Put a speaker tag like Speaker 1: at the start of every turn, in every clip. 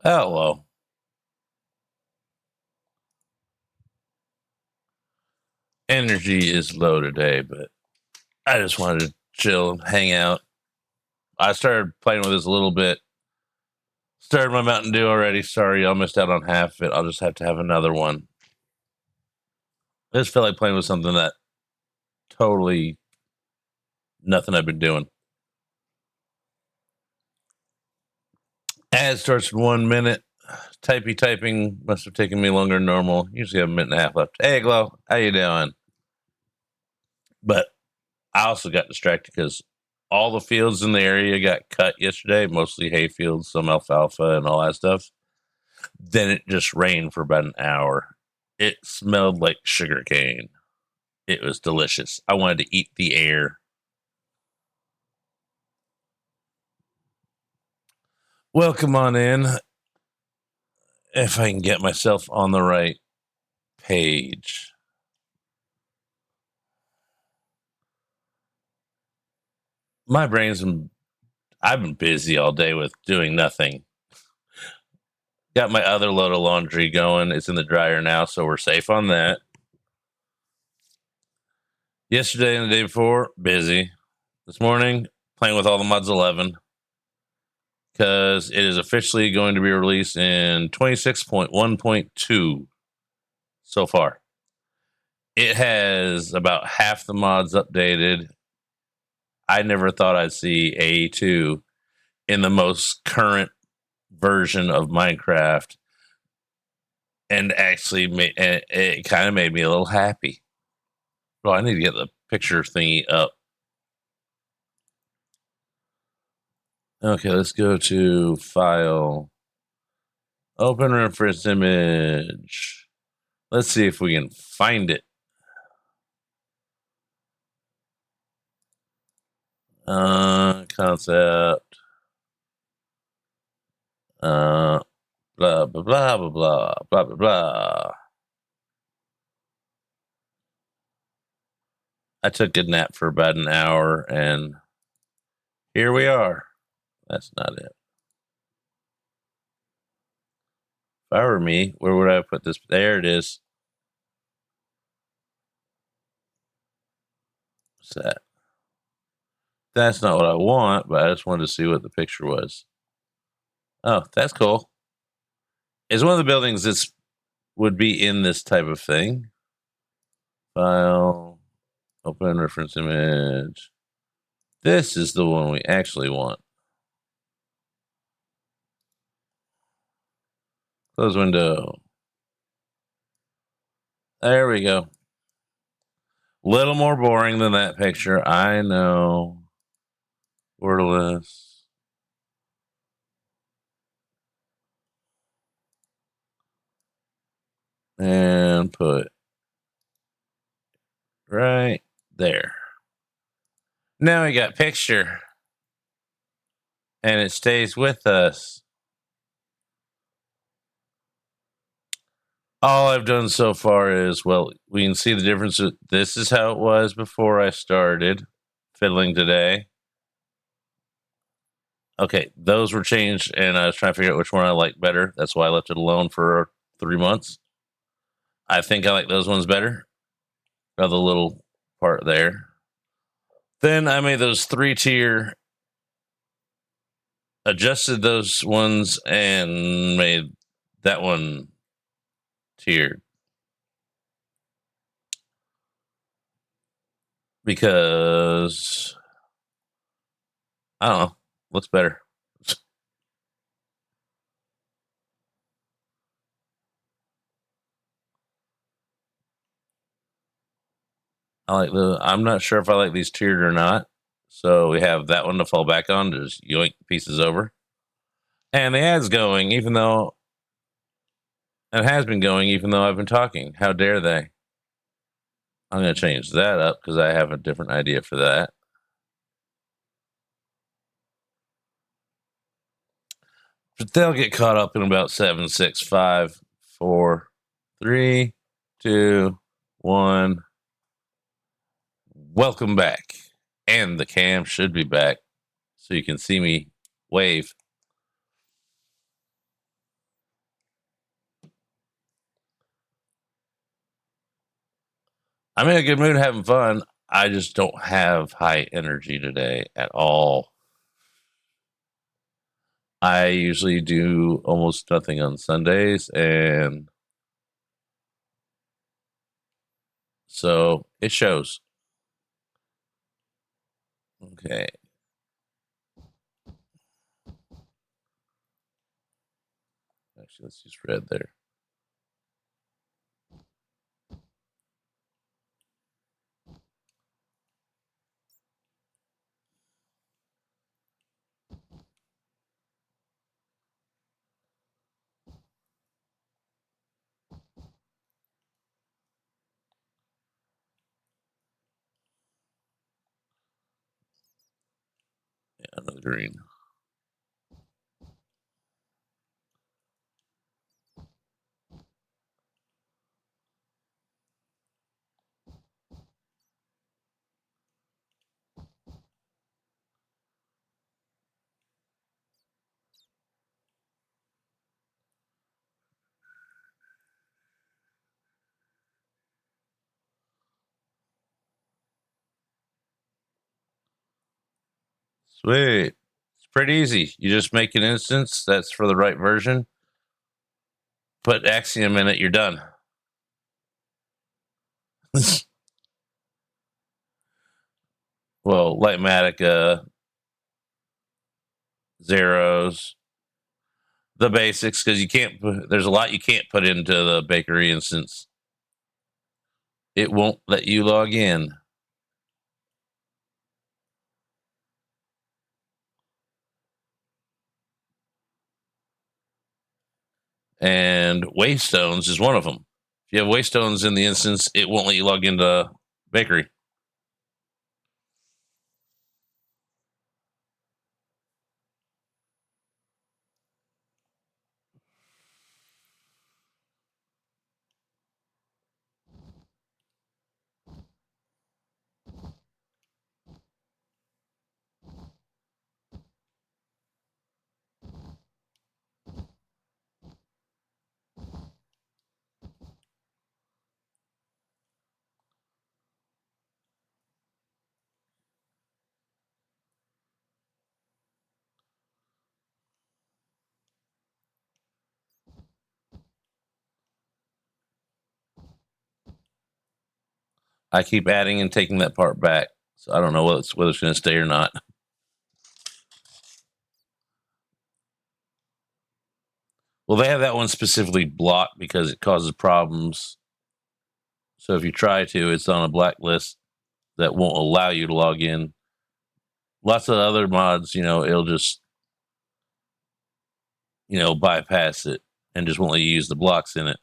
Speaker 1: Hello. Energy is low today, but I just wanted to chill, hang out. I started playing with this a little bit. Started my Mountain Dew already. Sorry, y'all missed out on half of it. I'll just have to have another one. I just felt like playing with something that totally nothing I've been doing. Ad starts in 1 minute. Typing must have taken me longer than normal. Usually have a minute and a half left. Hey, Glow, how you doing? But I also got distracted because all the fields in the area got cut yesterday, mostly hay fields, some alfalfa and all that stuff. Then it just rained for about an hour. It smelled like sugar cane. It was delicious. I wanted to eat the air. Welcome on in. If I can get myself on the right page. My brain's been, I've been busy all day with doing nothing. Got my other load of laundry going. It's in the dryer now, so we're safe on that. Yesterday and the day before, busy. This morning, playing with all the Mods 11 because it is officially going to be released in 26.1.2 so far. It has about half the mods updated. I never thought I'd see A2 in the most current version of Minecraft, and actually, it kind of made me a little happy. Well, I need to get the picture thingy up. Okay, let's go to File, Open Reference Image. Let's see if we can find it. Concept. Blah blah blah blah blah blah blah blah. I took a nap for about an hour, and here we are. That's not it. If I were me, where would I put this? There it is. What's that? That's not what I want, but I just wanted to see what the picture was. Oh, that's cool. It's one of the buildings that would be in this type of thing. File, open reference image. This is the one we actually want. Close window. There we go. Little more boring than that picture. I know. Wordless. And put right there. Now we got picture. And it stays with us. All I've done so far is, well, we can see the difference. This is how it was before I started fiddling today. Okay, those were changed, and I was trying to figure out which one I like better. That's why I left it alone for 3 months. I think I like those ones better. The little part there. Then I made those 3-tier, adjusted those ones, and made that one tiered. Because I don't know, looks better. I'm not sure if I like these tiered or not. So we have that one to fall back on to just yoink pieces over. And the ad's going, even though it has been going, even though I've been talking. How dare they? I'm going to change that up because I have a different idea for that. But they'll get caught up in about 7, 6, 5, 4, 3, 2, 1. Welcome back. And the cam should be back so you can see me wave. I'm in a good mood, having fun. I just don't have high energy today at all. I usually do almost nothing on Sundays, and so it shows. Okay. Actually, let's use red there. Yeah, another green. Sweet. It's pretty easy. You just make an instance that's for the right version, put Axiom in it, you're done. Well, Lightmatica, zeros, the basics, because you can't put, there's a lot you can't put into the bakery instance. It won't let you log in. And Waystones is one of them. If you have Waystones in the instance, it won't let you log into bakery. I keep adding and taking that part back, so I don't know whether it's going to stay or not. Well, they have that one specifically blocked because it causes problems. So if you try to, it's on a blacklist that won't allow you to log in. Lots of other mods, it'll just, bypass it and just won't let you use the blocks in it.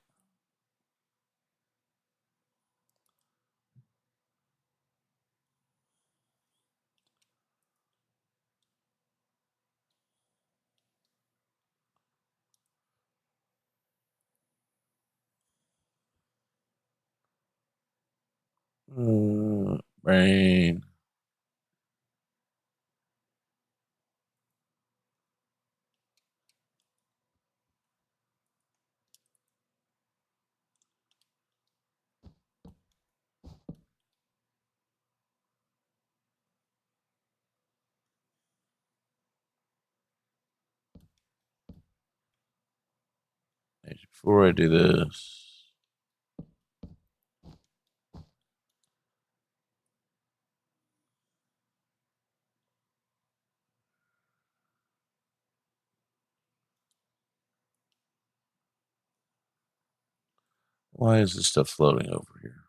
Speaker 1: Brain. Before I do this, why is this stuff floating over here?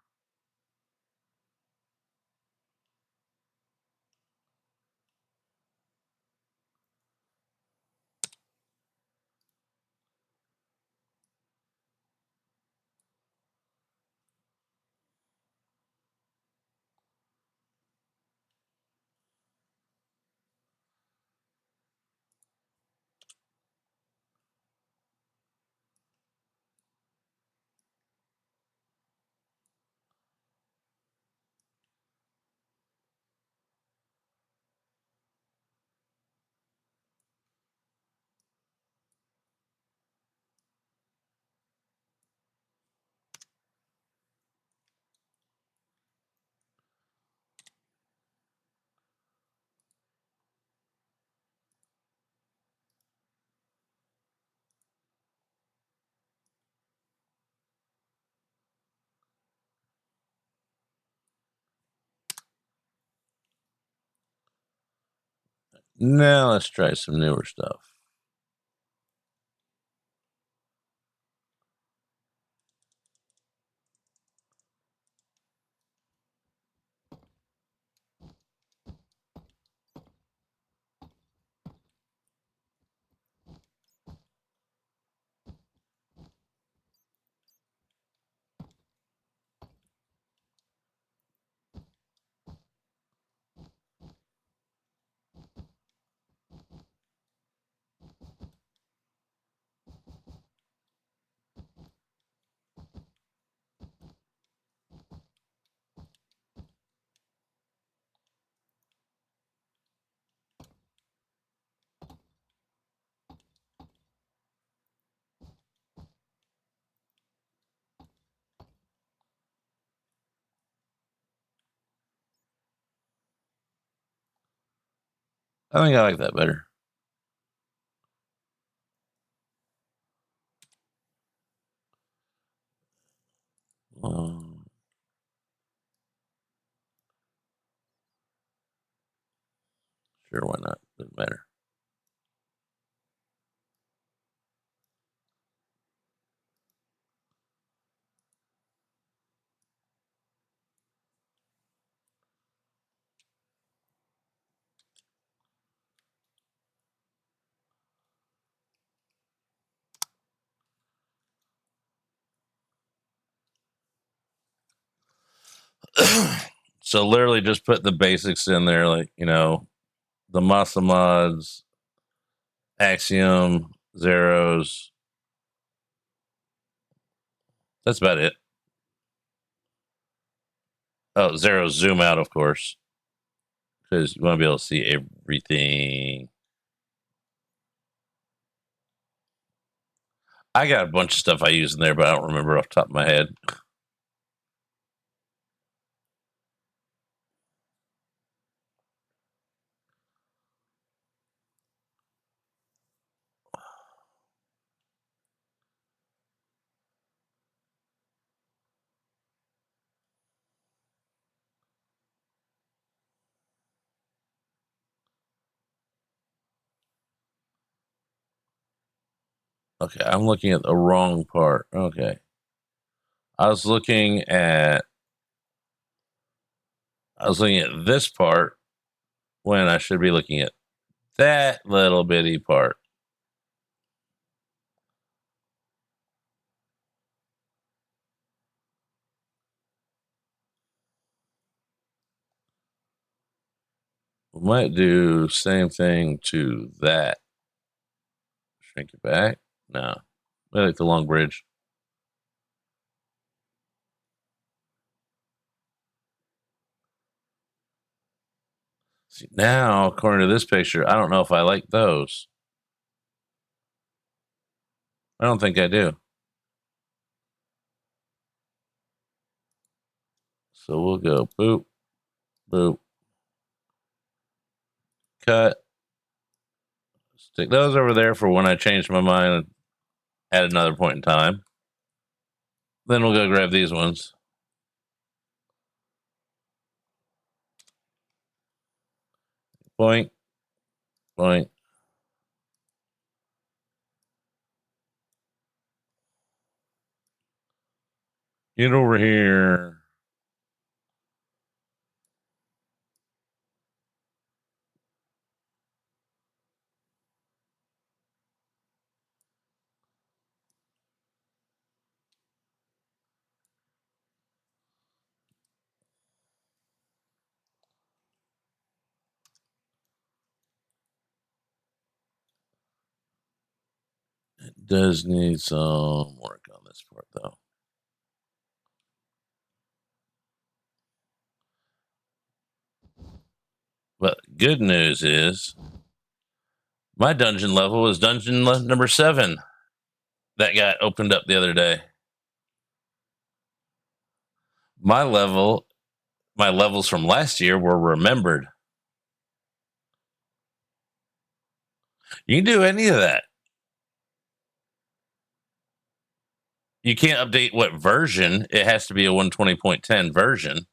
Speaker 1: Now let's try some newer stuff. I think I like that better. Sure, why not? Doesn't matter. So literally just put the basics in there, like, the Masa mods, Axiom, Zeros. That's about it. Oh, Zeros zoom out, of course, because you want to be able to see everything. I got a bunch of stuff I use in there, but I don't remember off the top of my head. Okay, I'm looking at the wrong part. Okay. I was looking at this part when I should be looking at that little bitty part. We might do same thing to that. Shrink it back. No. I like the long bridge. See, now, according to this picture, I don't know if I like those. I don't think I do. So we'll go boop, boop, cut. Stick those over there for when I change my mind at another point in time. Then we'll go grab these ones. Point, point. Get over here. It does need some work on this part, though. But good news is my dungeon level is dungeon number 7 that got opened up the other day. My levels from last year were remembered. You can do any of that. You can't update what version. It has to be a 120.10 version.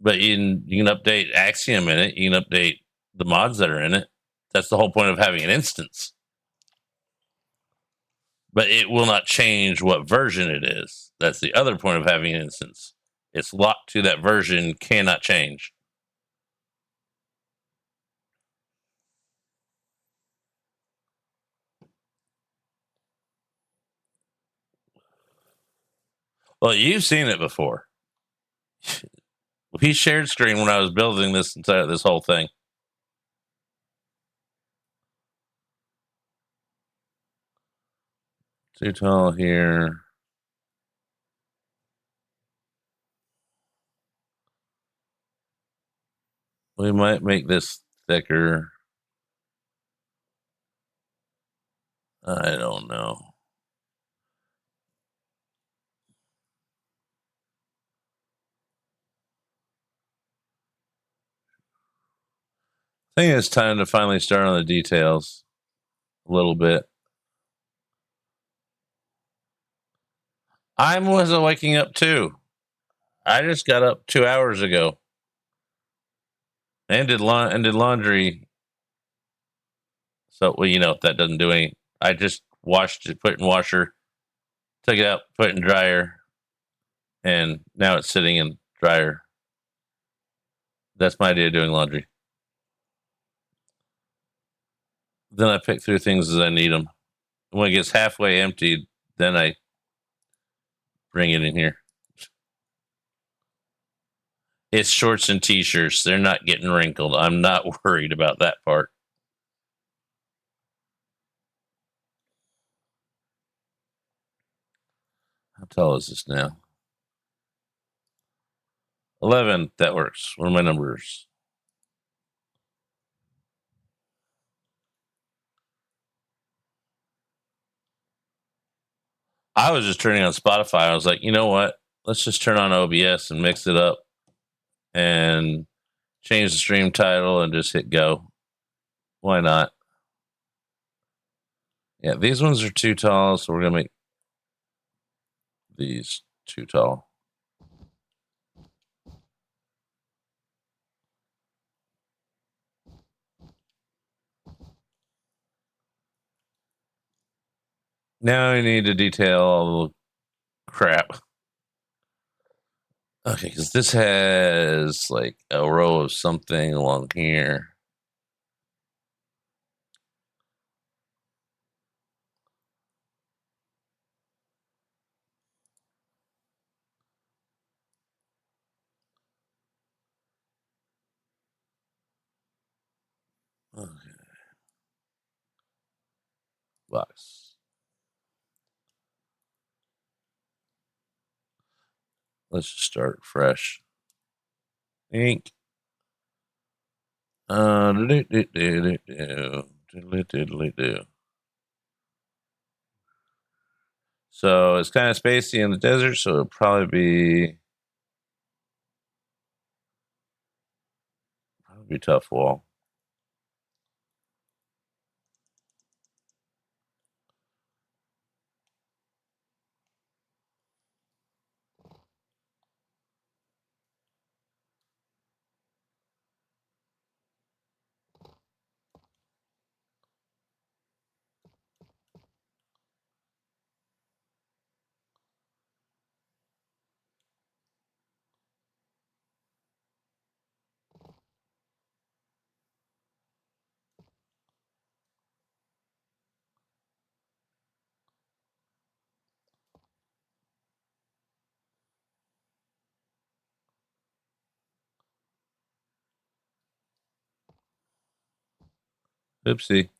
Speaker 1: But you can update Axiom in it. You can update the mods that are in it. That's the whole point of having an instance. But it will not change what version it is. That's the other point of having an instance. It's locked to that version, cannot change. Well, you've seen it before. We shared screen when I was building this whole thing. Too tall here. We might make this thicker. I don't know. I think it's time to finally start on the details a little bit. I wasn't waking up too. I just got up 2 hours ago and did laundry. So, well, that doesn't do any. I just washed it, put it in washer, took it out, put it in dryer, and now it's sitting in dryer. That's my idea of doing laundry. Then I pick through things as I need them. When it gets halfway emptied, then I bring it in here. It's shorts and t-shirts. They're not getting wrinkled. I'm not worried about that part. How tall is this now? 11. That works. What are my numbers? I was just turning on Spotify. I was like, you know what? Let's just turn on OBS and mix it up and change the stream title and just hit go. Why not? Yeah, these ones are too tall, so we're going to make these too tall. Now I need to detail all the crap. Okay, because this has like a row of something along here. Okay. Box. Let's just start fresh. Ink. Do. So it's kind of spacey in the desert, so it'll probably be tough wall. Oopsie.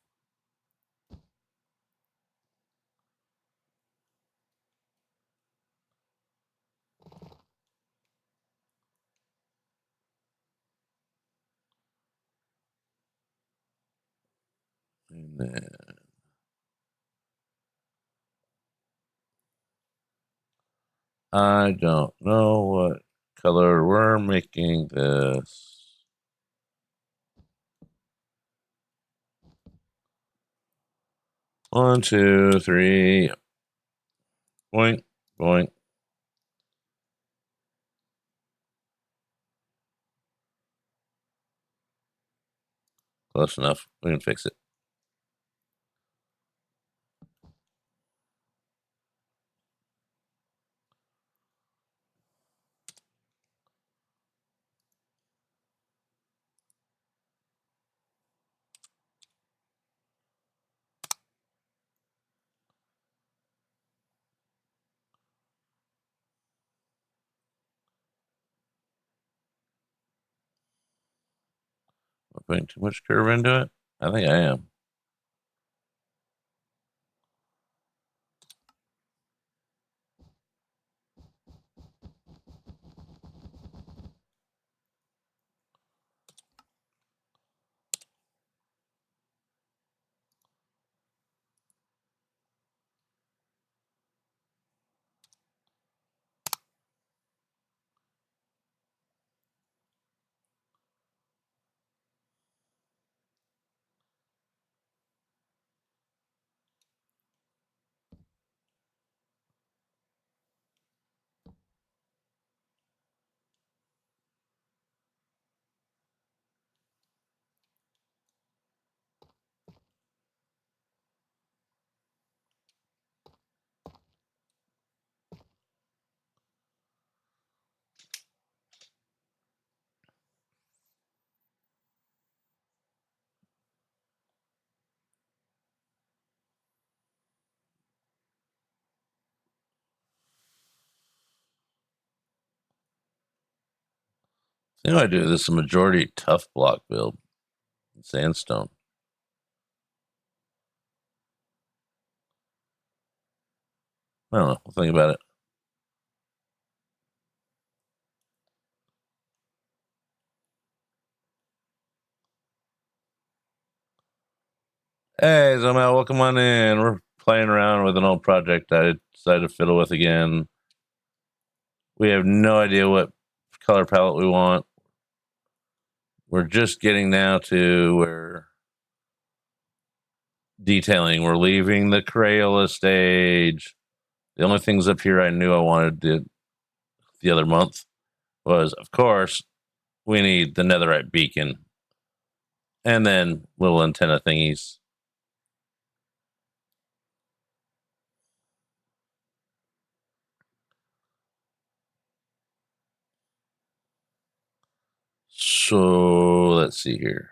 Speaker 1: And then I don't know what color we're making this. One, two, three. Boink, boink. Close enough. We can fix it. Am I putting too much curve into it? I think I am. I think I do this is a majority tough block build. Sandstone. I don't know. We'll think about it. Hey, Zomel, welcome on in. We're playing around with an old project I decided to fiddle with again. We have no idea what color palette we want. We're just getting now to where detailing. We're leaving the Crayola stage. The only things up here I knew I wanted the other month was, of course, we need the netherite beacon and then little antenna thingies. So let's see here.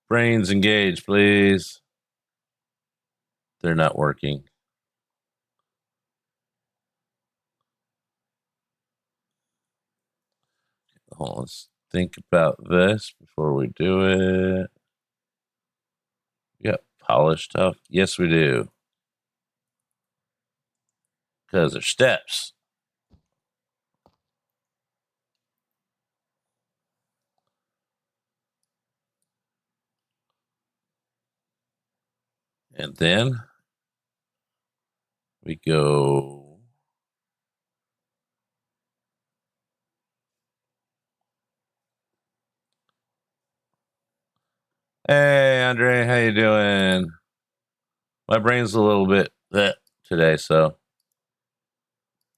Speaker 1: Brains engaged, please. They're not working. Hold on, let's think about this before we do it. We got polished stuff. Yes, we do. Because there's steps. And then we go. Hey, Andre, how you doing? My brain's a little bit that today, so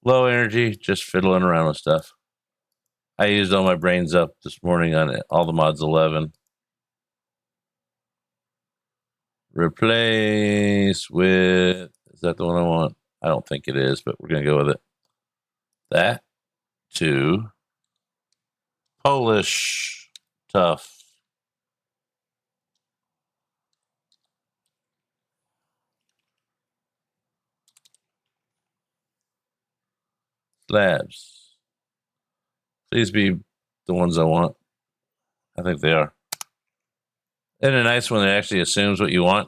Speaker 1: low energy, just fiddling around with stuff. I used all my brains up this morning on all the mods 11. Replace with, is that the one I want? I don't think it is, but we're going to go with it. That to Polish tough. Slabs. Please be the ones I want. I think they are. Isn't it nice when it actually assumes what you want?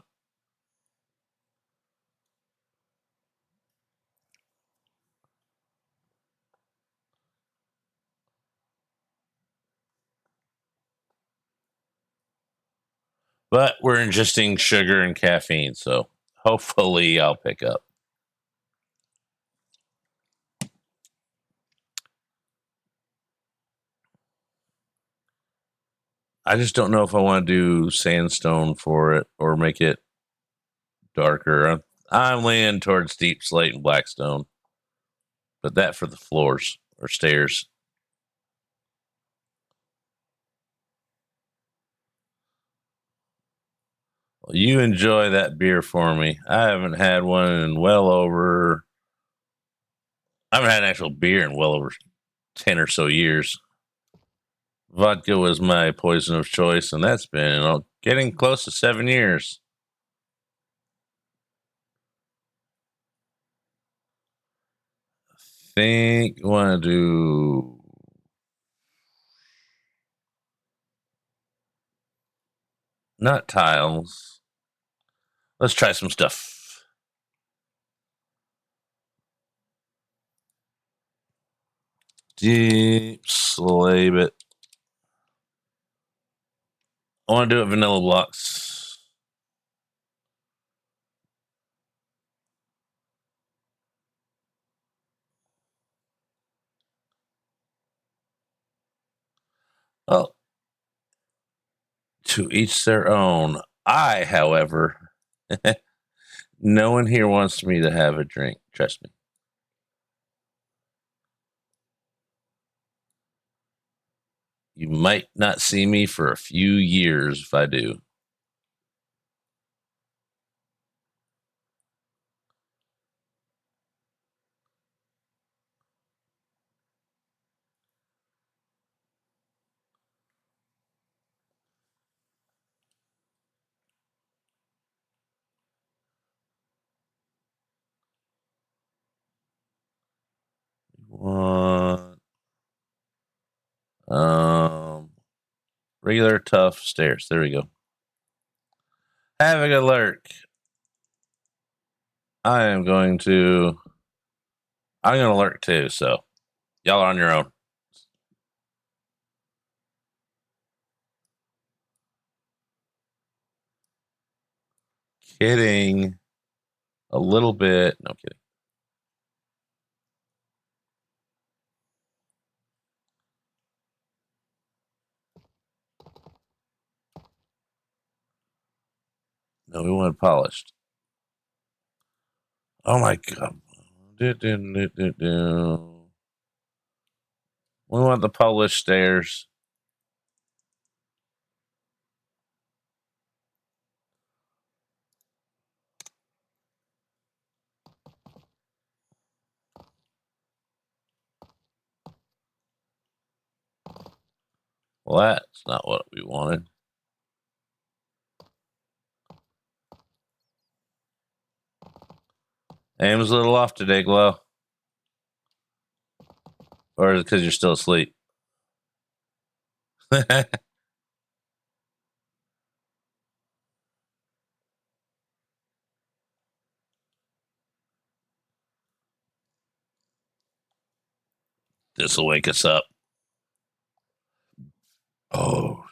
Speaker 1: But we're ingesting sugar and caffeine, so hopefully I'll pick up. I just don't know if I want to do sandstone for it or make it darker. I'm leaning towards deep slate and blackstone, but that for the floors or stairs. You enjoy that beer for me. I haven't had one in I haven't had an actual beer in well over 10 or so years. Vodka was my poison of choice, and that's been getting close to 7 years. Think you want to do not tiles. Let's try some stuff. Deep slab it. I want to do it vanilla blocks. Oh, to each their own. I, however, no one here wants me to have a drink. Trust me. You might not see me for a few years if I do. Want regular tough stairs. There we go. Having a lurk. I'm going to lurk too, so y'all are on your own. Kidding. A little bit. No kidding. No, we want it polished. Oh my god. We want the polished stairs. Well, that's not what we wanted. Aim's a little off today, Glow. Or is it because you're still asleep? This will wake us up. Oh.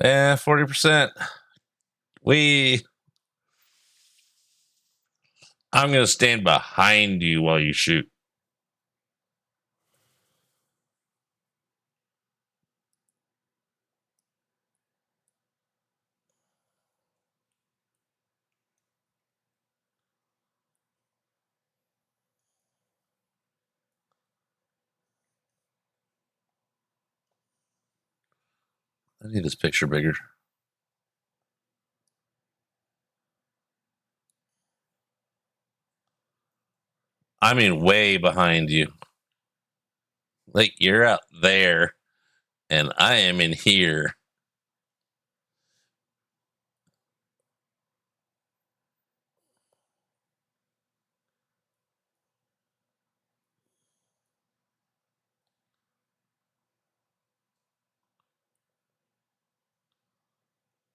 Speaker 1: Yeah, 40%. I'm going to stand behind you while you shoot. I need this picture bigger. I mean, way behind you. Like, you're out there, and I am in here.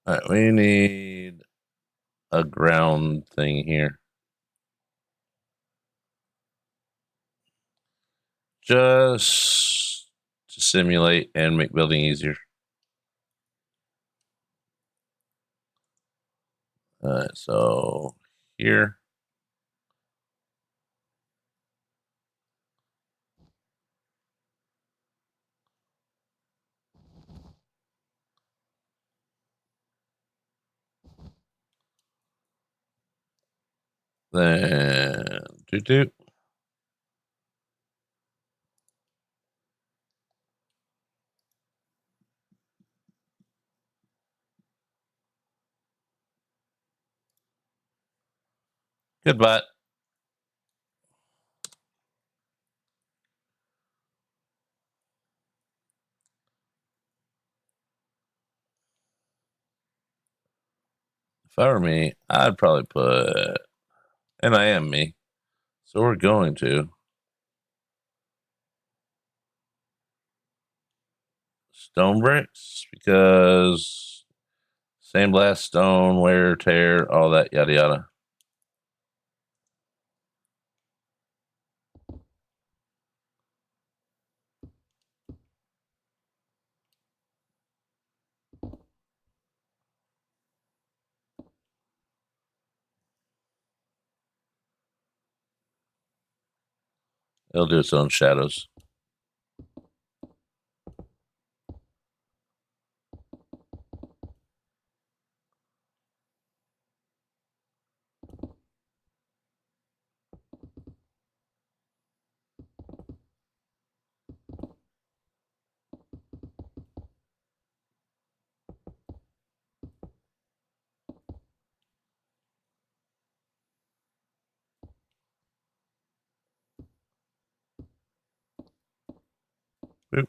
Speaker 1: All right, we need a ground thing here. Just to simulate and make building easier. All right, so here. Then doot. Good bot. If I were me, I'd probably put, and I am me, so we're going to stone bricks because sandblast, stone, wear, tear, all that yada yada. It'll do its own shadows. Boop.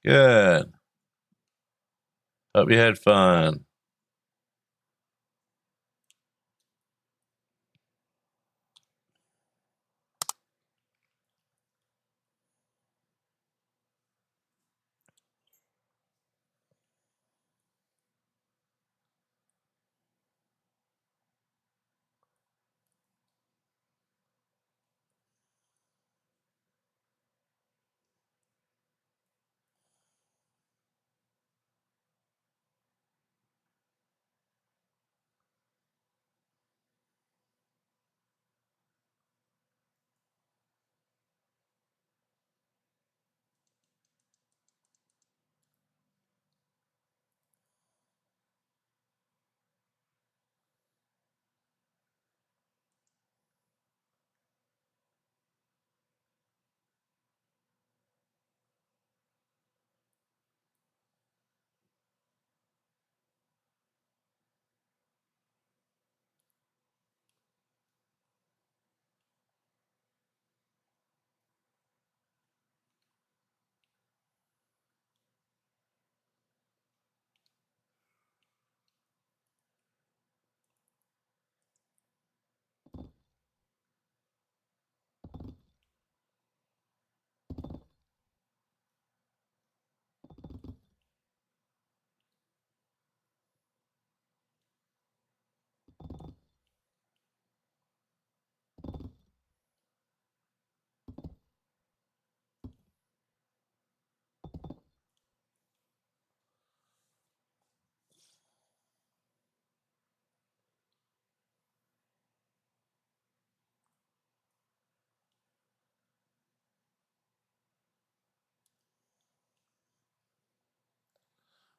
Speaker 1: Good. Hope you had fun.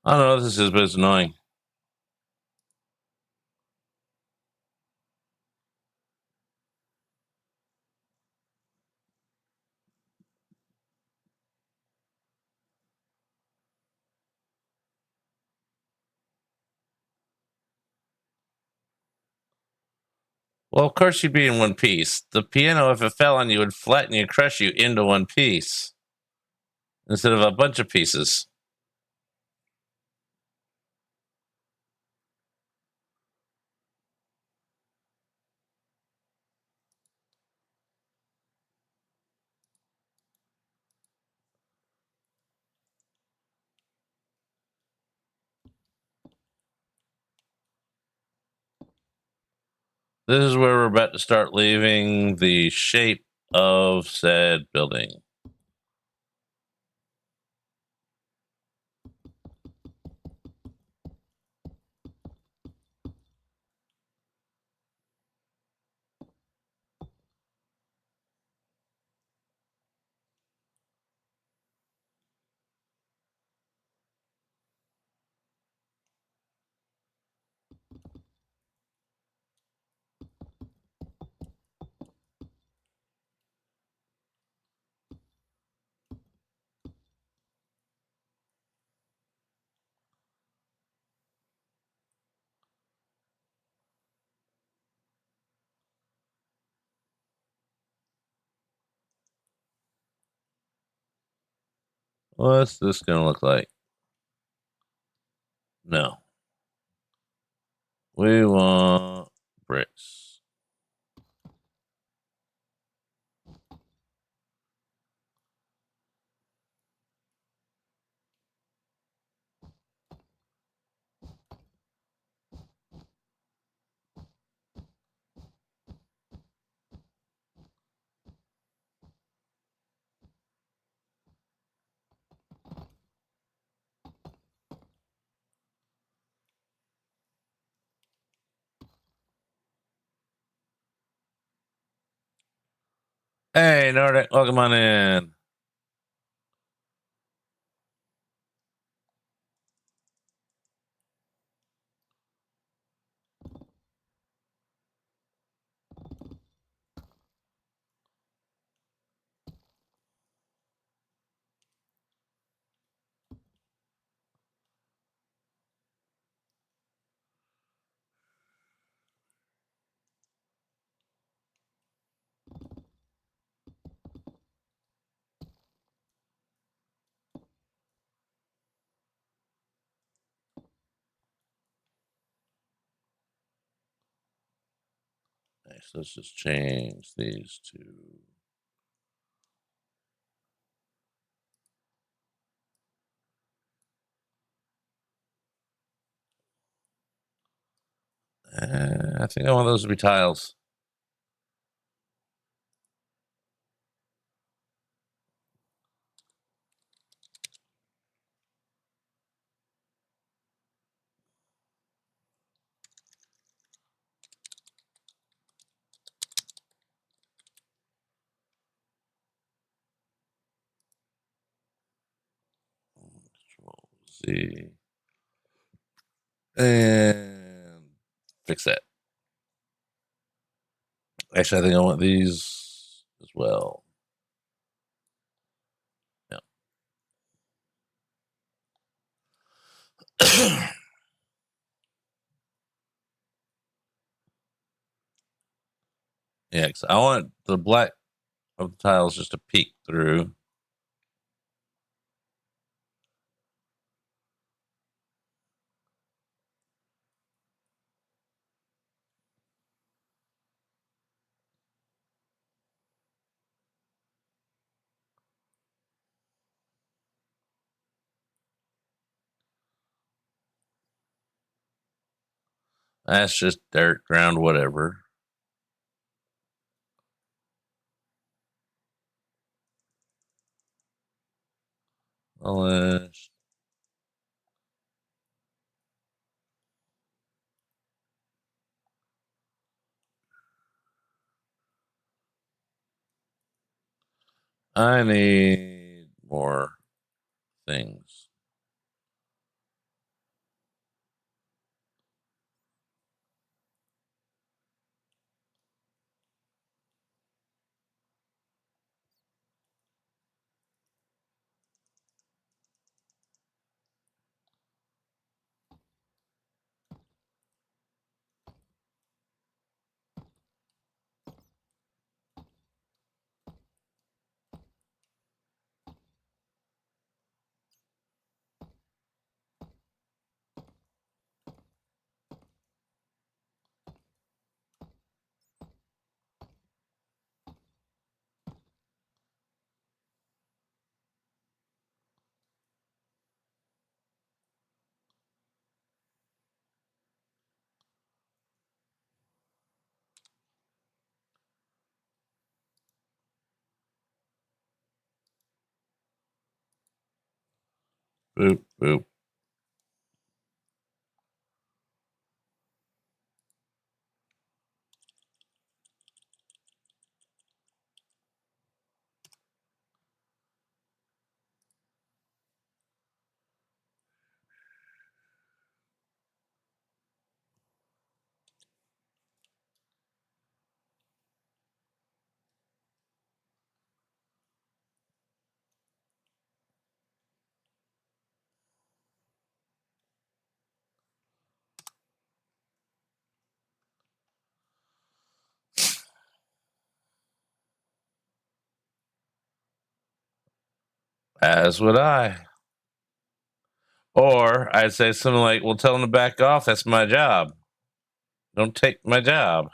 Speaker 1: I don't know what this is, but it's annoying. Well, of course you'd be in one piece. The piano, if it fell on you, would flatten you, crush you into one piece instead of a bunch of pieces. This is where we're about to start leaving the shape of said building. What's this gonna look like? No. We want bricks. Hey, Nordic, welcome on in. Nice. Let's just change these two. I think I want those to be tiles. Control Z. And fix that. Actually, I think I want these as well. Yeah. Yeah, because I want the black of the tiles just to peek through. That's just dirt, ground, whatever. Polish. I need more things. Boop, boop. As would I. Or I'd say something like, well, tell them to back off. That's my job. Don't take my job.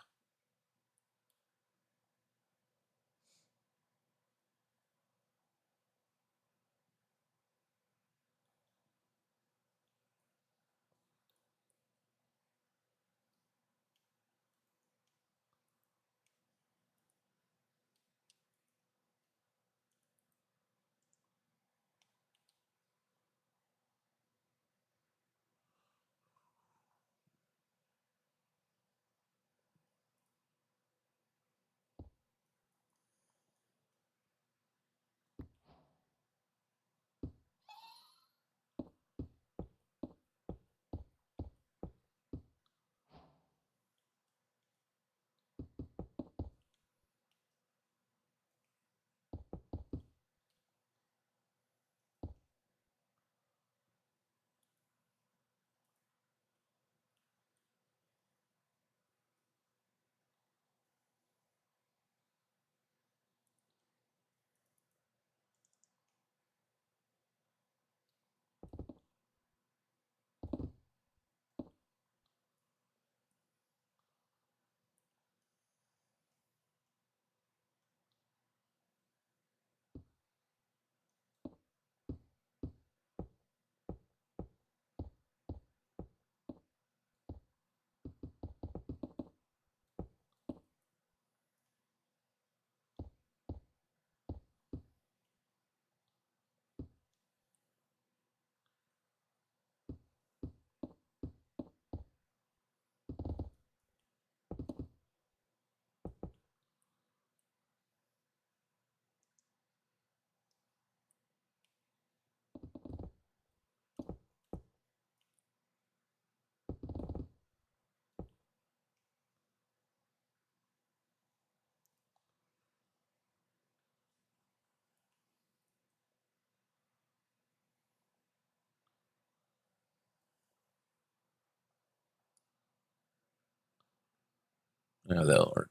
Speaker 1: Yeah, that'll work.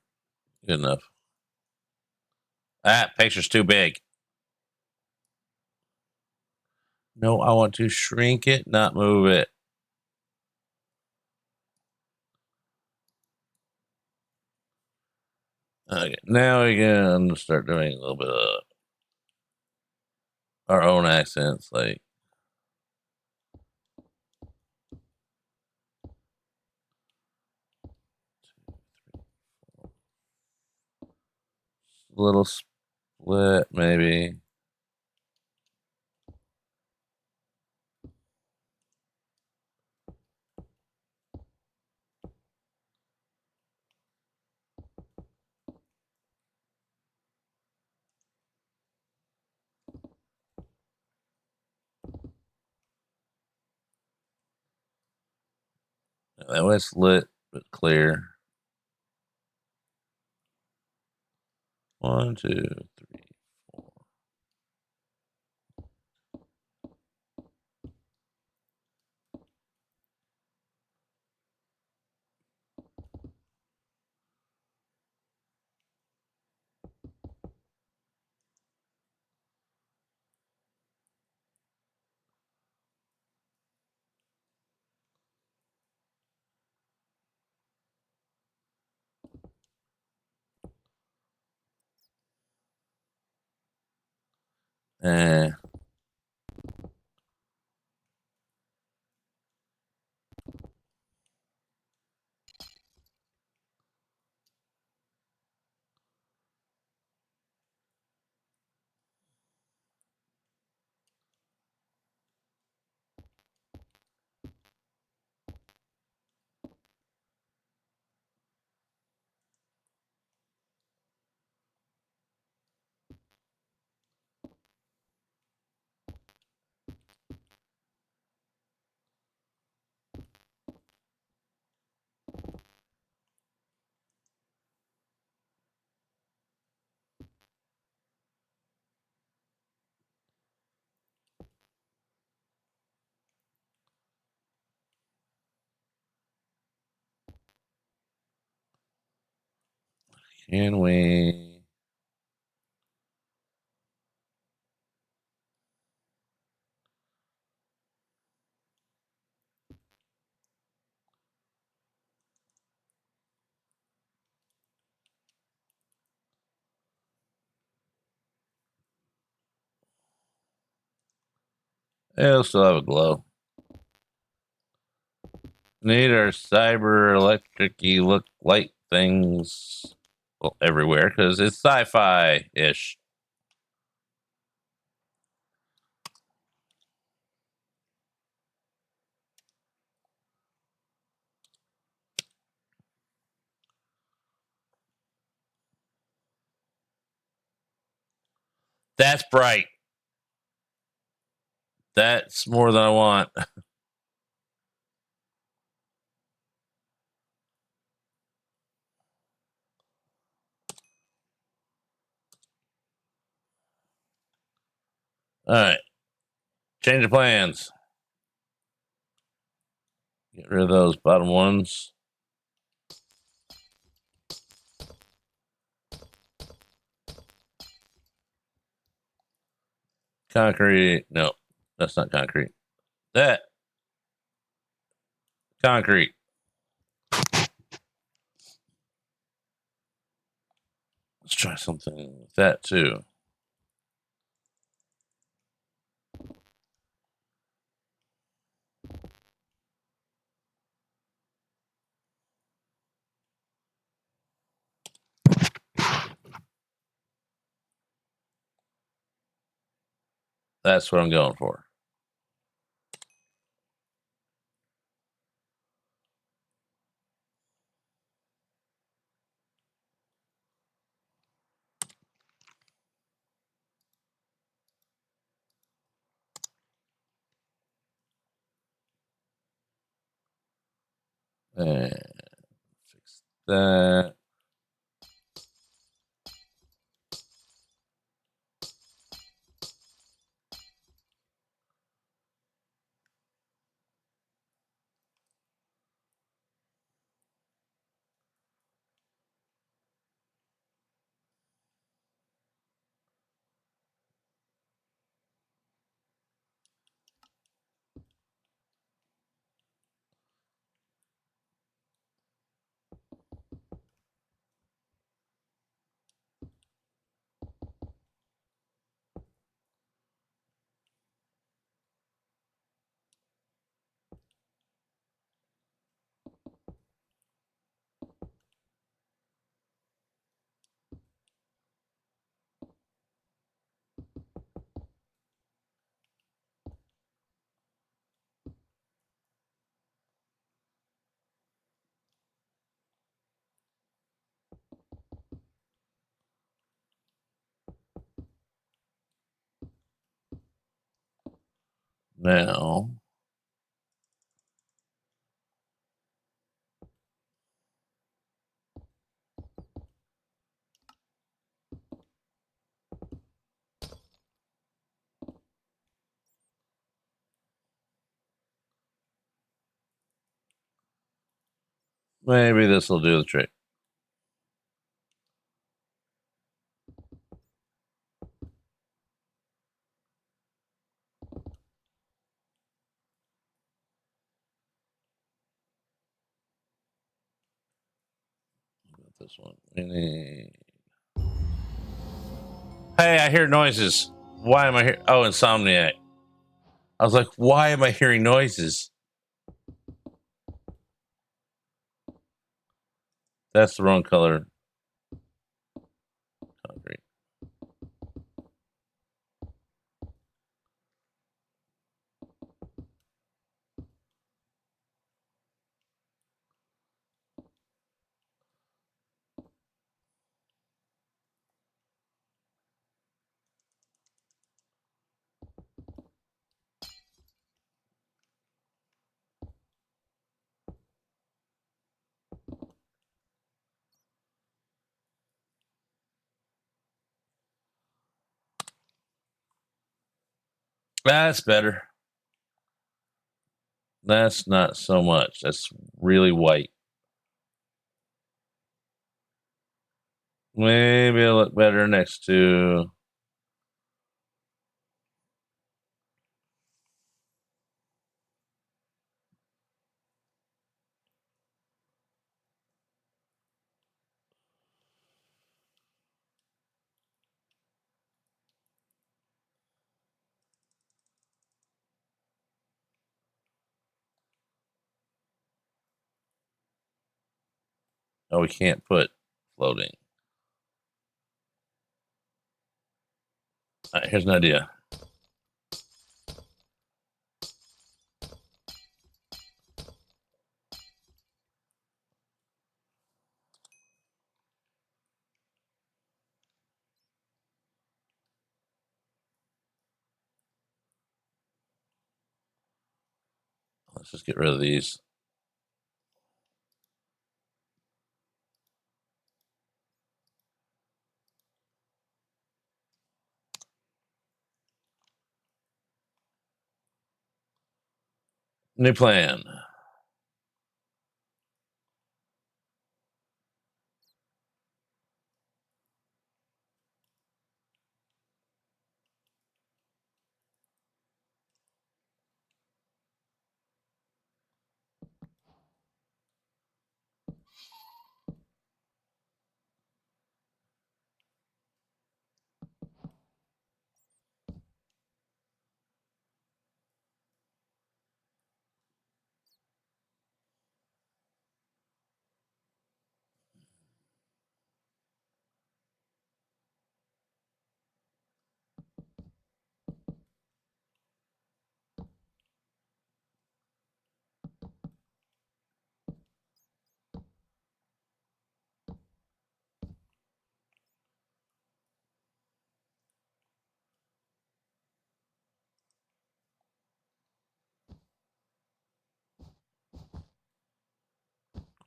Speaker 1: Good enough. Ah, picture's too big. No, I want to shrink it, not move it. Okay, now we can start doing a little bit of our own accents, like a little split, maybe. That way it's lit but clear. 1, 2, 3, 4. Eh, can we? It'll still have a glow. Need our cyber electric-y look light things everywhere because it's sci-fi-ish. That's bright. That's more than I want. All right. Change of plans. Get rid of those bottom ones. Concrete. No, that's not concrete. That. Concrete. Let's try something with that too. That's what I'm going for. And fix that. Now, maybe this will do the trick. This one. Hey, I hear noises. Why am I here? Oh, Insomniac. I was like, why am I hearing noises? That's the wrong color. Concrete. That's better. That's not so much. That's really white. Maybe it'll look better next to. Oh, we can't put floating. All right, here's an idea. Let's just get rid of these. New plan.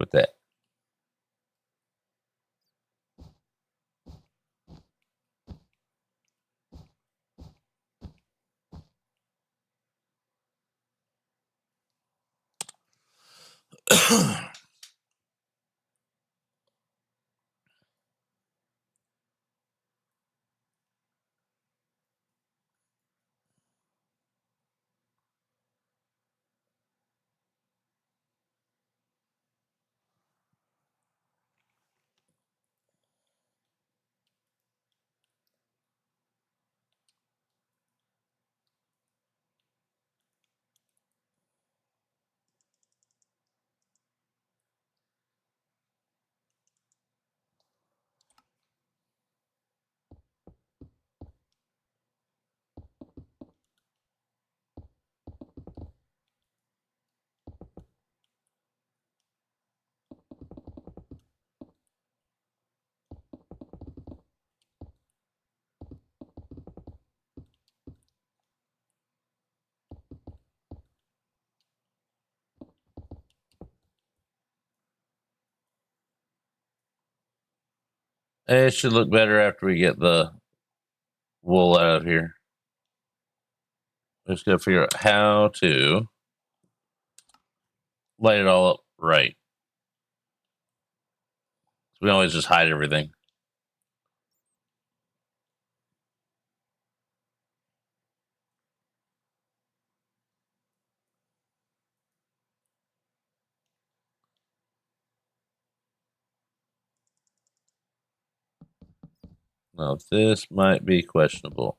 Speaker 1: Quit that. It should look better after we get the wool out of here. We're just going to figure out how to light it all up right. We can always just hide everything. Now, this might be questionable.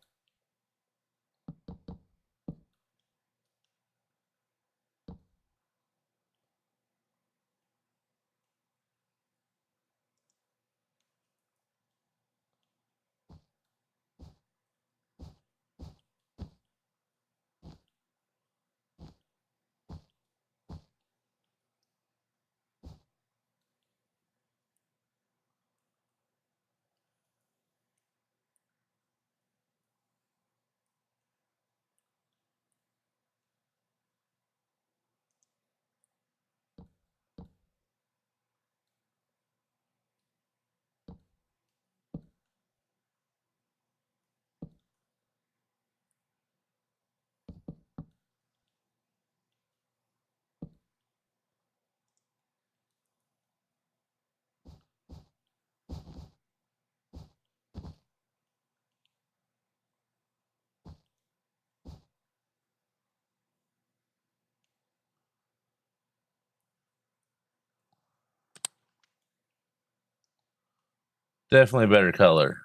Speaker 1: Definitely a better color.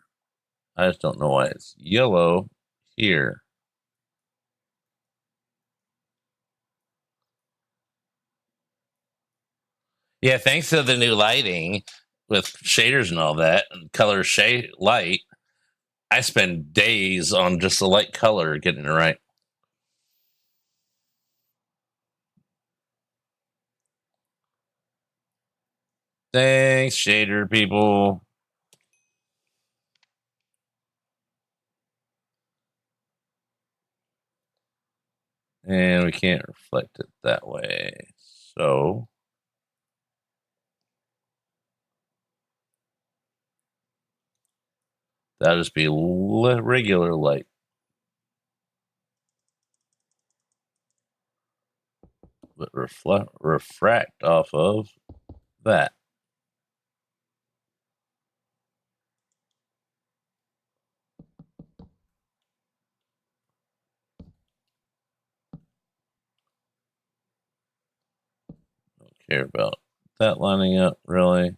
Speaker 1: I just don't know why it's yellow here. Yeah, thanks to the new lighting with shaders and all that, and color shade light, I spend days on just the light color getting it right. Thanks, shader people. And we can't reflect it that way. So that'll just be regular light. But refract off of that. Don't care about that lining up really.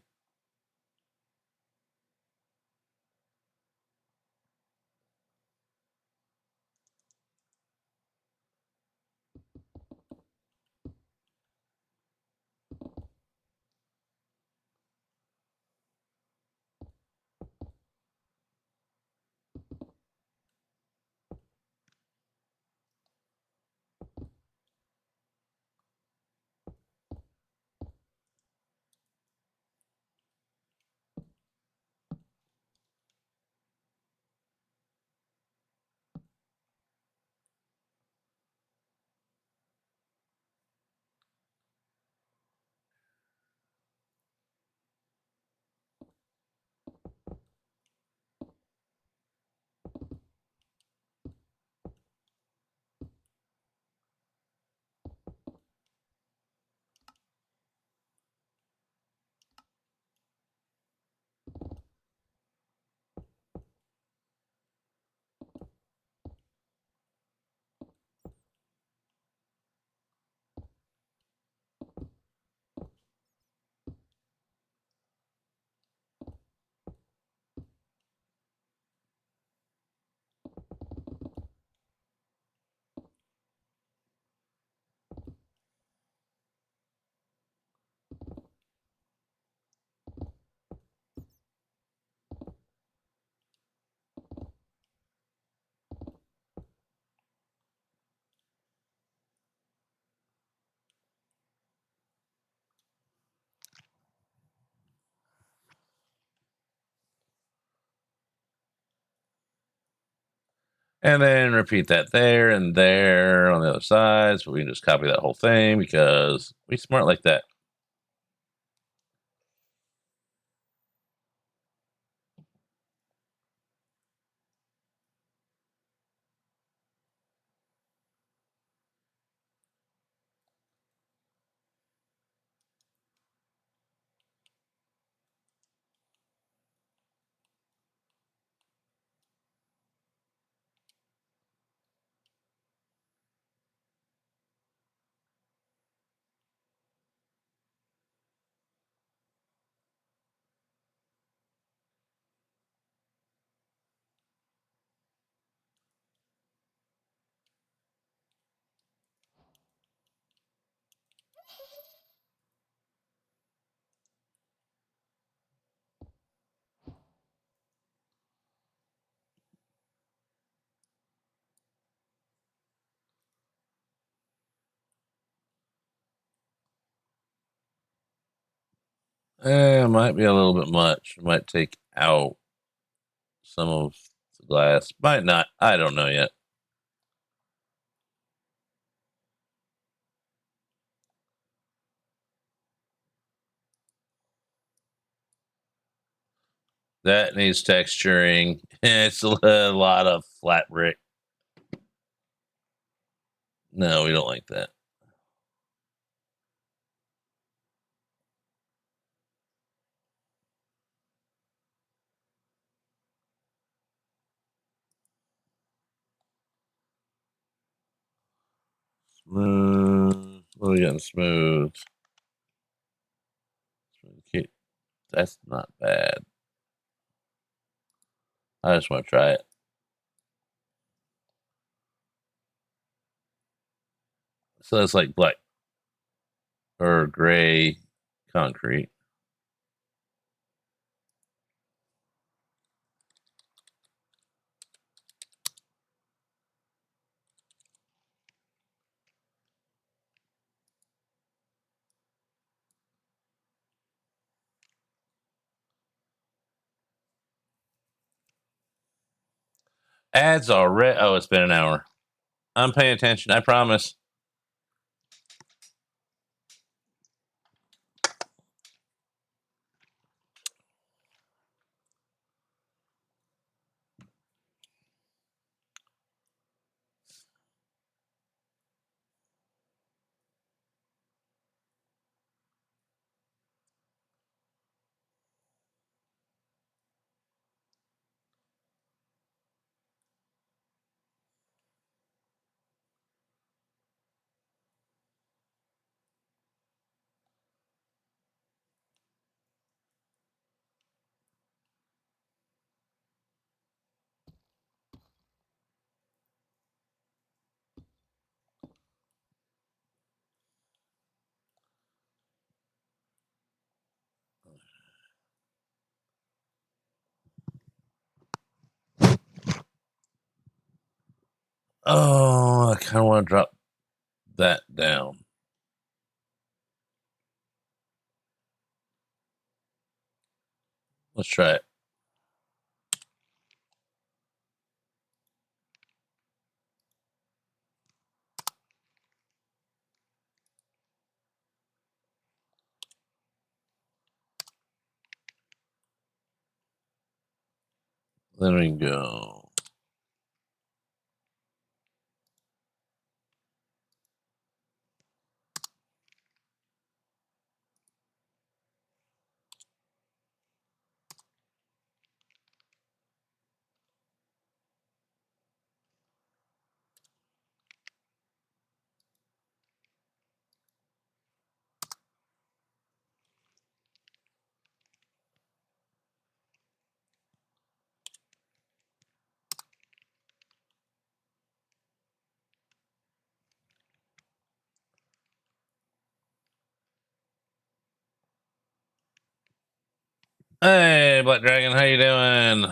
Speaker 1: And then repeat that there and there on the other side. So we can just copy that whole thing because we smart like that. It might be a little bit much. It might take out some of the glass. Might not. I don't know yet. That needs texturing. It's a lot of flat brick. No, we don't like that. Smooth. What are we getting smooth? Okay, that's not bad. I just want to try it. So it's like black or gray concrete. Ads already. Oh, it's been an hour. I'm paying attention. I promise. Oh, I kind of want to drop that down. Let's try it. There we go. Hey, Black Dragon, how you doing?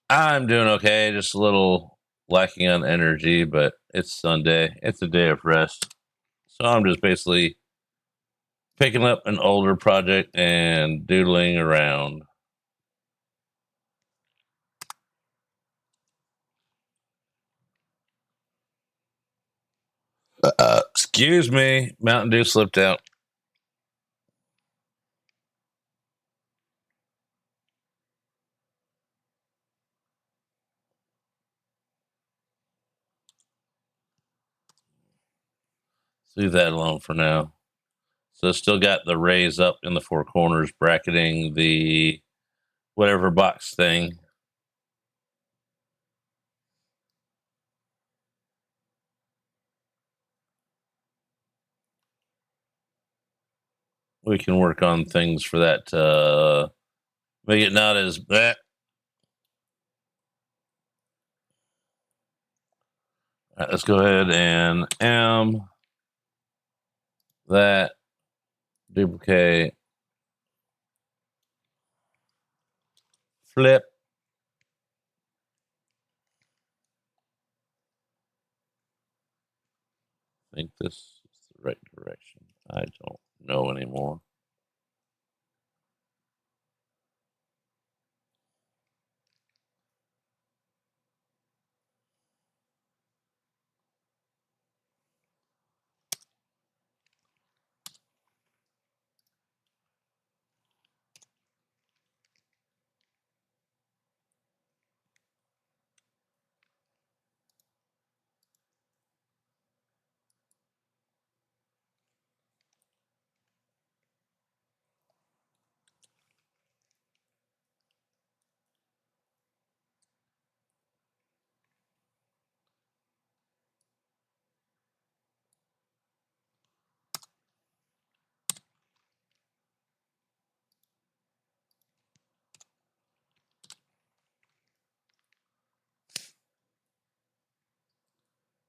Speaker 1: I'm doing okay. Just a little lacking on energy, but it's Sunday. It's a day of rest. So I'm just basically picking up an older project and doodling around. Excuse me, Mountain Dew slipped out. Leave that alone for now. So still got the rays up in the four corners, bracketing the whatever box thing. We can work on things for that to make it not as bleh. All right, let's go ahead and that, duplicate, flip. I think this is the right direction. I don't know anymore.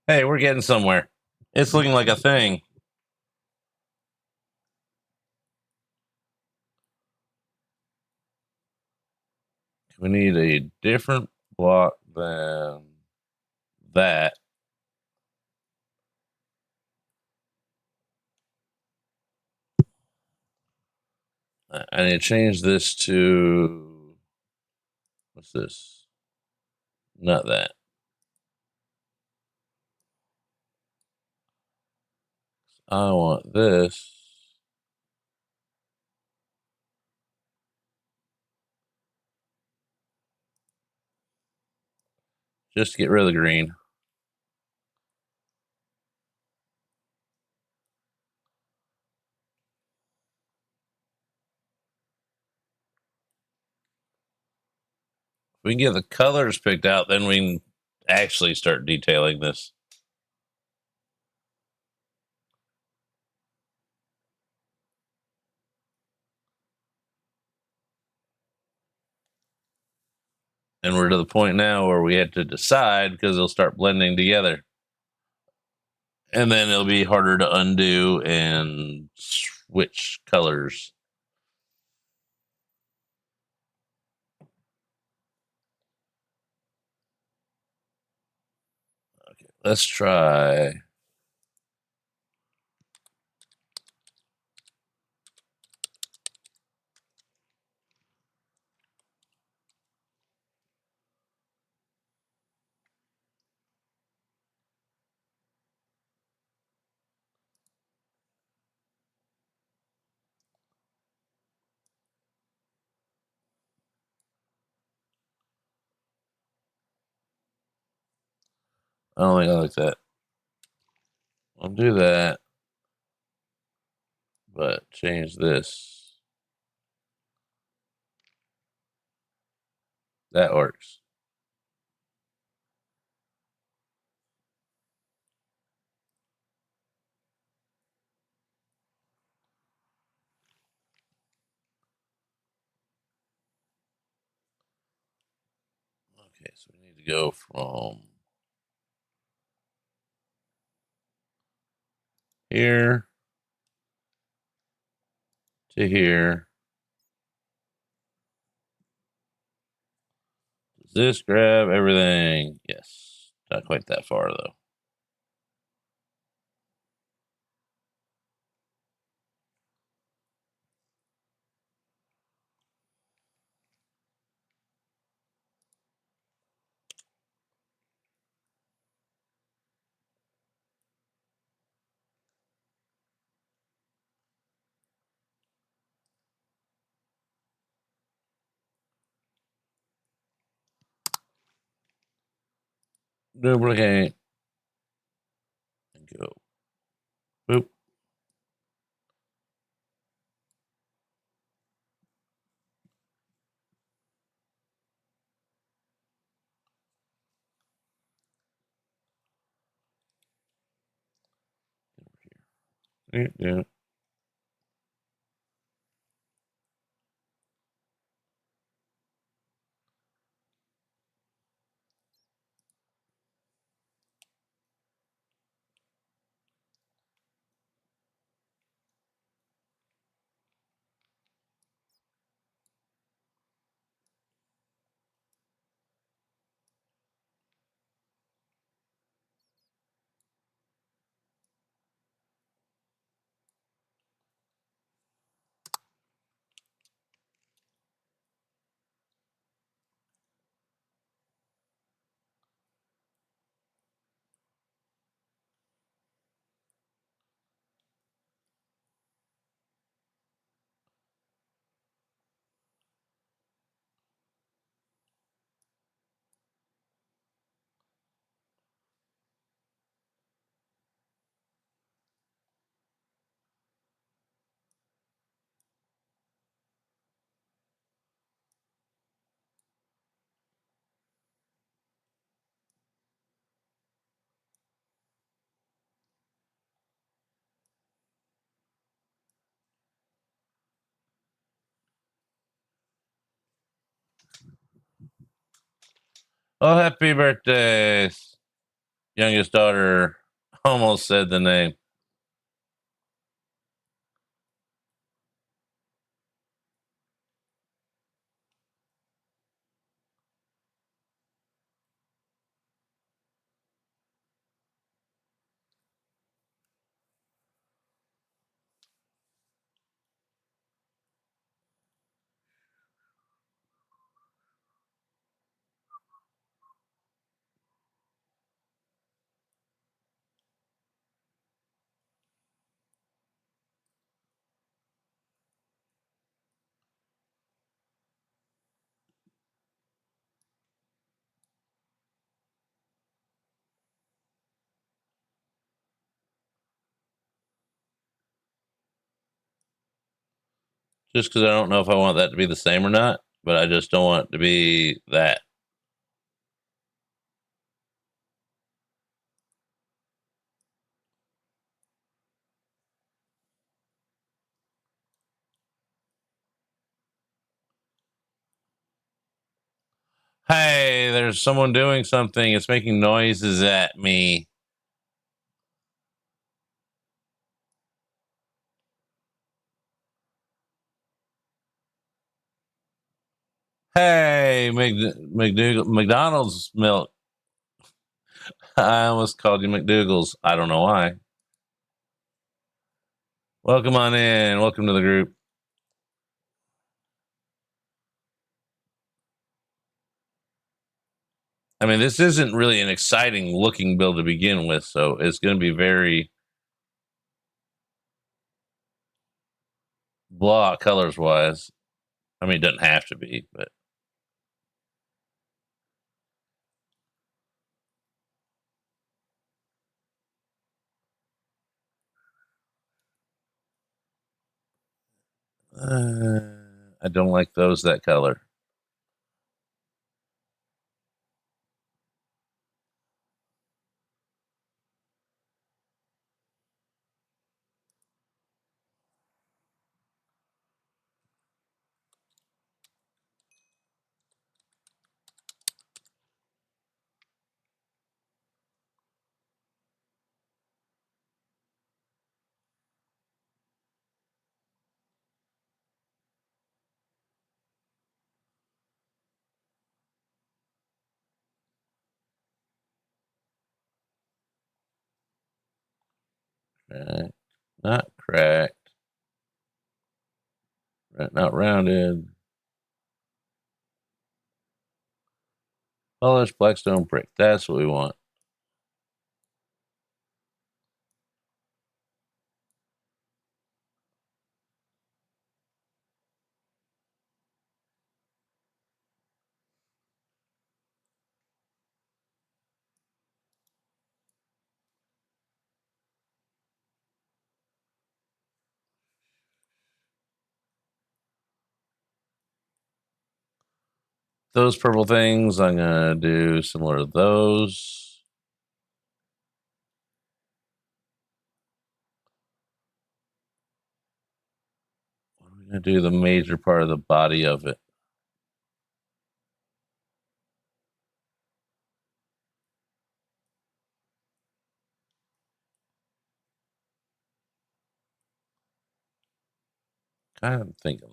Speaker 1: Hey, we're getting somewhere. It's looking like a thing. We need a different block than that. I need to change this to, what's this? Not that. I want this. Just to get rid of the green. If we can get the colors picked out, then we can actually start detailing this. And we're to the point now where we have to decide because they'll start blending together. And then it'll be harder to undo and switch colors. Okay, let's try. I don't think I like that. I'll do that, but change this. That works. Okay, so we need to go from here to here. Does this grab everything? Yes. Not quite that far, though. Duplicate. And go. Boop. Yeah. Oh, happy birthday. Youngest daughter almost said the name. just because I don't know if I want that to be the same or not, but I just don't want it to be that. Hey, there's someone doing something. It's making noises at me. Hey, McDonald's milk. I almost called you McDougal's. I don't know why. Welcome on in. Welcome to the group. I mean, this isn't really an exciting looking build to begin with, so it's going to be very blah colors wise. I mean, it doesn't have to be, but I don't like those that color. Cracked, not cracked, not rounded. Polished blackstone brick. That's what we want. Those purple things, I'm going to do similar to those. I'm going to do the major part of the body of it. Kind of thinking.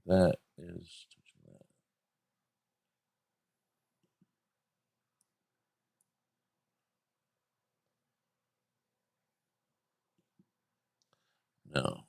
Speaker 1: That is no.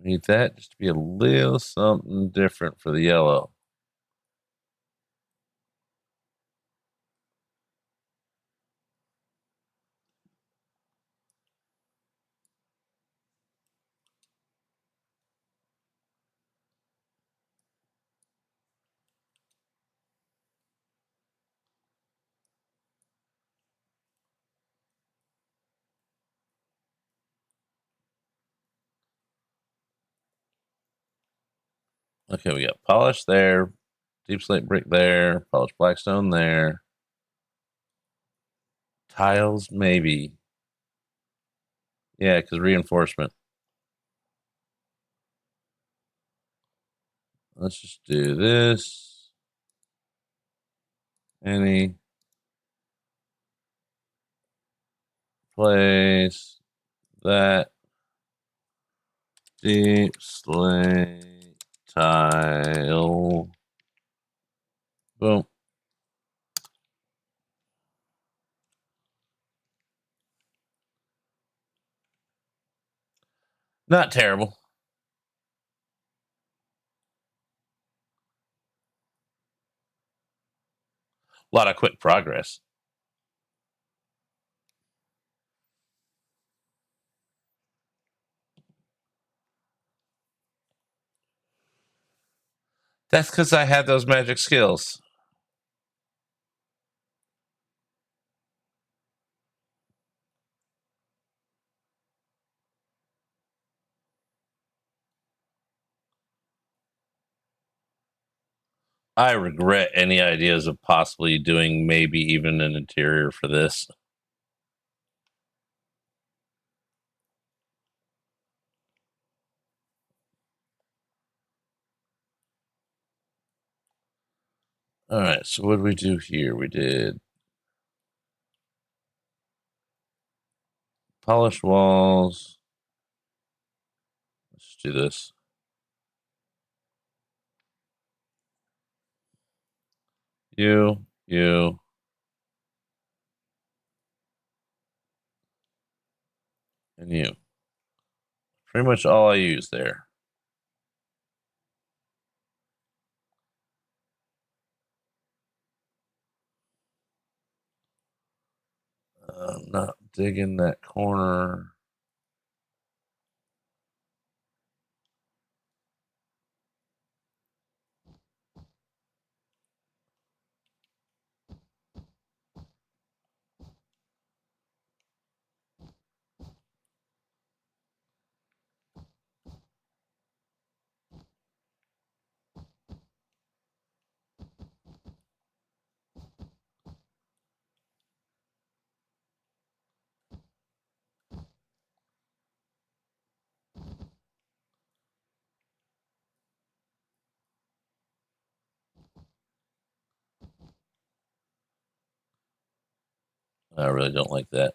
Speaker 1: Need that just to be a little something different for the yellow. Okay, we got polish there, deep slate brick there, polished blackstone there. Tiles, maybe. Yeah, because reinforcement. Let's just do this. Any place that deep slate tile. Boom. Not terrible. A lot of quick progress. That's because I had those magic skills. I regret any ideas of possibly doing maybe even an interior for this. All right, so what did we do here? We did polished walls. Let's do this. You, and you. Pretty much all I use there. Not digging that corner. I really don't like that.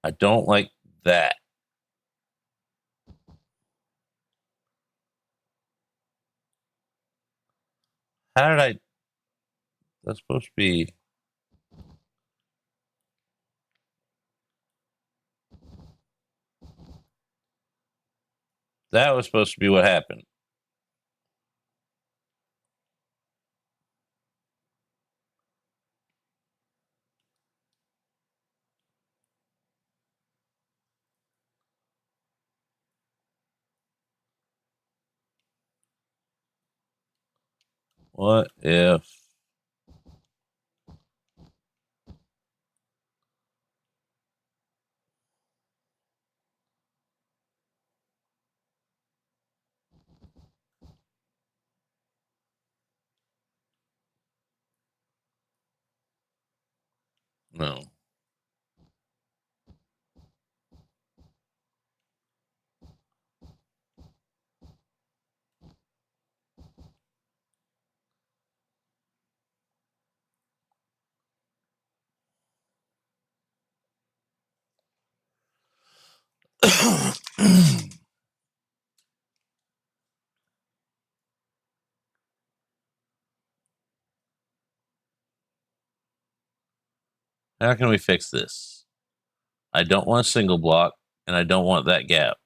Speaker 1: I don't like that. How did I? That's supposed to be. That was supposed to be what happened. What if? No. How can we fix this? I don't want a single block, and I don't want that gap.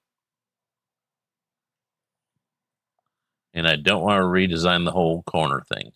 Speaker 1: And I don't want to redesign the whole corner thing.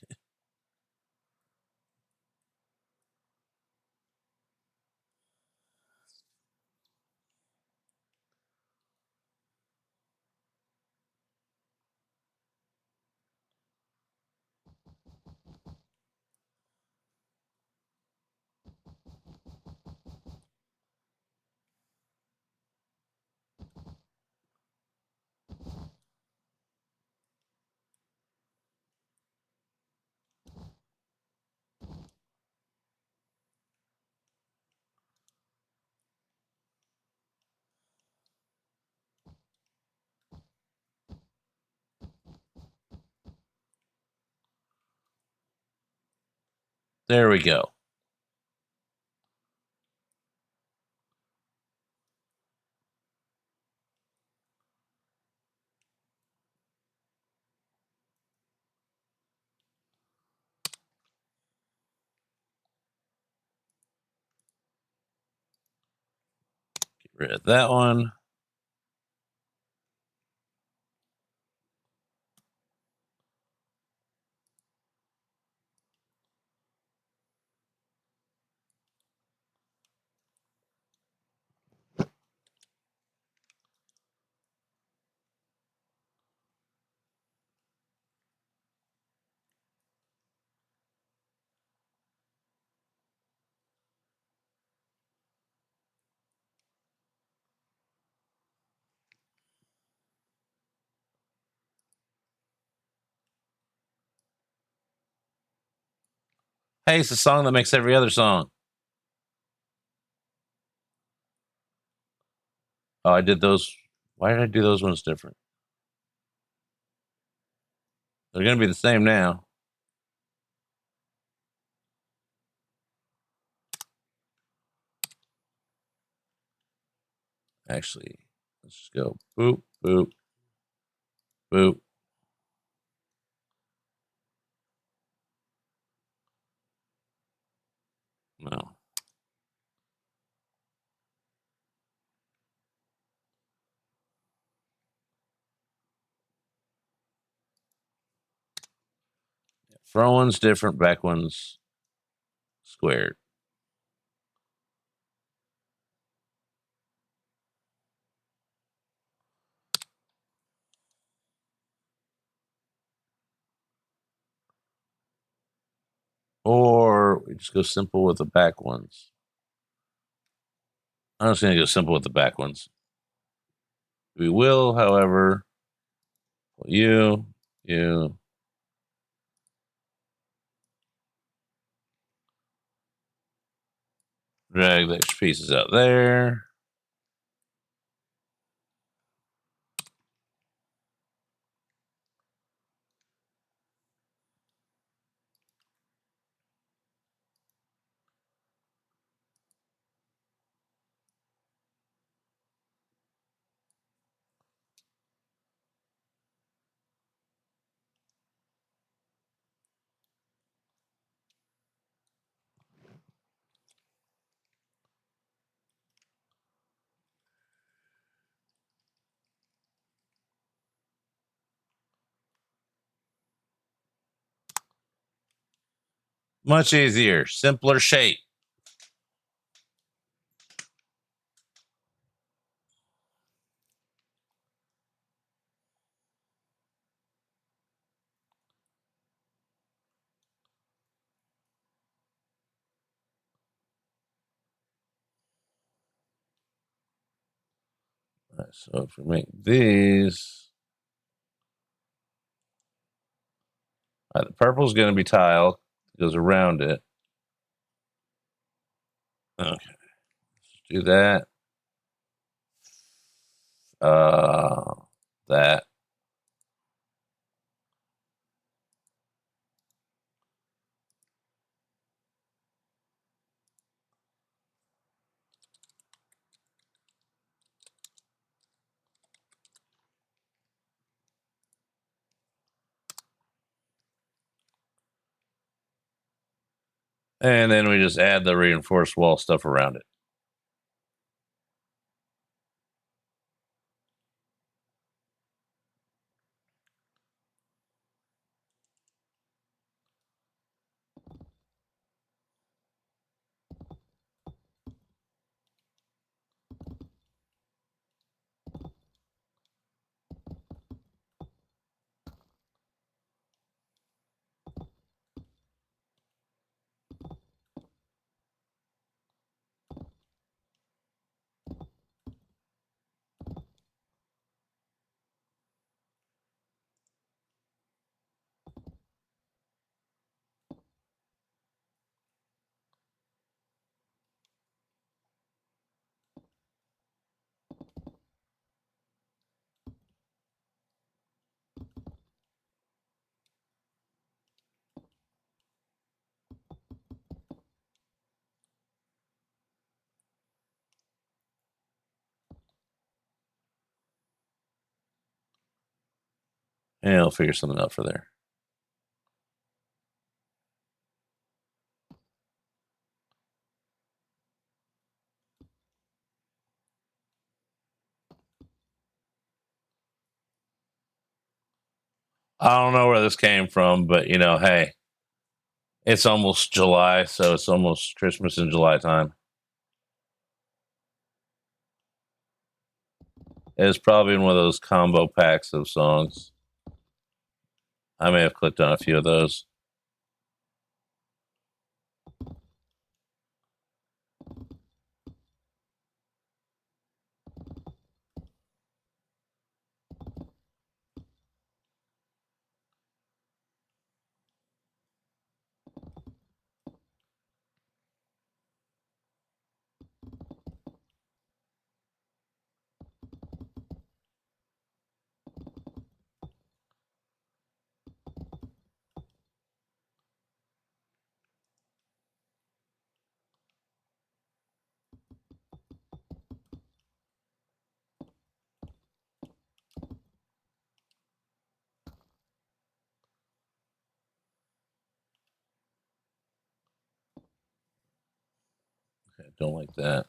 Speaker 1: There we go. Rid of that one. Hey, it's the song that makes every other song. Oh, I did those. Why did I do those ones different? They're going to be the same now. Actually, let's just go boop, boop, boop. No. Front one's different, back one's squared. Or we just go simple with the back ones. I'm just going to go simple with the back ones. We will, however, you, drag the extra pieces out there. Much easier, simpler shape. All right, so if we make these, the purple is going to be tile. It goes around it. Okay, let's do that. That. And then we just add the reinforced wall stuff around it. And I'll figure something out for there. I don't know where this came from, but hey, it's almost July, so it's almost Christmas in July time. It's probably in one of those combo packs of songs. I may have clicked on a few of those. Okay, don't like that.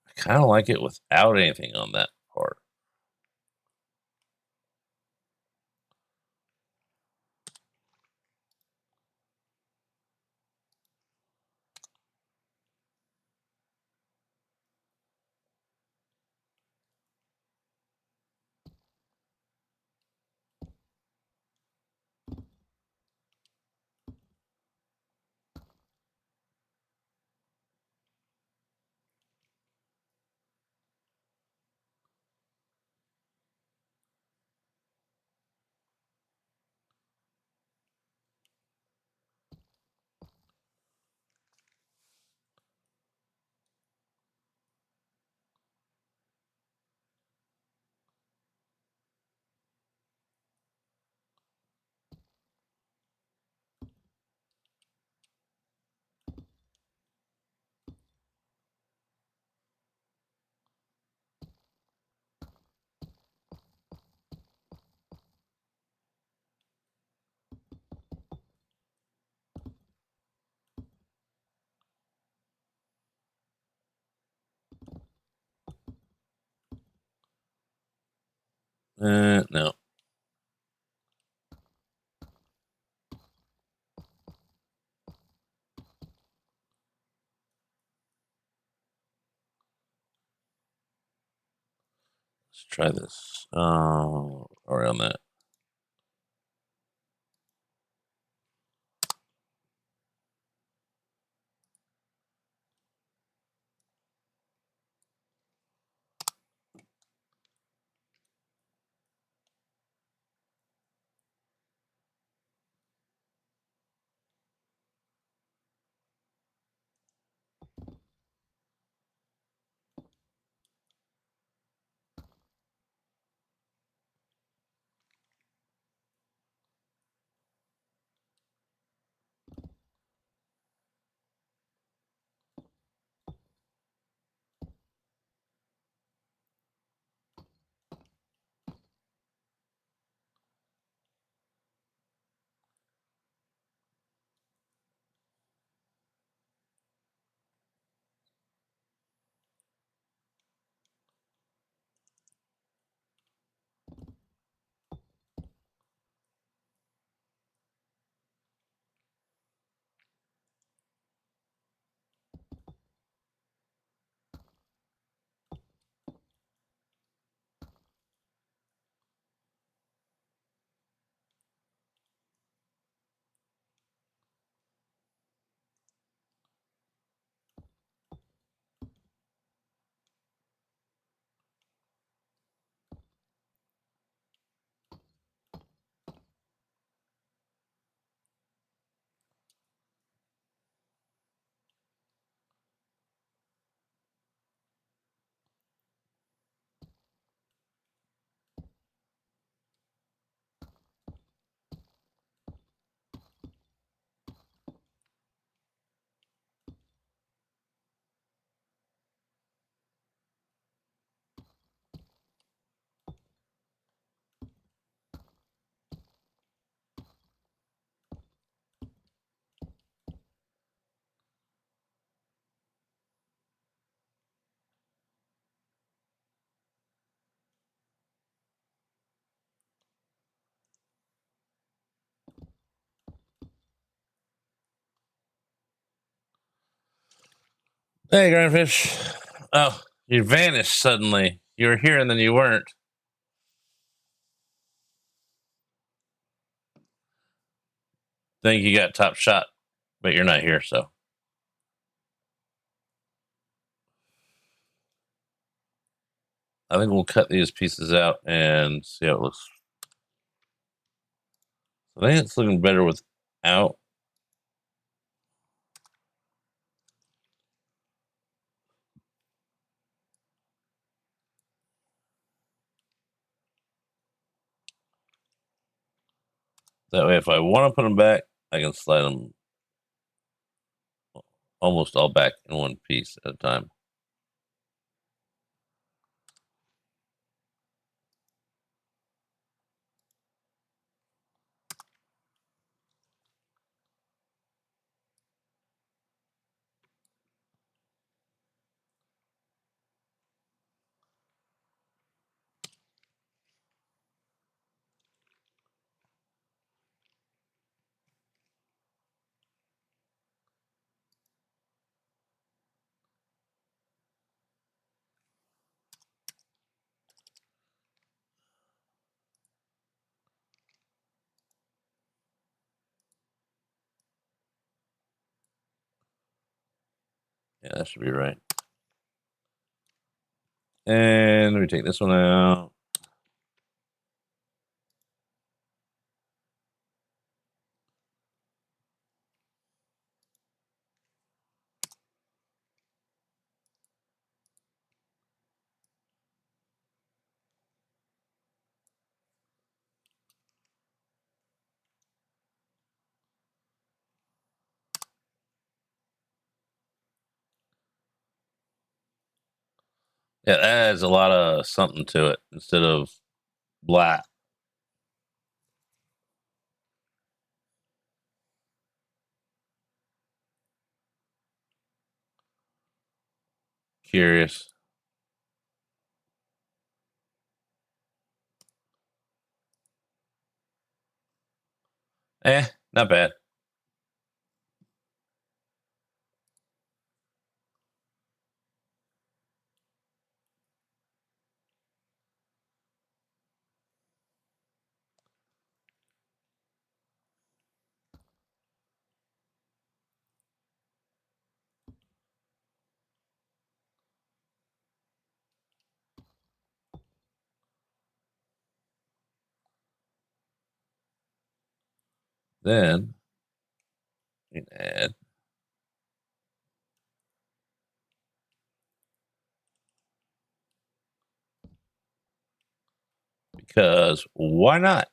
Speaker 1: I kind of like it without anything on that part. No. Let's try this. Around that. Hey, Grandfish. Oh, you vanished suddenly. You were here and then you weren't. Think you got top shot, but you're not here, so. I think we'll cut these pieces out and see how it looks. I think it's looking better without. That way, if I want to put them back, I can slide them almost all back in one piece at a time. Yeah, that should be right. And let me take this one out. Yeah, that adds a lot of something to it instead of black. Curious. Not bad. Then we can add because why not?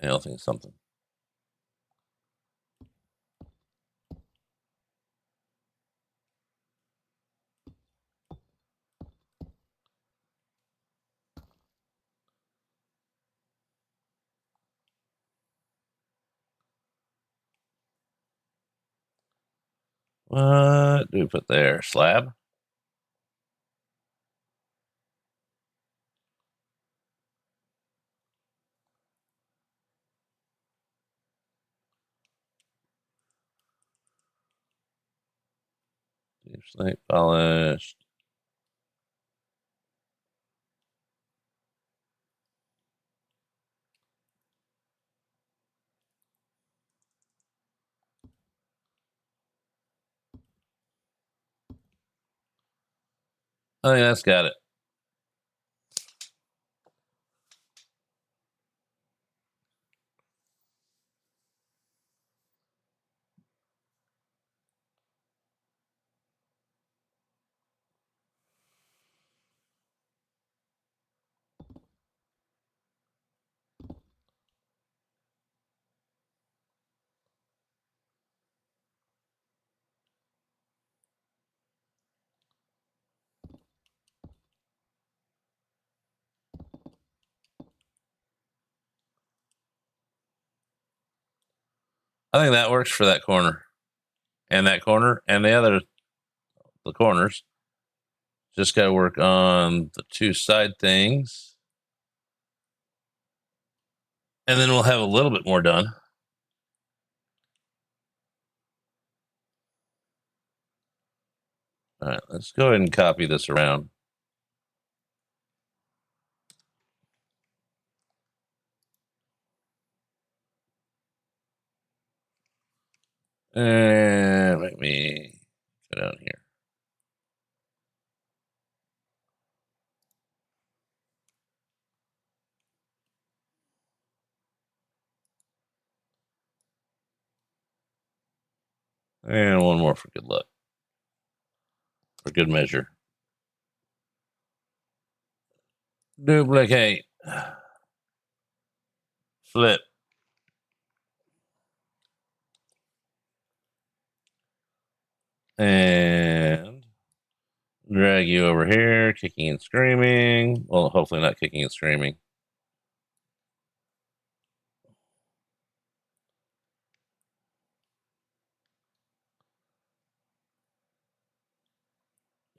Speaker 1: I don't think it's something. What do we put there? Slab? Deep slate polished. I think that's got it. I think that works for that corner and the corners. Just got to work on the two side things. And then we'll have a little bit more done. All right, let's go ahead and copy this around. And let me go down here. And one more for good luck. For good measure. Duplicate. Flip. And drag you over here, kicking and screaming. Well, hopefully not kicking and screaming.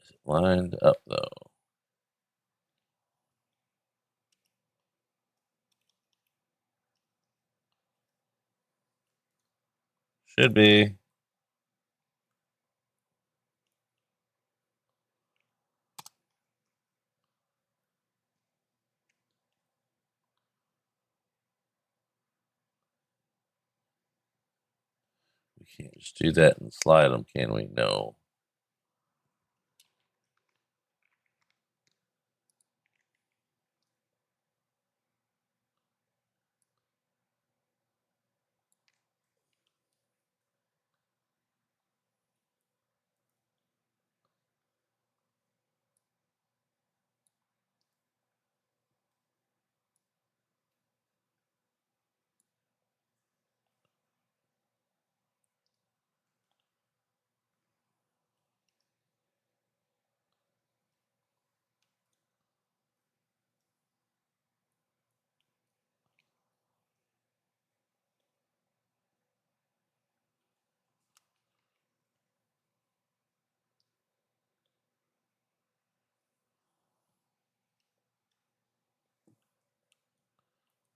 Speaker 1: Is it lined up though? Should be. We can't just do that and slide them, can we? No.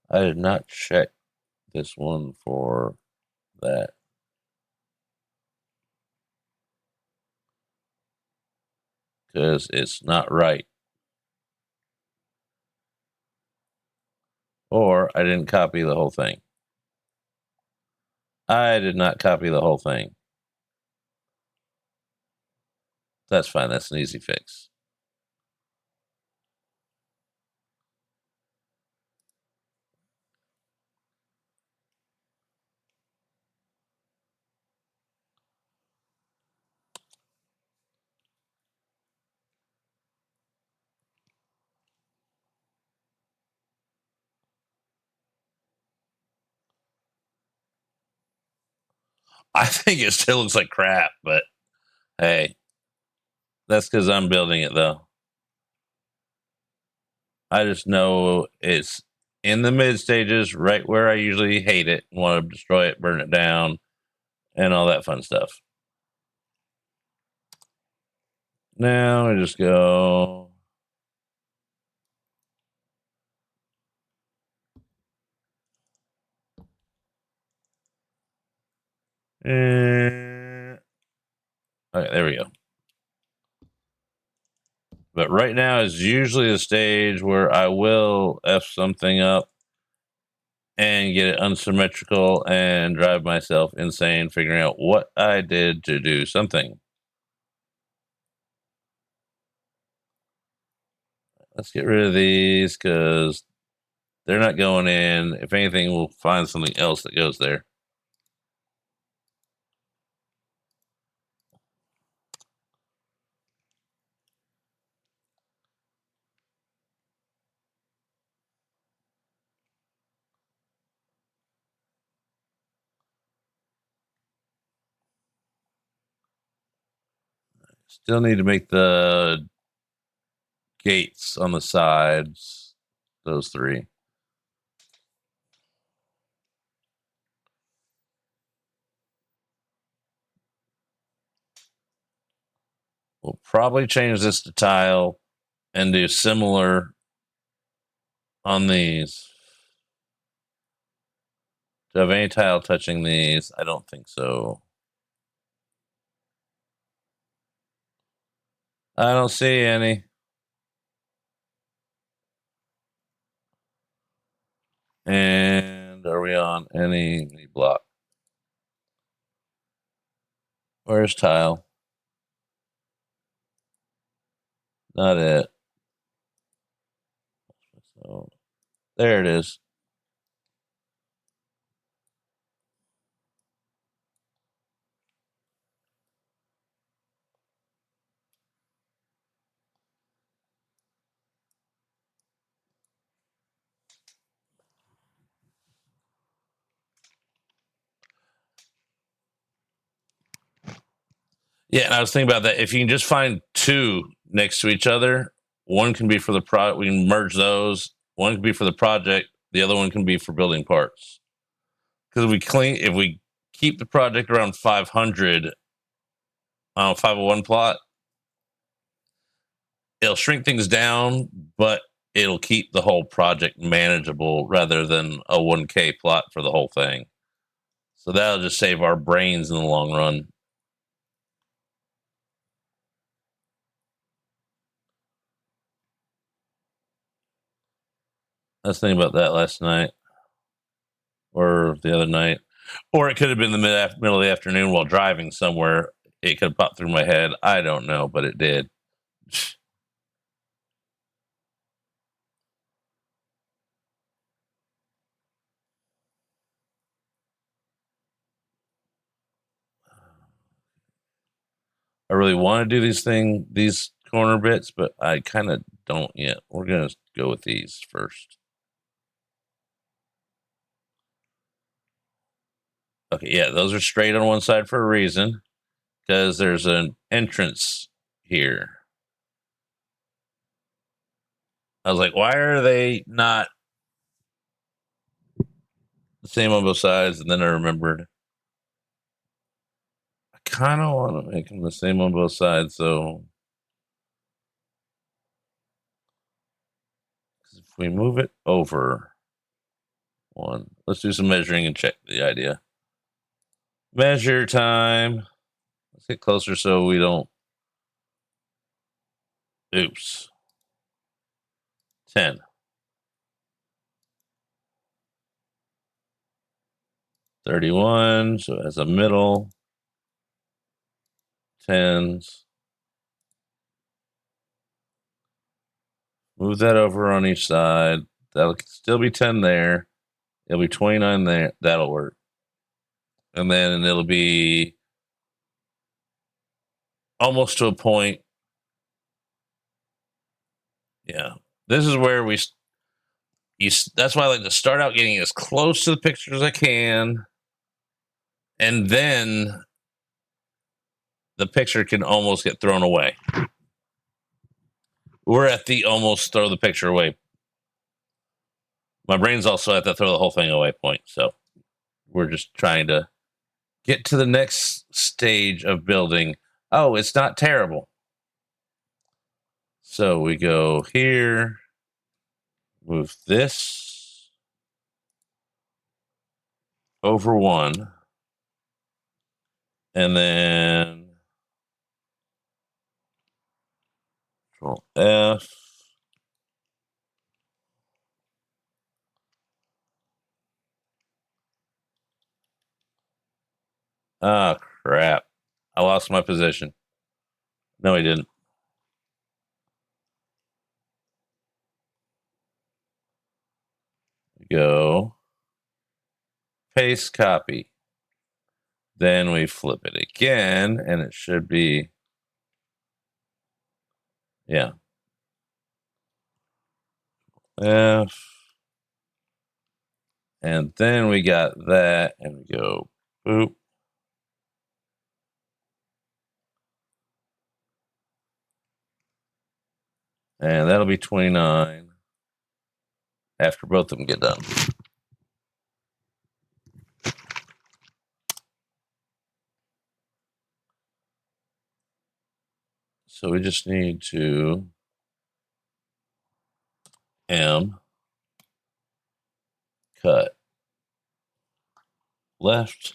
Speaker 1: I did not check this one for that. Because it's not right. Or I didn't copy the whole thing. I did not copy the whole thing. That's fine. That's an easy fix. I think it still looks like crap, but hey, that's because I'm building it though. I just know it's in the mid stages, right where I usually hate it, want to destroy it, burn it down, and all that fun stuff. Now I just go. Okay, there we go. But right now is usually the stage where I will F something up and get it unsymmetrical and drive myself insane figuring out what I did to do something. Let's get rid of these because they're not going in. If anything, we'll find something else that goes there. Still need to make the gates on the sides, those three. We'll probably change this to tile and do similar on these. Do I have any tile touching these? I don't think so. I don't see any. And are we on any block? Where's tile? Not it. So there it is. Yeah, and I was thinking about that. If you can just find two next to each other, one can be for the product. We can merge those. One can be for the project. The other one can be for building parts. Because if we keep the project around 500 on a 501 plot, it'll shrink things down, but it'll keep the whole project manageable rather than a 1K plot for the whole thing. So that'll just save our brains in the long run. I was thinking about that last night or the other night. Or it could have been the middle of the afternoon while driving somewhere. It could have popped through my head. I don't know, but it did. I really want to do these corner bits, but I kind of don't yet. We're gonna go with these first. Okay, yeah, those are straight on one side for a reason because there's an entrance here. I was like, why are they not the same on both sides? And then I remembered I kind of want to make them the same on both sides. So if we move it over one, let's do some measuring and check the idea. Measure time. Let's get closer so we don't. Oops. 10. 31, so it has a middle. Tens. Move that over on each side. That'll still be 10 there. It'll be 29 there. That'll work. And then it'll be almost to a point. Yeah. This is where that's why I like to start out getting as close to the picture as I can. And then the picture can almost get thrown away. We're at the almost throw the picture away. My brain's also at the throw the whole thing away point. So we're just trying to get to the next stage of building. Oh, it's not terrible. So we go here, move this over one, and then Control F. Ah, crap. I lost my position. No, I didn't. Go paste copy. Then we flip it again, and it should be, yeah. F. And then we got that, and we go boop. And that'll be 29 after both of them get done. So we just need to M, cut, left,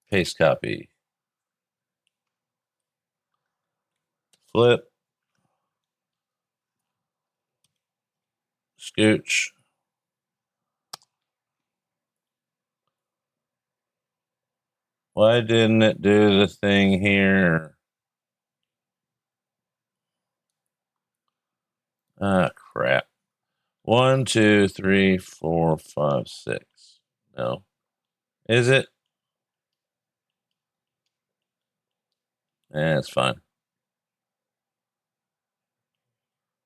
Speaker 1: paste copy, flip, scooch. Why didn't it do the thing here? Ah, crap. 1, 2, 3, 4, 5, 6. No. Is it? It's fine.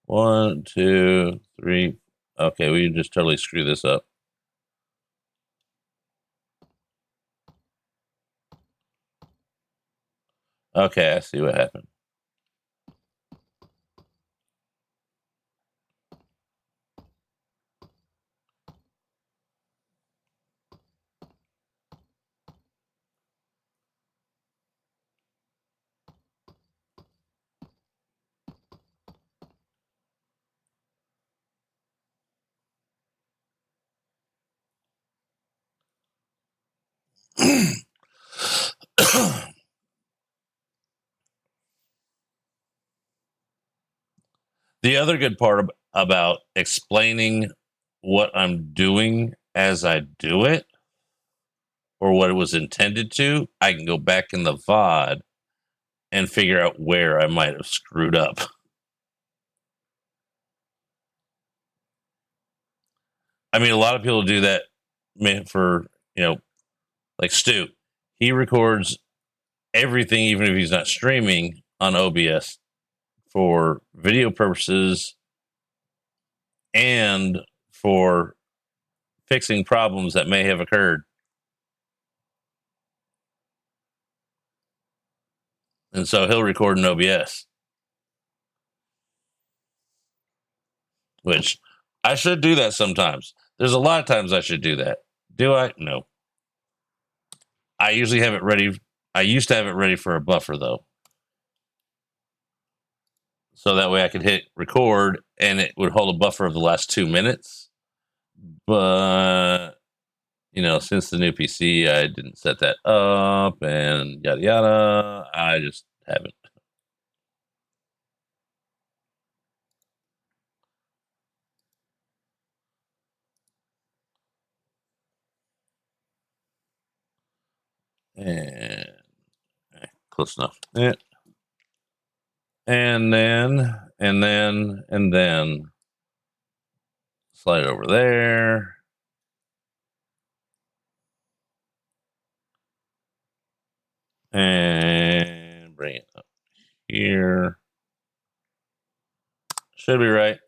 Speaker 1: 1, 2, 3. Okay, we just totally screw this up. Okay, I see what happened. The other good part about explaining what I'm doing as I do it, or what it was intended to, I can go back in the VOD and figure out where I might have screwed up. I mean, a lot of people do that for, like Stu. He records everything, even if he's not streaming on OBS for video purposes and for fixing problems that may have occurred. And so he'll record in OBS, which I should do that sometimes. There's a lot of times I should do that. Do I? No. I usually have it ready. I used to have it ready for a buffer, though. So that way I could hit record and it would hold a buffer of the last 2 minutes. But, since the new PC, I didn't set that up and yada yada. I just haven't. And close enough. Yeah. And then slide over there. And bring it up here. Should be right.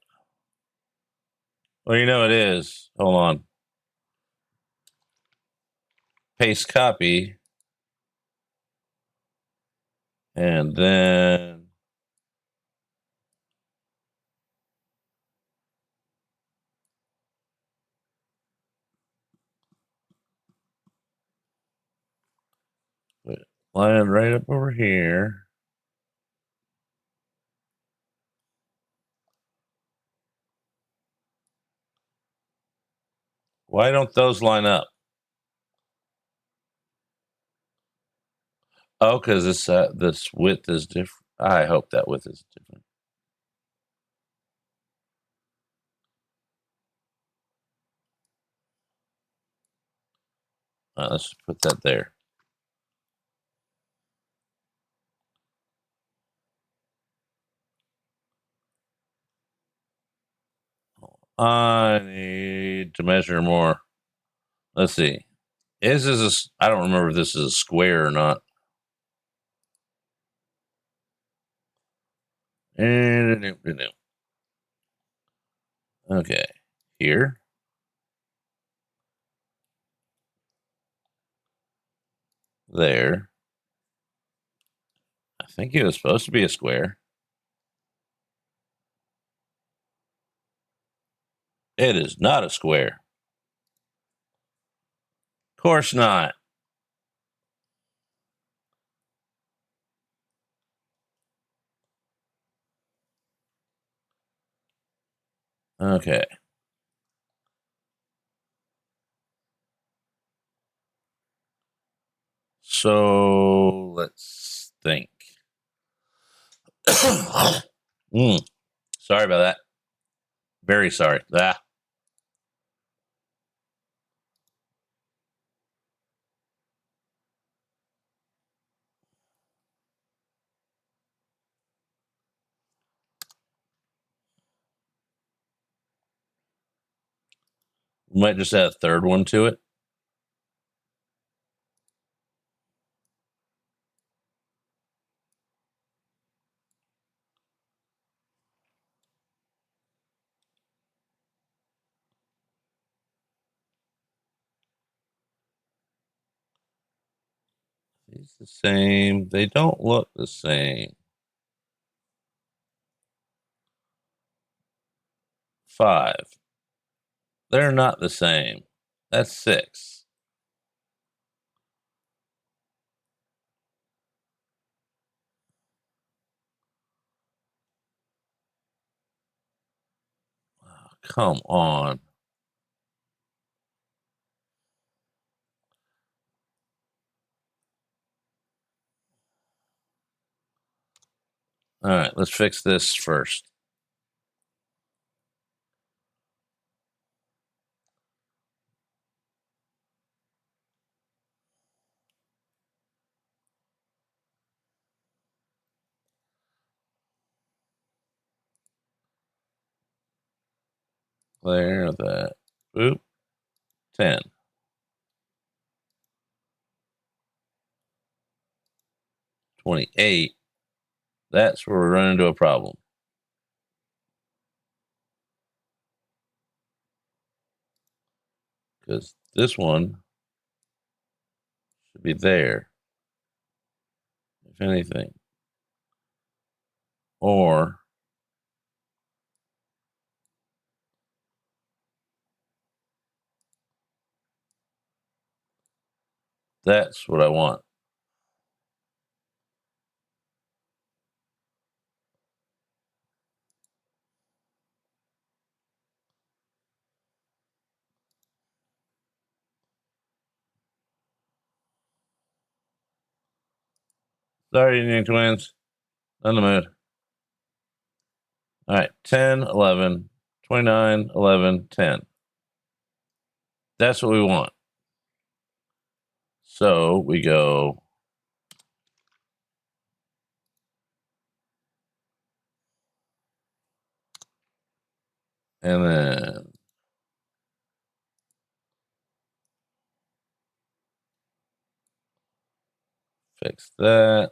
Speaker 1: Well, you know it is. Hold on. Paste copy. And then line it right up over here. Why don't those line up? Oh, because this width is different. I hope that width is different. Let's put that there. I need to measure more. Let's see. I don't remember if this is a square or not. Okay. Here. There. I think it was supposed to be a square. It is not a square. Of course not. Okay. So let's think. Sorry about that. Very sorry. We might just add a third one to it. These the same. They don't look the same. 5. They're not the same. That's 6. Oh, come on. All right, let's fix this first. Clear that. Boop. 10. 28. That's where we run into a problem. Because this one should be there, if anything. Or that's what I want. Sorry, Indian twins. On the mood. All right, 10, 11, 29, 11, 10. That's what we want. So we go and then fix that.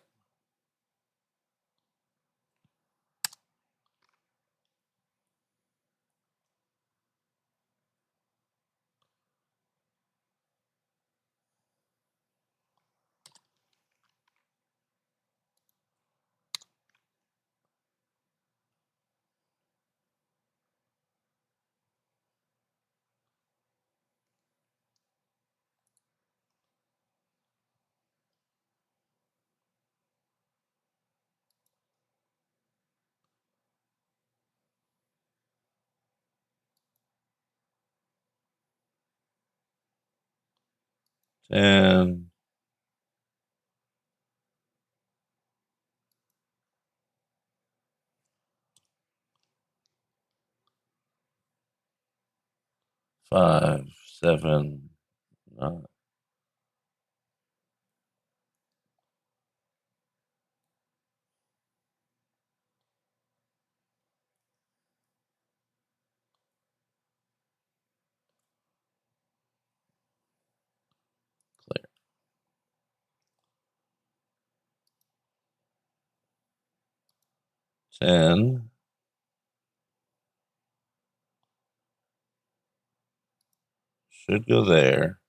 Speaker 1: And 5, 7, 9. Clear. 10. Should go there.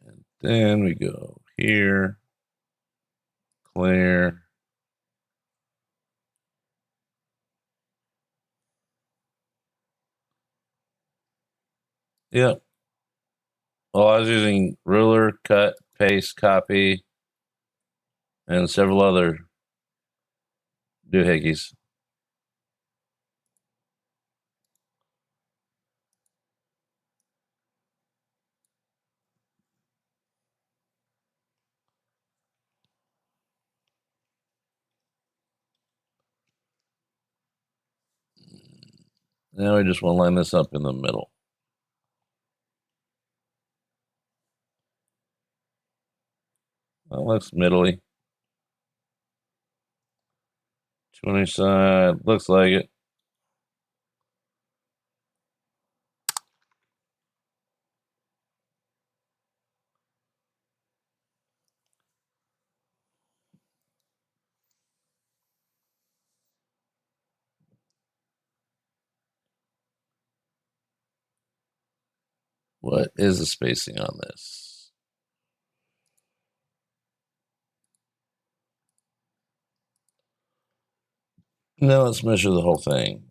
Speaker 1: And then we go here. Clear. Yep. Well, I was using ruler, cut, paste, copy, and several other doohickeys. Now we just want to line this up in the middle. That looks middly. 20 side. Looks like it. What is the spacing on this? Now let's measure the whole thing.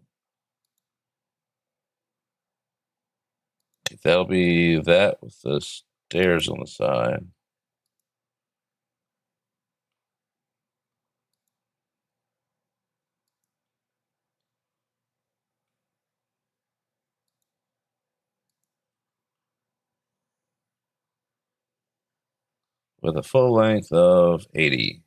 Speaker 1: Okay, that'll be that with the stairs on the side. With a full length of 80.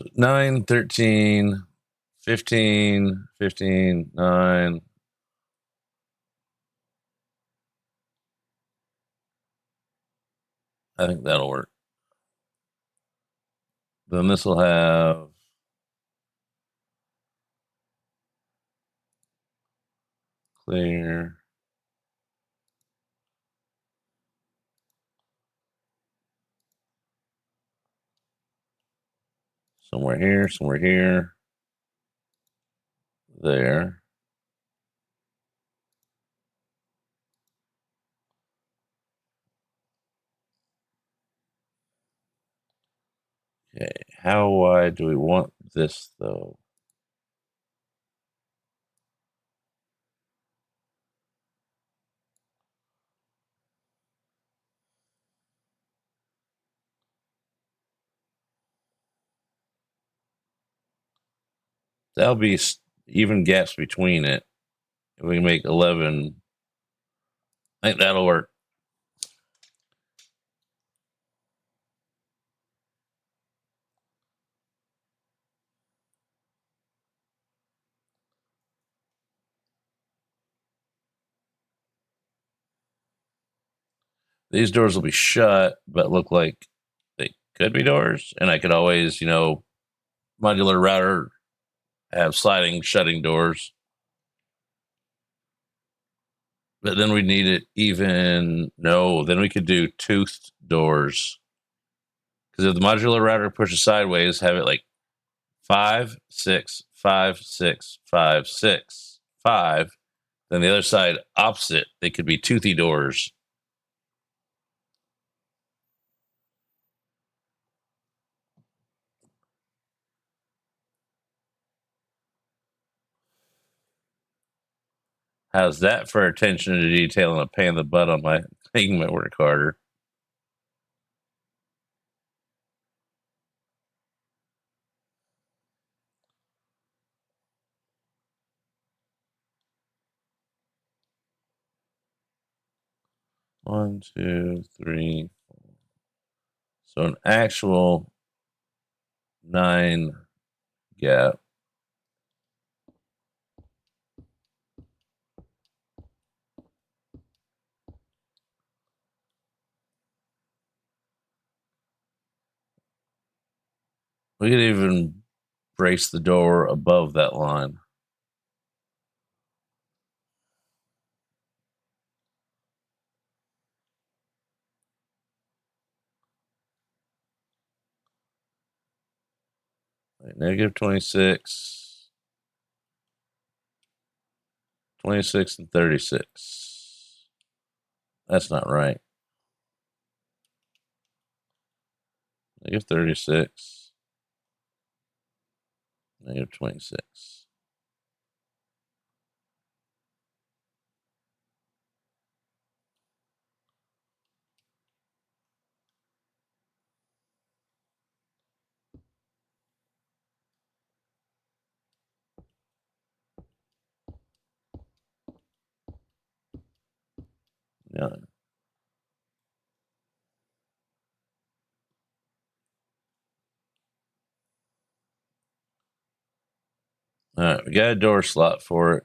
Speaker 1: So 9, 13, 15, 15, 9. I think that'll work. Then this will have clear. Somewhere here, somewhere here. There. Okay, how wide do we want this though? That'll be even gaps between it. If we can make 11, I think that'll work. These doors will be shut, but look like they could be doors. And I could always, modular router have sliding shutting doors. But then we need it even, no, then we could do toothed doors. Because if the modular router pushes sideways, have it like 5, 6, 5, 6, 5, 6, 5. Then the other side opposite, they could be toothy doors. How's that for attention to detail and a pain in the butt on making my work harder? One, two, three, four. So an actual 9 gap. We could even brace the door above that line. Right, negative 26, 26, and 36. That's not right. Negative 36, negative 26. Yeah. All right, we got a door slot for it.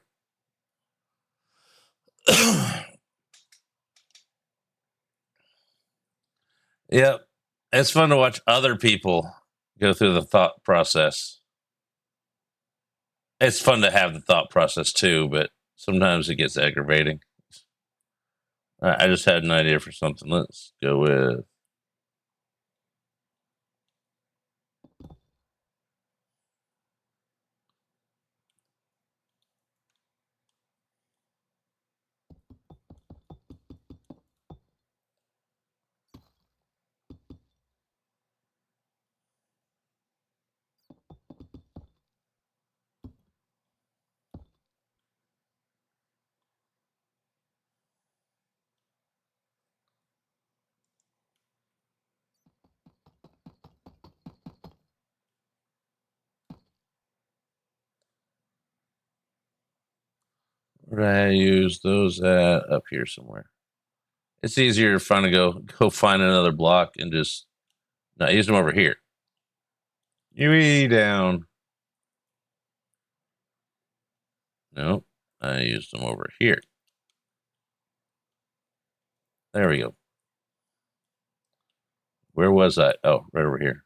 Speaker 1: Yep. It's fun to watch other people go through the thought process. It's fun to have the thought process too, but sometimes it gets aggravating. I just had an idea for something. Let's go with where did I use those at? Up here somewhere. It's easier to find go find another block and just not use them over here. UE down. Nope. I used them over here. There we go. Where was I? Oh, right over here.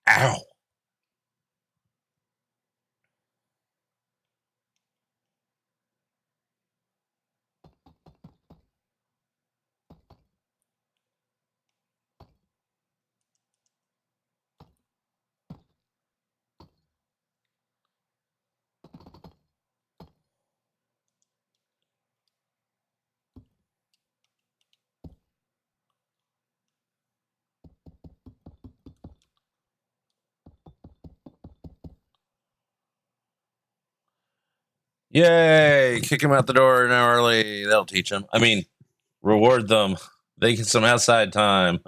Speaker 1: Ow. Yay! Kick him out the door an hour early. That'll teach them. I mean, reward them. They get some outside time.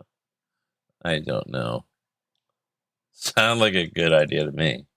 Speaker 1: I don't know. Sound like a good idea to me.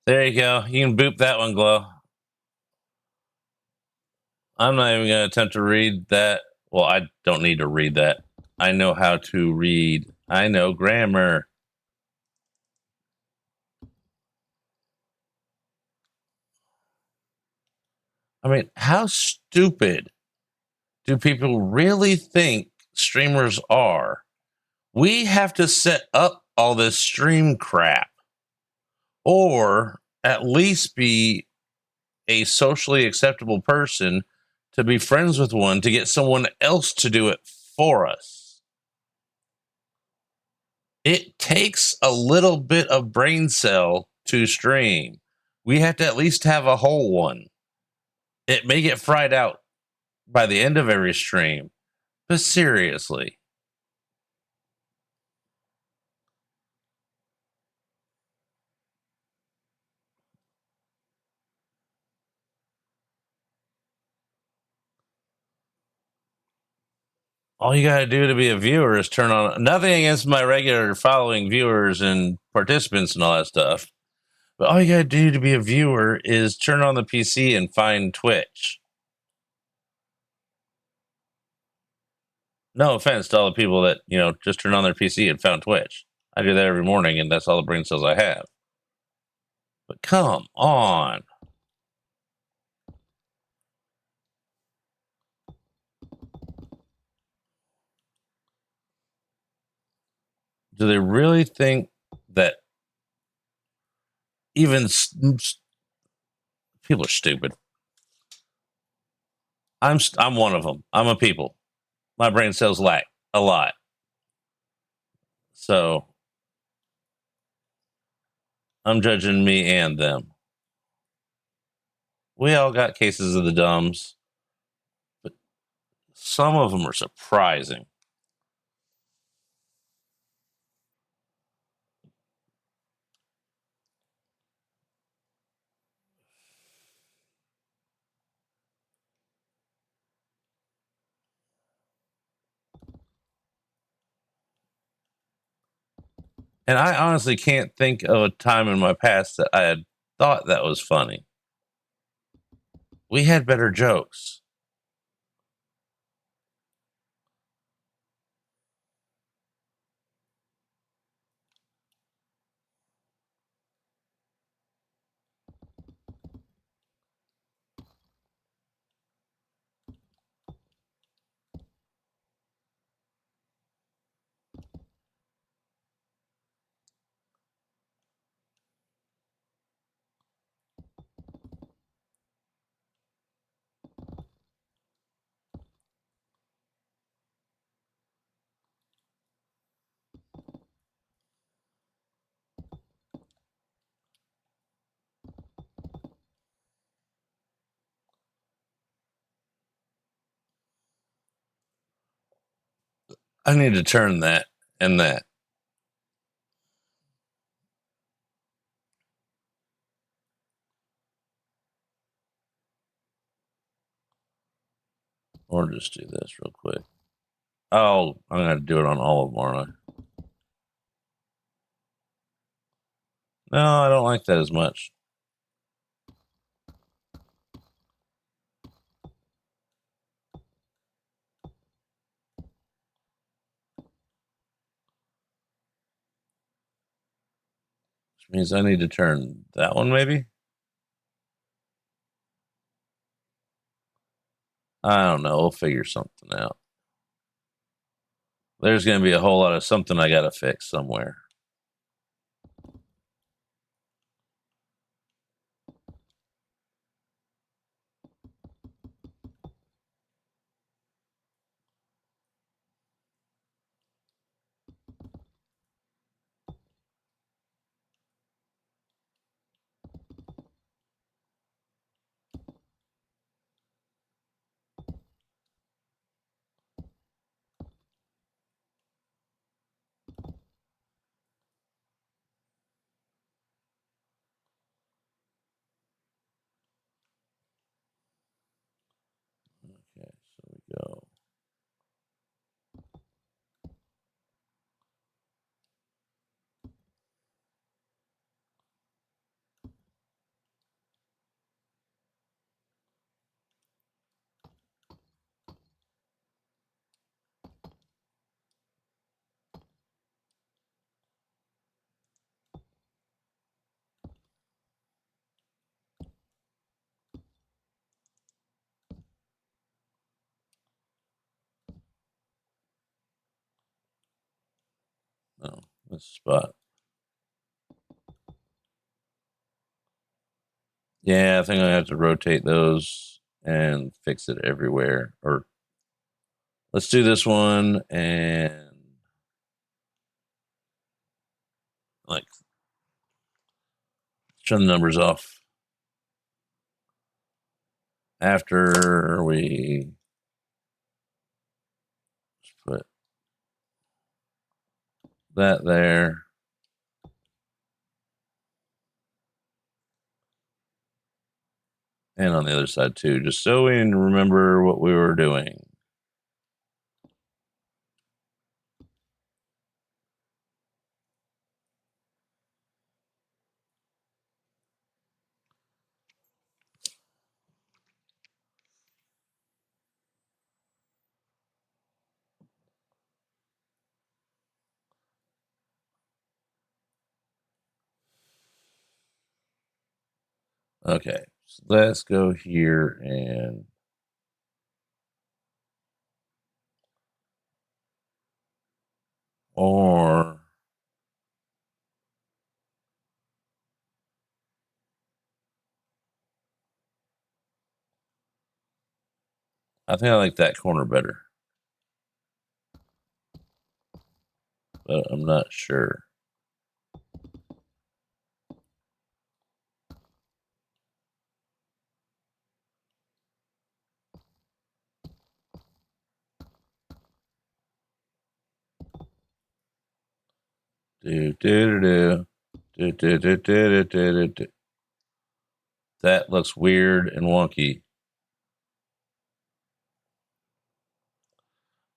Speaker 1: There you go. You can boop that one, Glow. I'm not even going to attempt to read that. Well, I don't need to read that. I know how to read. I know grammar. I mean, how stupid do people really think streamers are? We have to set up all this stream crap, or at least be a socially acceptable person to be friends with one to get someone else to do it for us. It takes a little bit of brain cell to stream. We have to at least have a whole one. It may get fried out by the end of every stream, but seriously. All you got to do to be a viewer is turn on, nothing against my regular following viewers and participants and all that stuff. But all you got to do to be a viewer is turn on the PC and find Twitch. No offense to all the people that, just turn on their PC and found Twitch. I do that every morning, and that's all the brain cells I have. But come on. Do they really think that even people are stupid. I'm one of them. I'm a people. My brain cells lack a lot. So I'm judging me and them. We all got cases of the dumbs, but some of them are surprising. And I honestly can't think of a time in my past that I had thought that was funny. We had better jokes. I need to turn that and that. Or just do this real quick. Oh, I'm going to do it on all of them, aren't I? No, I don't like that as much. Which means I need to turn that one maybe? I don't know. We'll figure something out. There's going to be a whole lot of something I got to fix somewhere. Okay, so we go. No, this spot. Yeah, I think I have to rotate those and fix it everywhere. Or let's do this one and like turn the numbers off. After we put that there. And on the other side too, just so we remember what we were doing. Okay, so let's go here and or I think I like that corner better. But I'm not sure. That looks weird and wonky.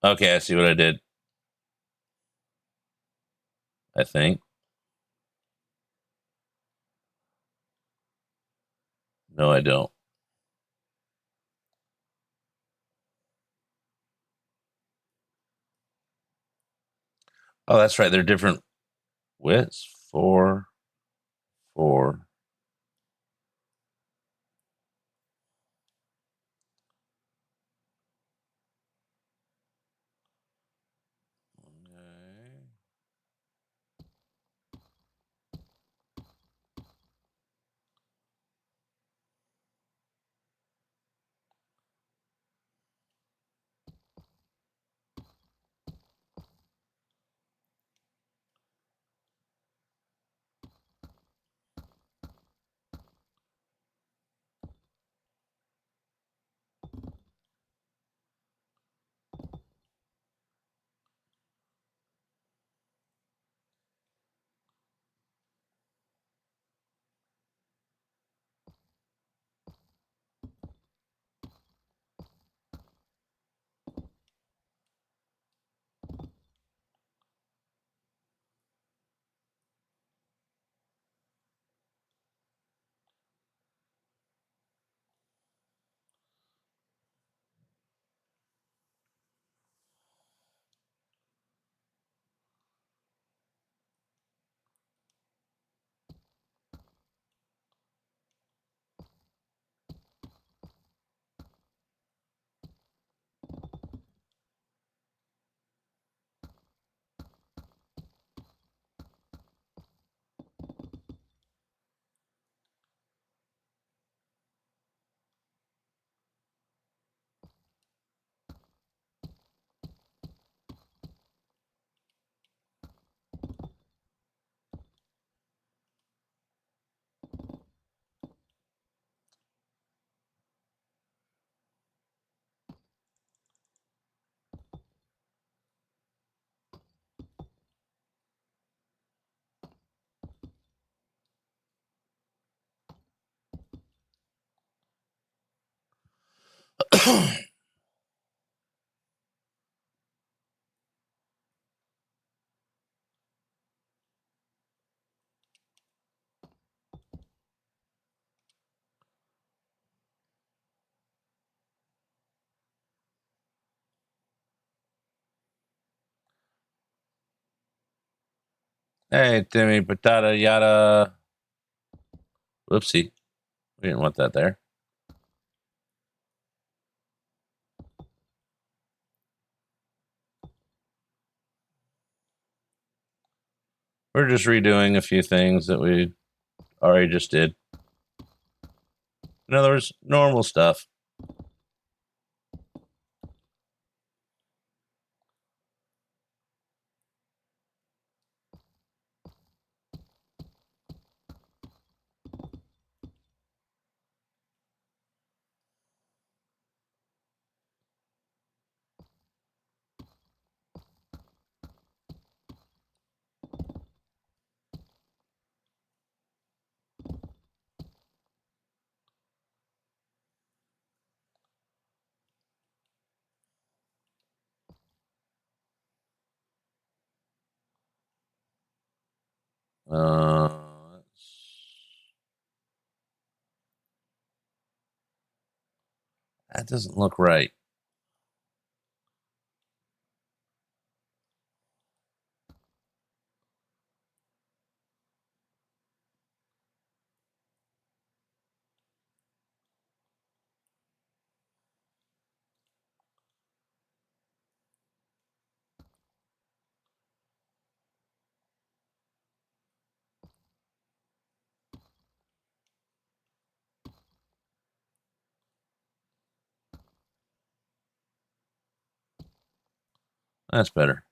Speaker 1: Okay, I see what I did. I think. No, I don't. Oh, that's right. They're different widths. 4, 4. Okay. Hey, Timmy, patata, yada. Whoopsie. We didn't want that there. We're just redoing a few things that we already just did. In other words, normal stuff. Uh, that doesn't look right. That's better.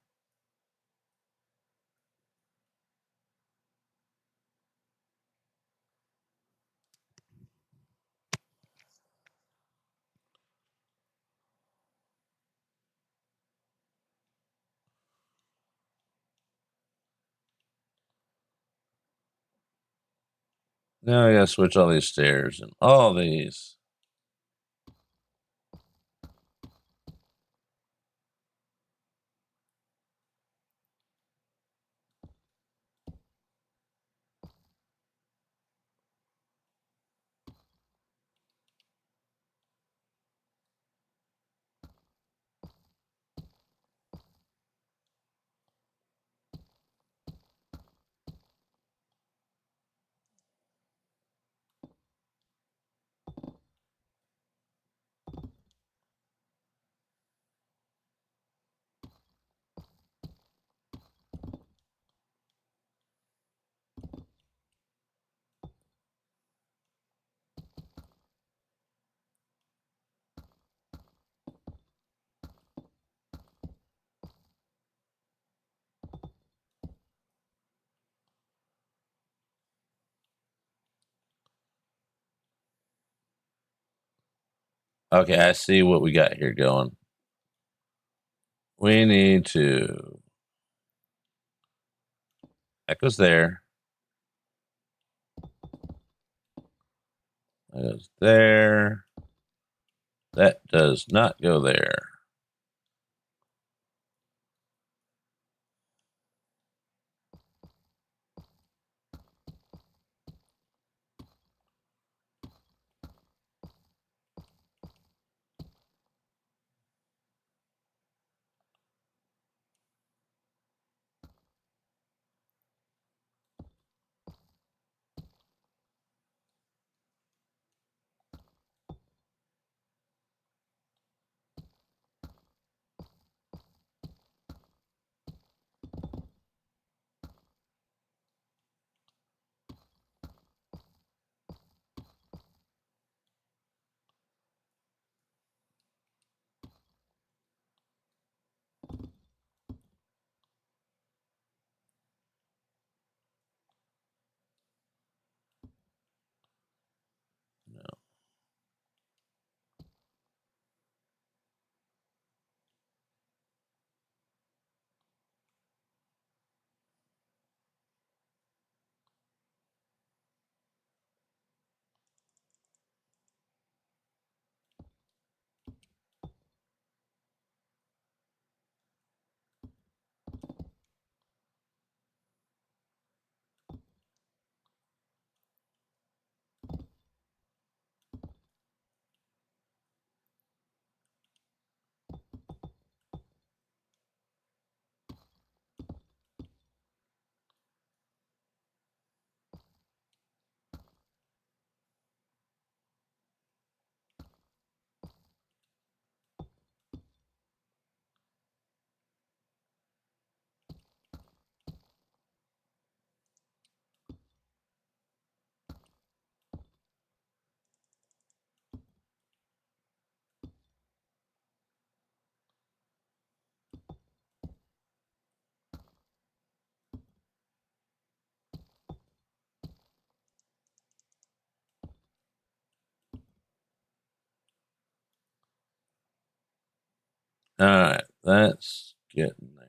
Speaker 1: Now I gotta switch all these stairs and all these. Okay, I see what we got here going. We need to. That goes there. That goes there. That does not go there. All right, that's getting there.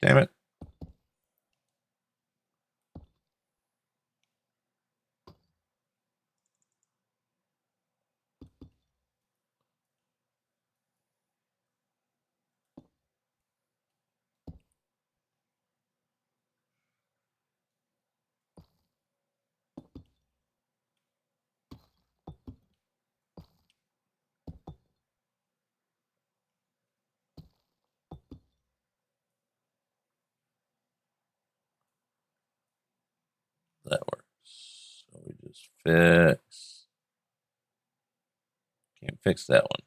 Speaker 1: Damn it. That works. So we just fix. Can't fix that one.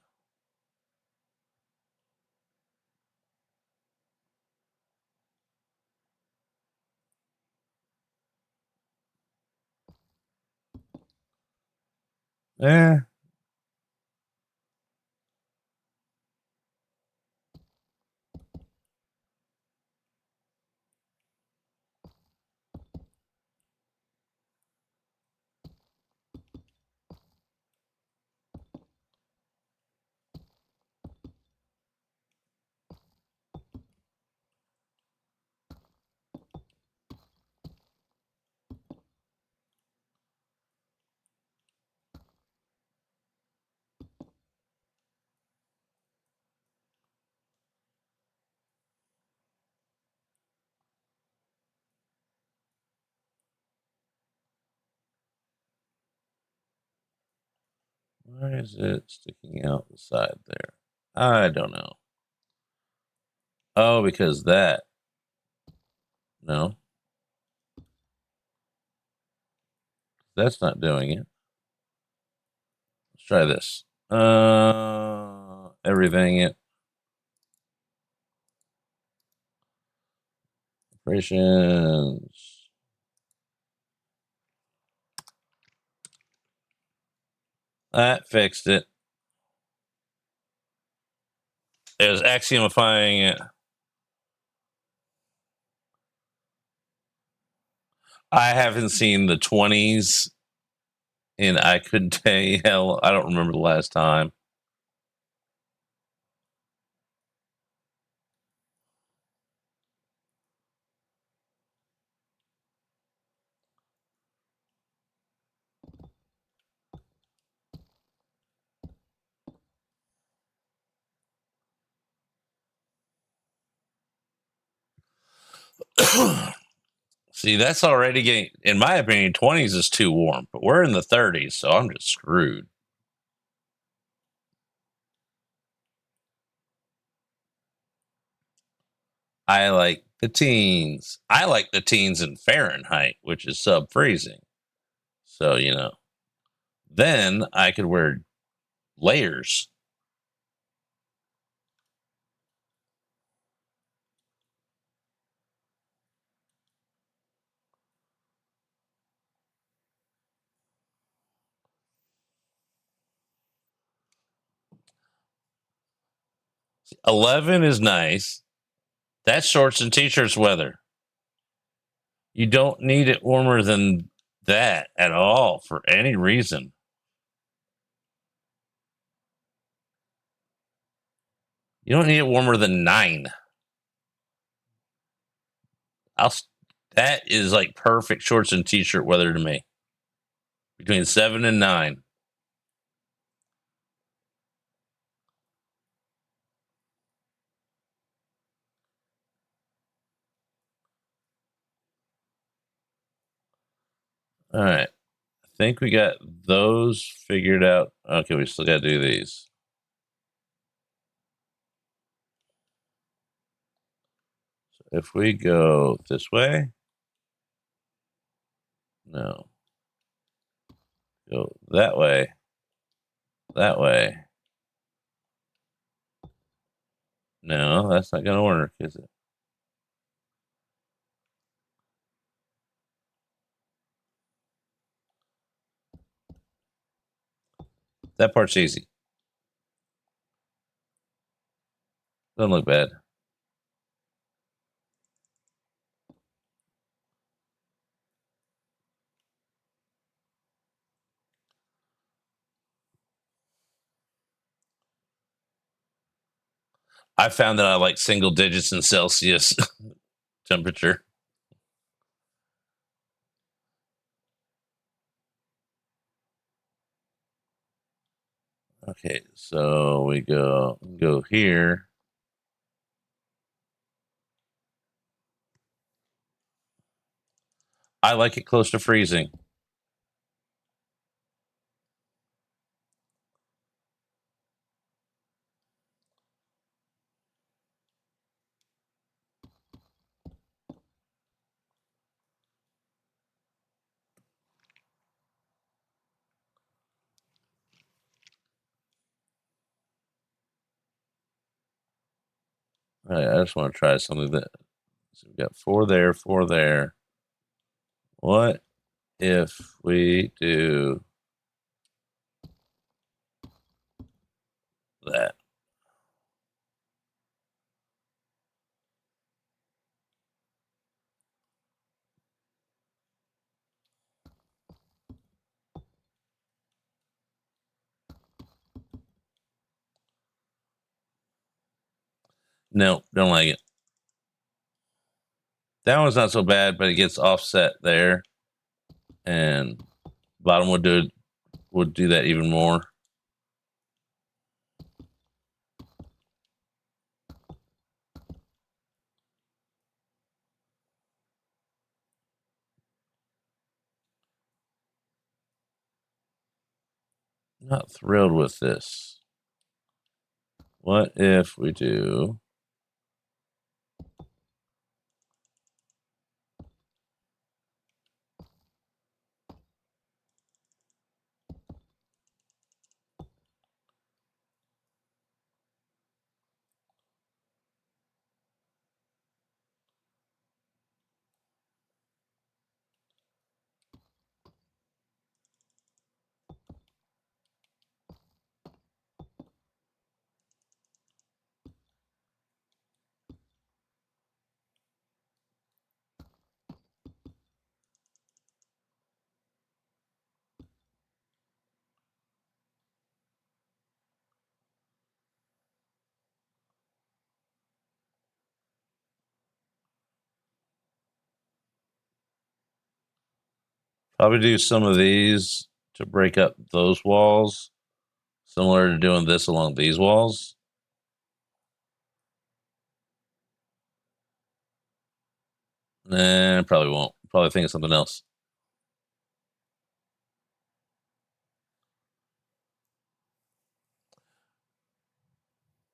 Speaker 1: Why is it sticking out the side there? I don't know. Oh, because that. No. That's not doing it. Let's try this. Everything it. Operations. That fixed it. It was axiomifying it. I haven't seen the 20s, and I couldn't tell you hell. I don't remember the last time. See, that's already getting, in my opinion, 20s is too warm, but we're in the 30s, so I'm just screwed. I like the teens. I like the teens in Fahrenheit, which is sub freezing. So, then I could wear layers. See, 11 is nice. That's shorts and t shirts weather. You don't need it warmer than that at all for any reason. You don't need it warmer than 9. That is like perfect shorts and t-shirt weather to me. Between 7 and 9. All right. I think we got those figured out. Okay, we still got to do these. So if we go this way, no. Go that way. That way. No, that's not going to work, is it? That part's easy. Doesn't look bad. I found that I like single digits in Celsius. temperature. Okay, so we go here. I like it close to freezing. All right, I just want to try something that. So we got 4 there, 4 there. What if we do that? No, don't like it. That one's not so bad, but it gets offset there, and bottom would do that even more. Not thrilled with this. What if we do probably do some of these to break up those walls, similar to doing this along these walls. Nah, probably won't. Probably think of something else.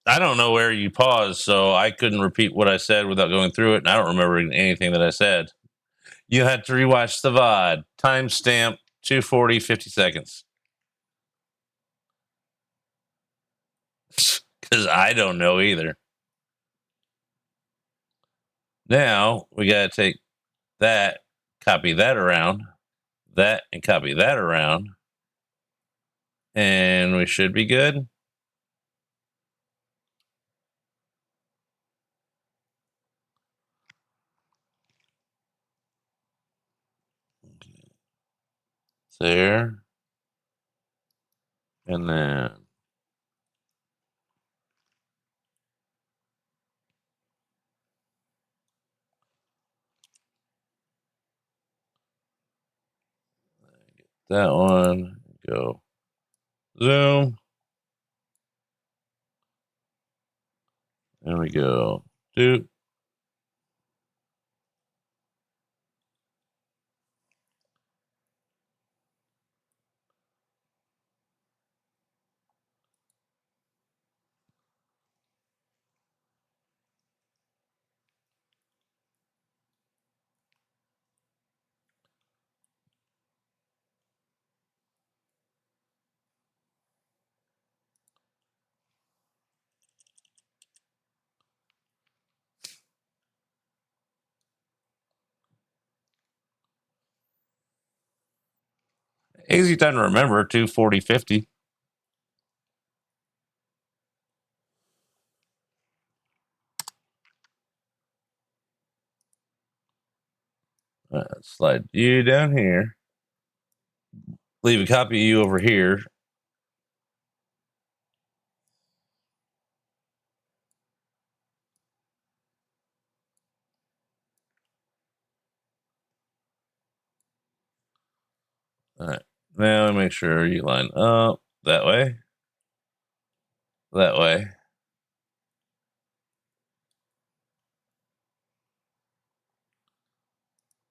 Speaker 1: I don't know where you paused, so I couldn't repeat what I said without going through it, and I don't remember anything that I said. You had to rewatch the VOD. Timestamp 2:40, 50 seconds. Because I don't know either. Now we got to take that, copy that around, that, and copy that around, and we should be good. There. And then that one. Go zoom. There we go. Doop. Easy time to remember. 2:40, 50. Slide you down here. Leave a copy of you over here. All right. Now make sure you line up that way. That way.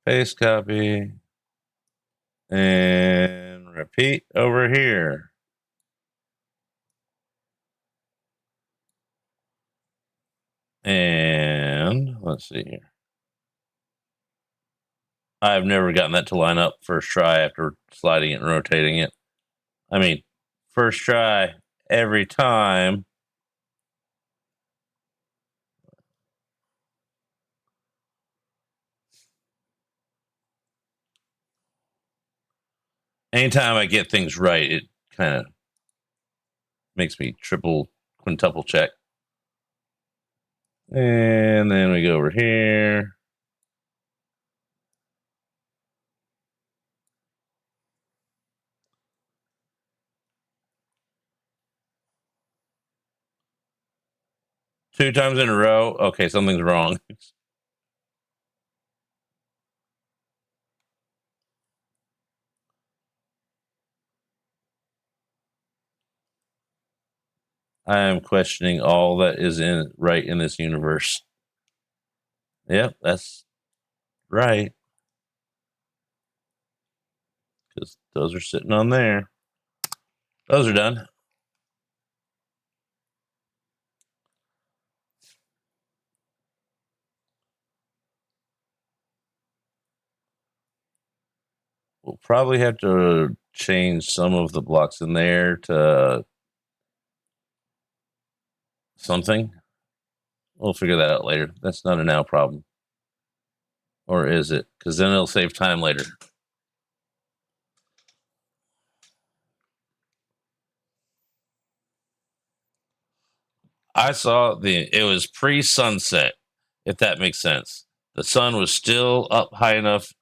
Speaker 1: Paste copy. And repeat over here. And let's see here. I've never gotten that to line up first try after sliding it and rotating it. I mean, first try every time. Anytime I get things right, it kind of makes me triple, quintuple check. And then we go over here. Two times in a row. Okay, something's wrong. I am questioning all that is right in this universe. Yep, that's right. Because those are sitting on there. Those are done. We'll probably have to change some of the blocks in there to something. We'll figure that out later. That's not a now problem. Or is it? Because then it'll save time later. I saw it was pre-sunset, if that makes sense. The sun was still up high enough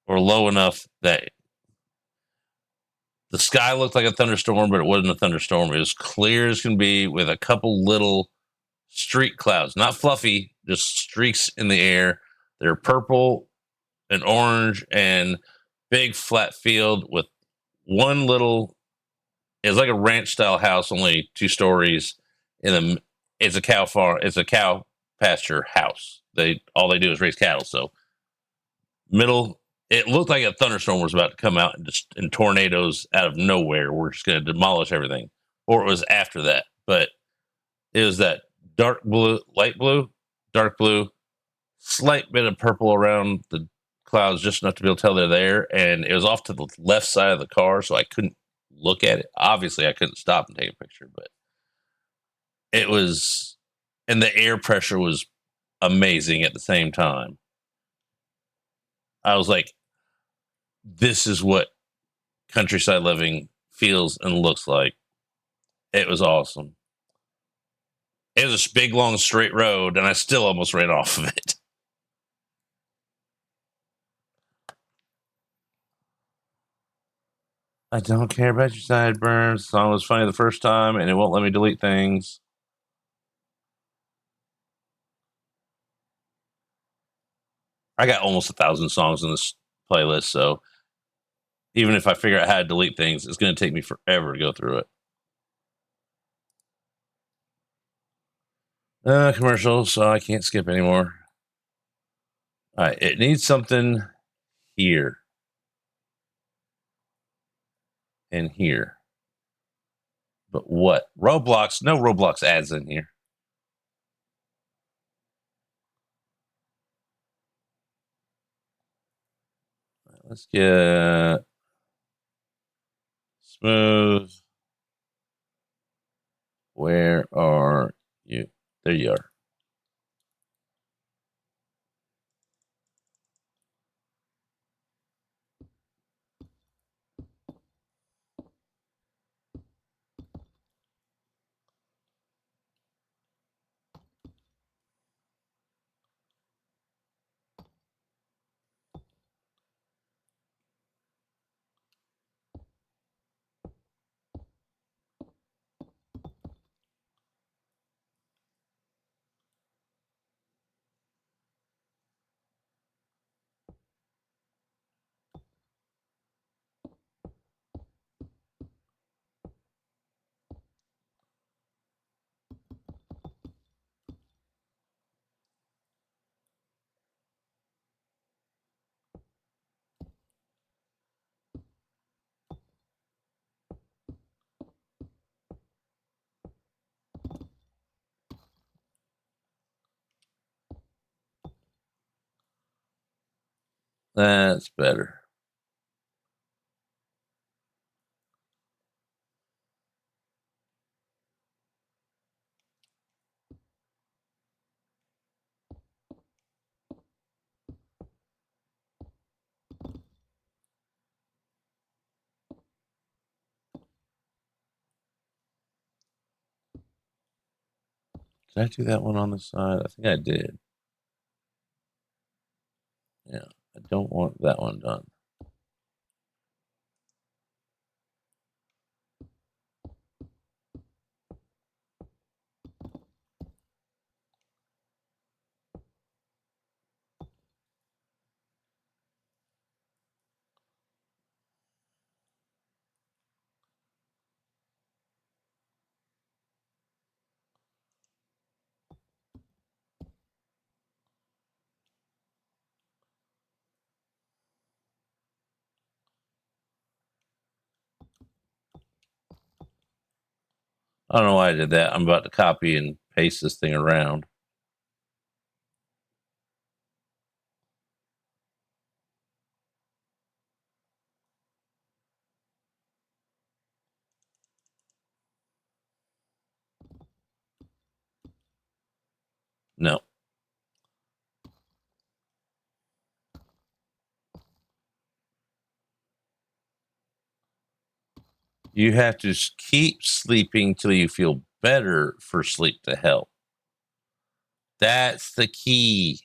Speaker 1: or low enough that the sky looked like a thunderstorm, but it wasn't a thunderstorm. It was clear as can be with a couple little streak clouds, not fluffy, just streaks in the air. They're purple and orange and big flat field with one little. It's like a ranch style house, only 2 stories. In the it's a cow farm. It's a cow pasture house. All they do is raise cattle. So middle. It looked like a thunderstorm was about to come out and just in tornadoes out of nowhere. We're just going to demolish everything, or it was after that. But it was that dark blue, light blue, dark blue, slight bit of purple around the clouds, just enough to be able to tell they're there. And it was off to the left side of the car, so I couldn't look at it. Obviously, I couldn't stop and take a picture, but it was, and the air pressure was amazing at the same time. I was like, this is what countryside living feels and looks like. It was awesome. It was a big, long, straight road, and I still almost ran off of it. I don't care about your sideburns. The song was funny the first time, and it won't let me delete things. I got almost 1,000 songs in this playlist, so even if I figure out how to delete things, it's going to take me forever to go through it. Commercials, so I can't skip anymore. All right, it needs something here and here. But what? Roblox? No Roblox ads in here. Let's get smooth. Where are you? There you are. That's better. Did I do that one on the side? I think I did. Yeah, I don't want that one done. I don't know why I did that. I'm about to copy and paste this thing around. No. You have to keep sleeping till you feel better for sleep to help. That's the key.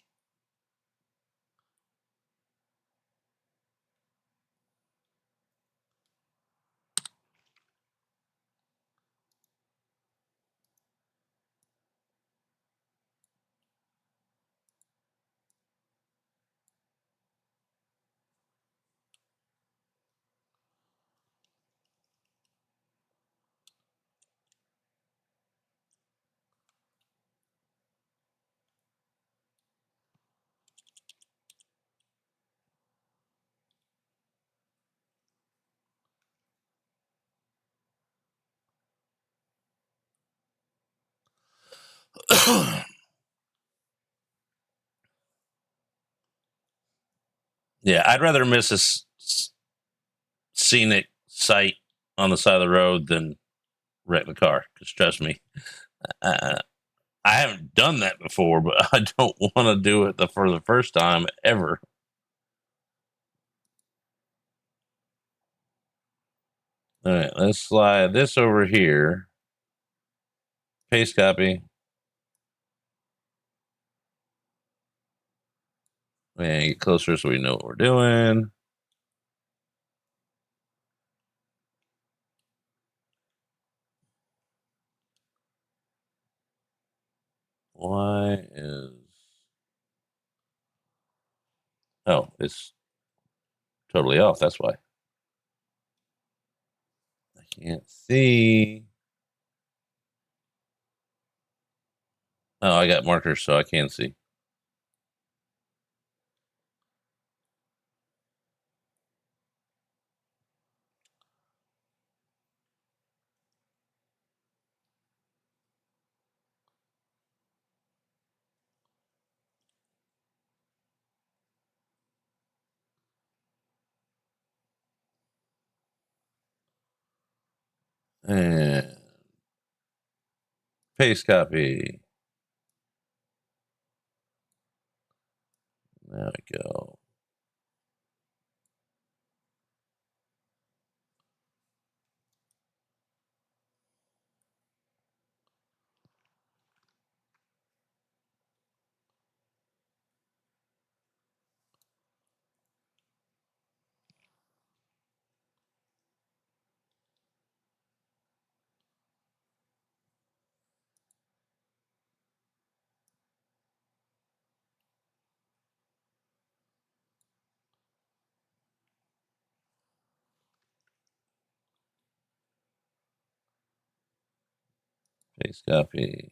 Speaker 1: Yeah, I'd rather miss a scenic sight on the side of the road than wreck the car. Because trust me, uh, I haven't done that before, but I don't want to do it for the first time ever. All right, let's slide this over here. Paste copy. And get closer so we know what we're doing. Why is... Oh, it's totally off. That's why. I can't see. Oh, I got markers, so I can see. And paste copy. There we go. Paste copy.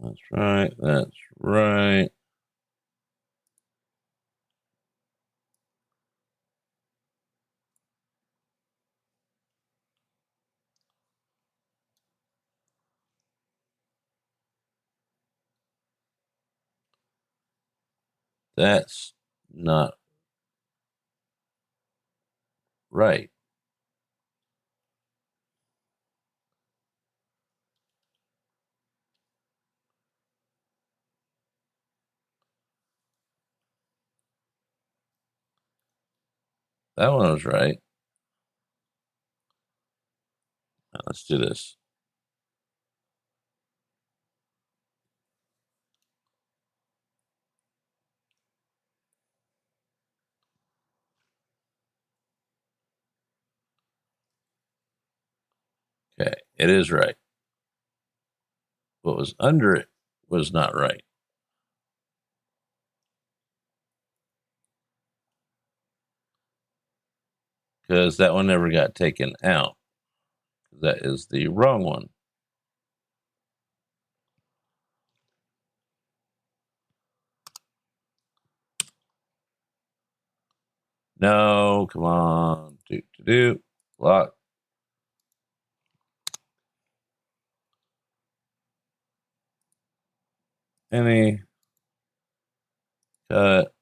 Speaker 1: That's right. That's right. That's not right. That one was right. Now, let's do this. Okay, it is right. What was under it was not right. Because that one never got taken out. That is the wrong one. No, come on. Do. Lock. Any. Cut.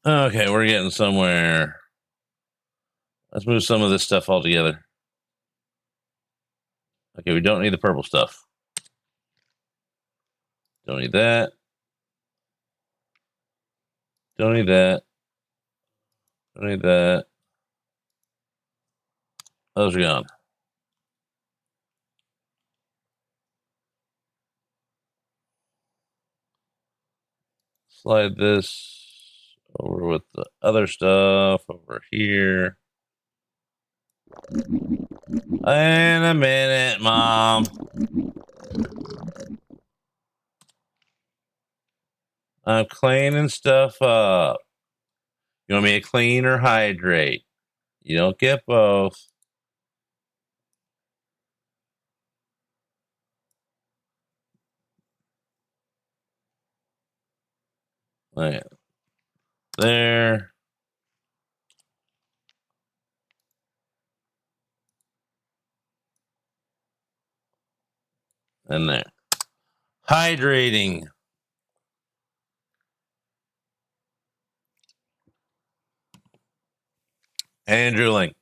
Speaker 1: Okay, we're getting somewhere. Let's move some of this stuff all together. Okay, we don't need the purple stuff. Don't need that. Don't need that. Don't need that. Those are gone. Slide this over with the other stuff over here. In a minute, Mom. I'm cleaning stuff up. You want me to clean or hydrate? You don't get both. Right. There. And there. Hydrating. Andrew Link.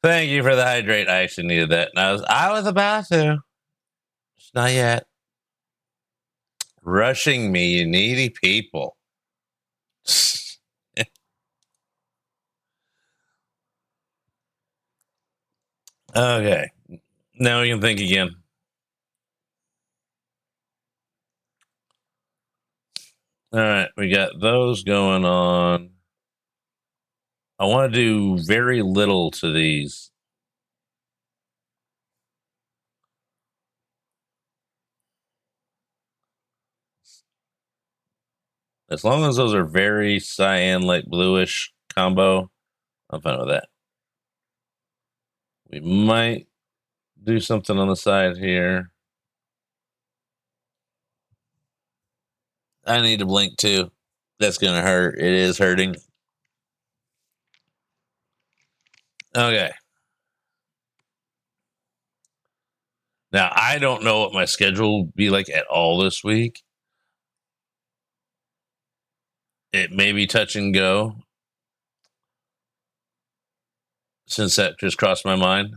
Speaker 1: Thank you for the hydrate. I actually needed that. And I was about to. Just not yet. Rushing me, you needy people. Okay. Now we can think again. All right. We got those going on. I want to do very little to these. As long as those are very cyan, like bluish combo, I'm fine with that. We might do something on the side here. I need to blink too. That's going to hurt. It is hurting. Okay. Now, I don't know what my schedule will be like at all this week. It may be touch and go since that just crossed my mind.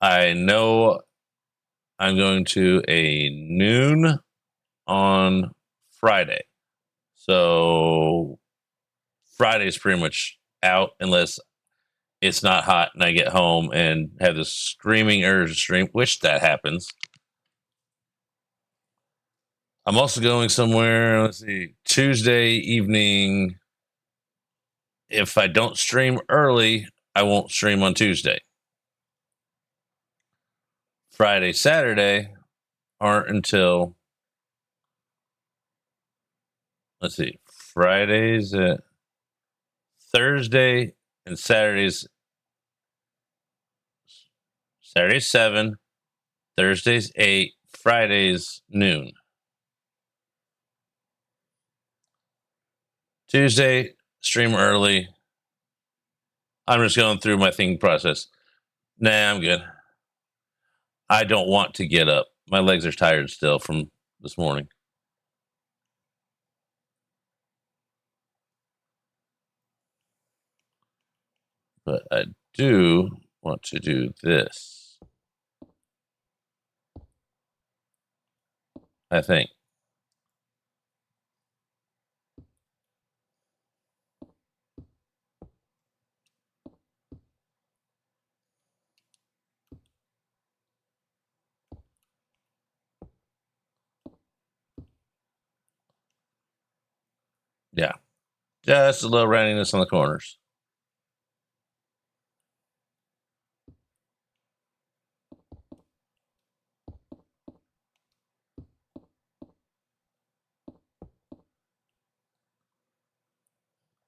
Speaker 1: I know I'm going to a noon on Friday. So Friday's pretty much out unless it's not hot and I get home and have this screaming urge to stream, which that happens. I'm also going somewhere. Let's see, Tuesday evening. If I don't stream early, I won't stream on Tuesday. Friday, Saturday aren't until, let's see, Fridays, Thursday and Saturdays. Saturdays 7, Thursdays 8, Fridays noon. Tuesday, stream early. I'm just going through my thinking process. Nah, I'm good. I don't want to get up. My legs are tired still from this morning. But I do want to do this. I think. Yeah. Just a little roundiness on the corners.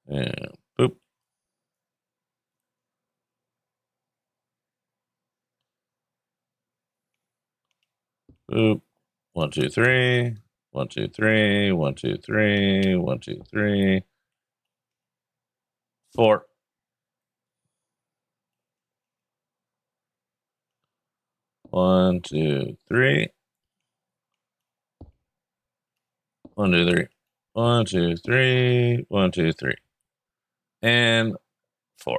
Speaker 1: And boop. Boop. 1, 2, 3. 1, 2, 3. 1, 2, 3. 1, 2, 3. 4. 1, 2, 3. 1, 2, 3. 1, 2, 3. 1, 2, 3. And 4.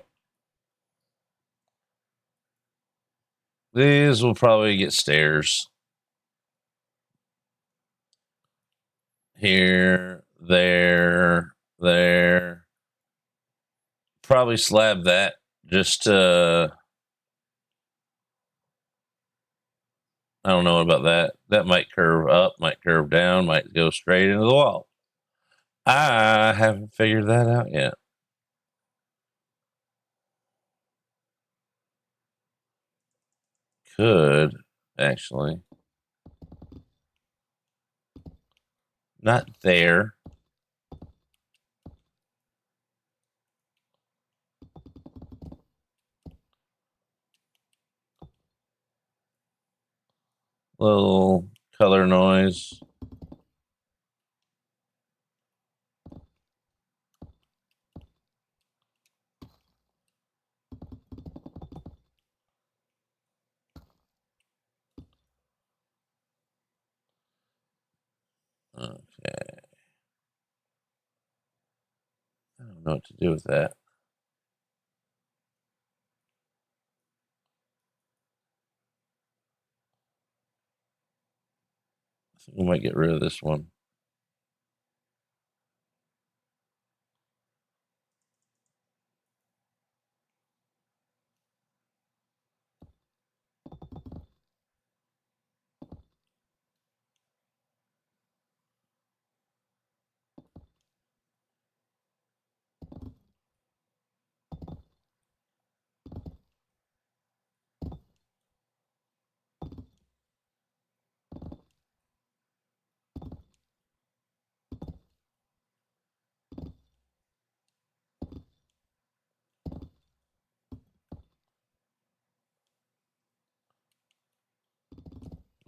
Speaker 1: These will probably get stairs. Here, there. Probably slab that just to, I don't know about that. That might curve up, might curve down, might go straight into the wall. I haven't figured that out yet. Could actually. Not there. Little color noise. Okay. I don't know what to do with that. I think we might get rid of this one.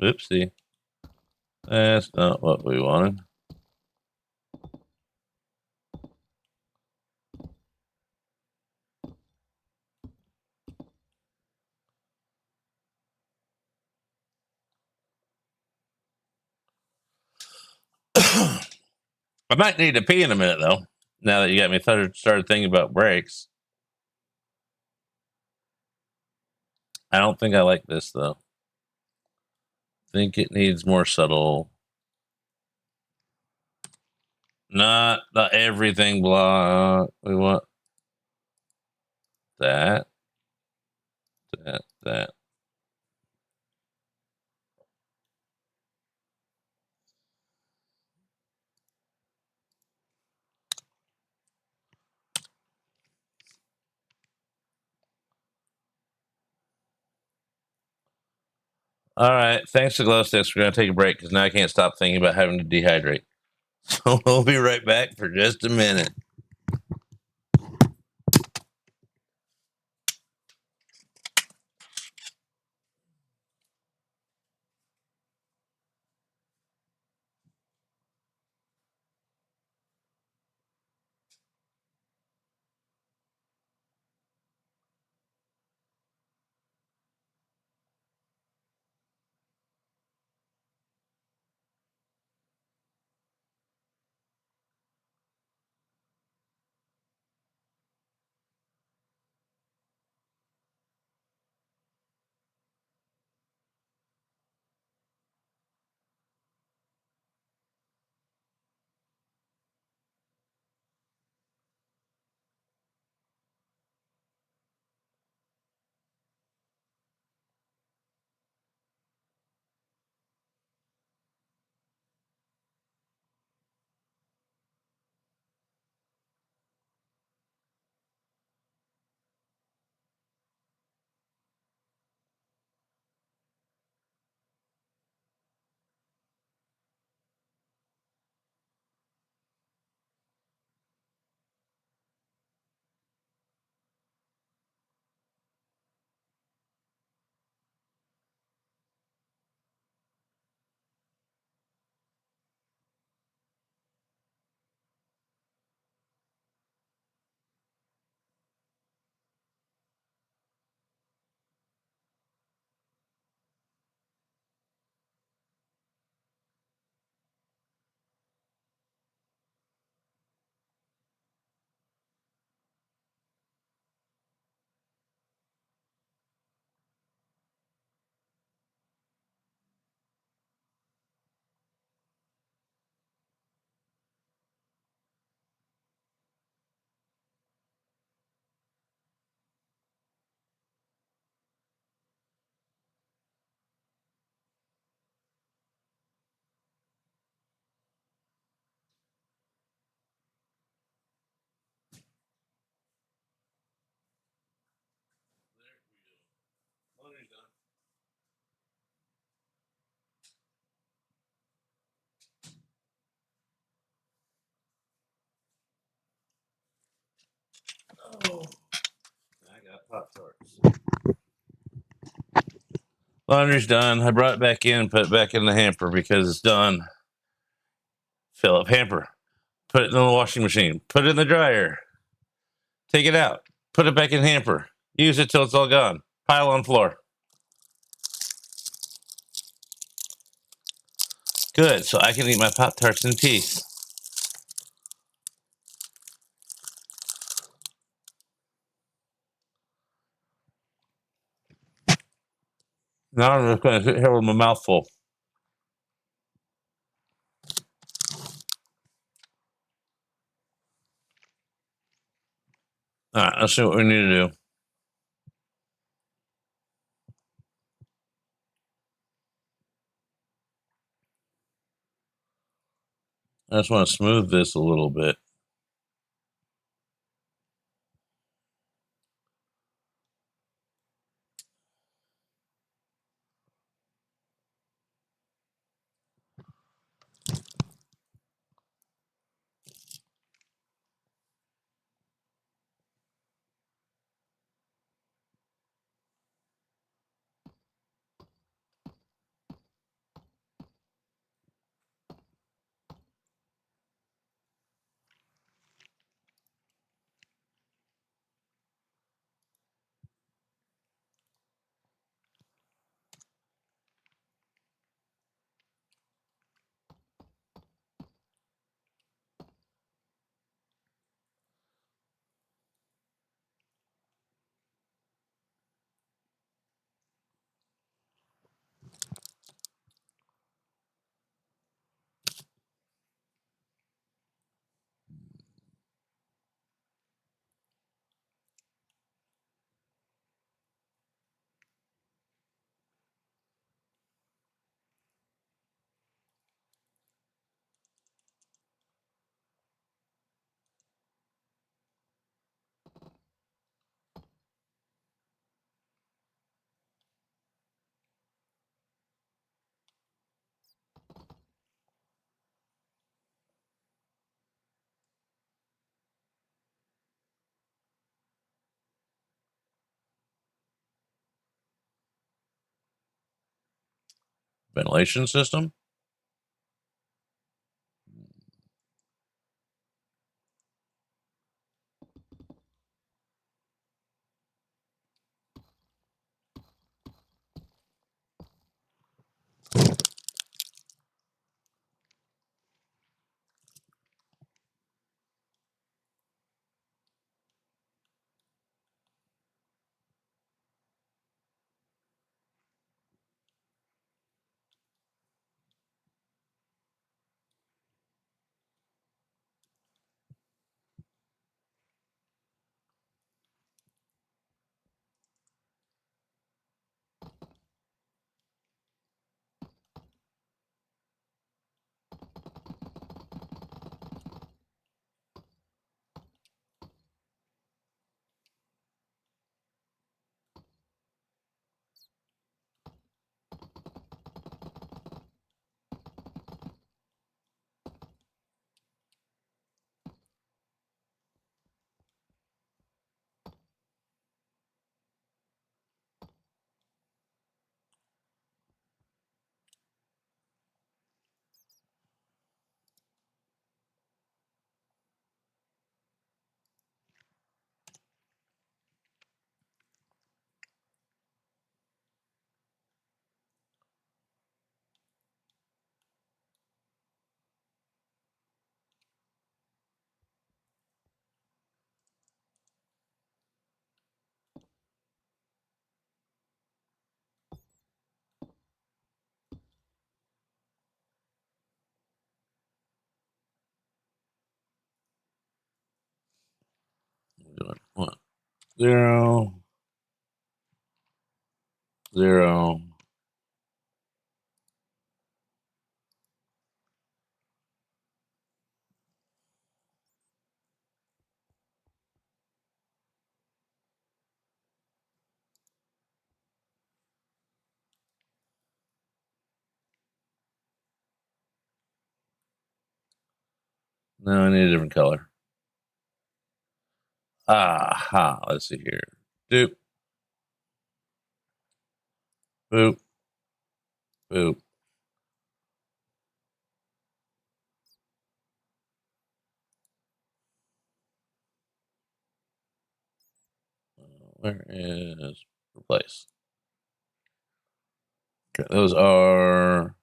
Speaker 1: Oopsie. That's not what we wanted. I might need to pee in a minute, though, now that you got me started thinking about brakes. I don't think I like this, though. I think it needs more subtle. Not everything block. We want that. All right. Thanks to glow sticks. We're going to take a break because now I can't stop thinking about having to dehydrate. So we'll be right back for just a minute. Oh, I got Pop-Tarts. Laundry's done. I brought it back in, put it back in the hamper because it's done. Fill up hamper. Put it in the washing machine. Put it in the dryer. Take it out. Put it back in hamper. Use it till it's all gone. Pile on floor. Good, so I can eat my Pop-Tarts in peace. Now I'm just going to sit here with my mouth full. All right, let's see what we need to do. I just want to smooth this a little bit. Ventilation system. Doing 1, 0, 0. No, I need a different color. Aha. Let's see here. Doop. Boop. Boop. Where is replace? Okay, those are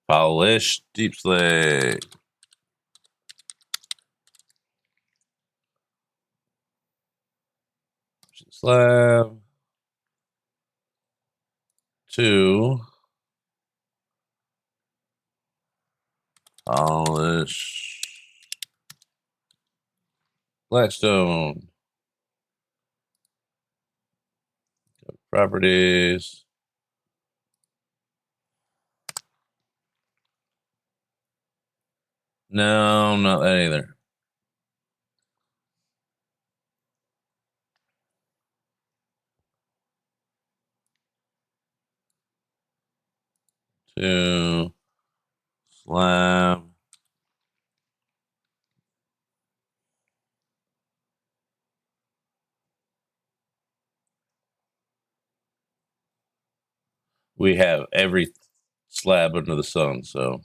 Speaker 1: polish deep slate. Slab 2 polish Blackstone properties. No, not that either. Two slab. We have every slab under the sun, so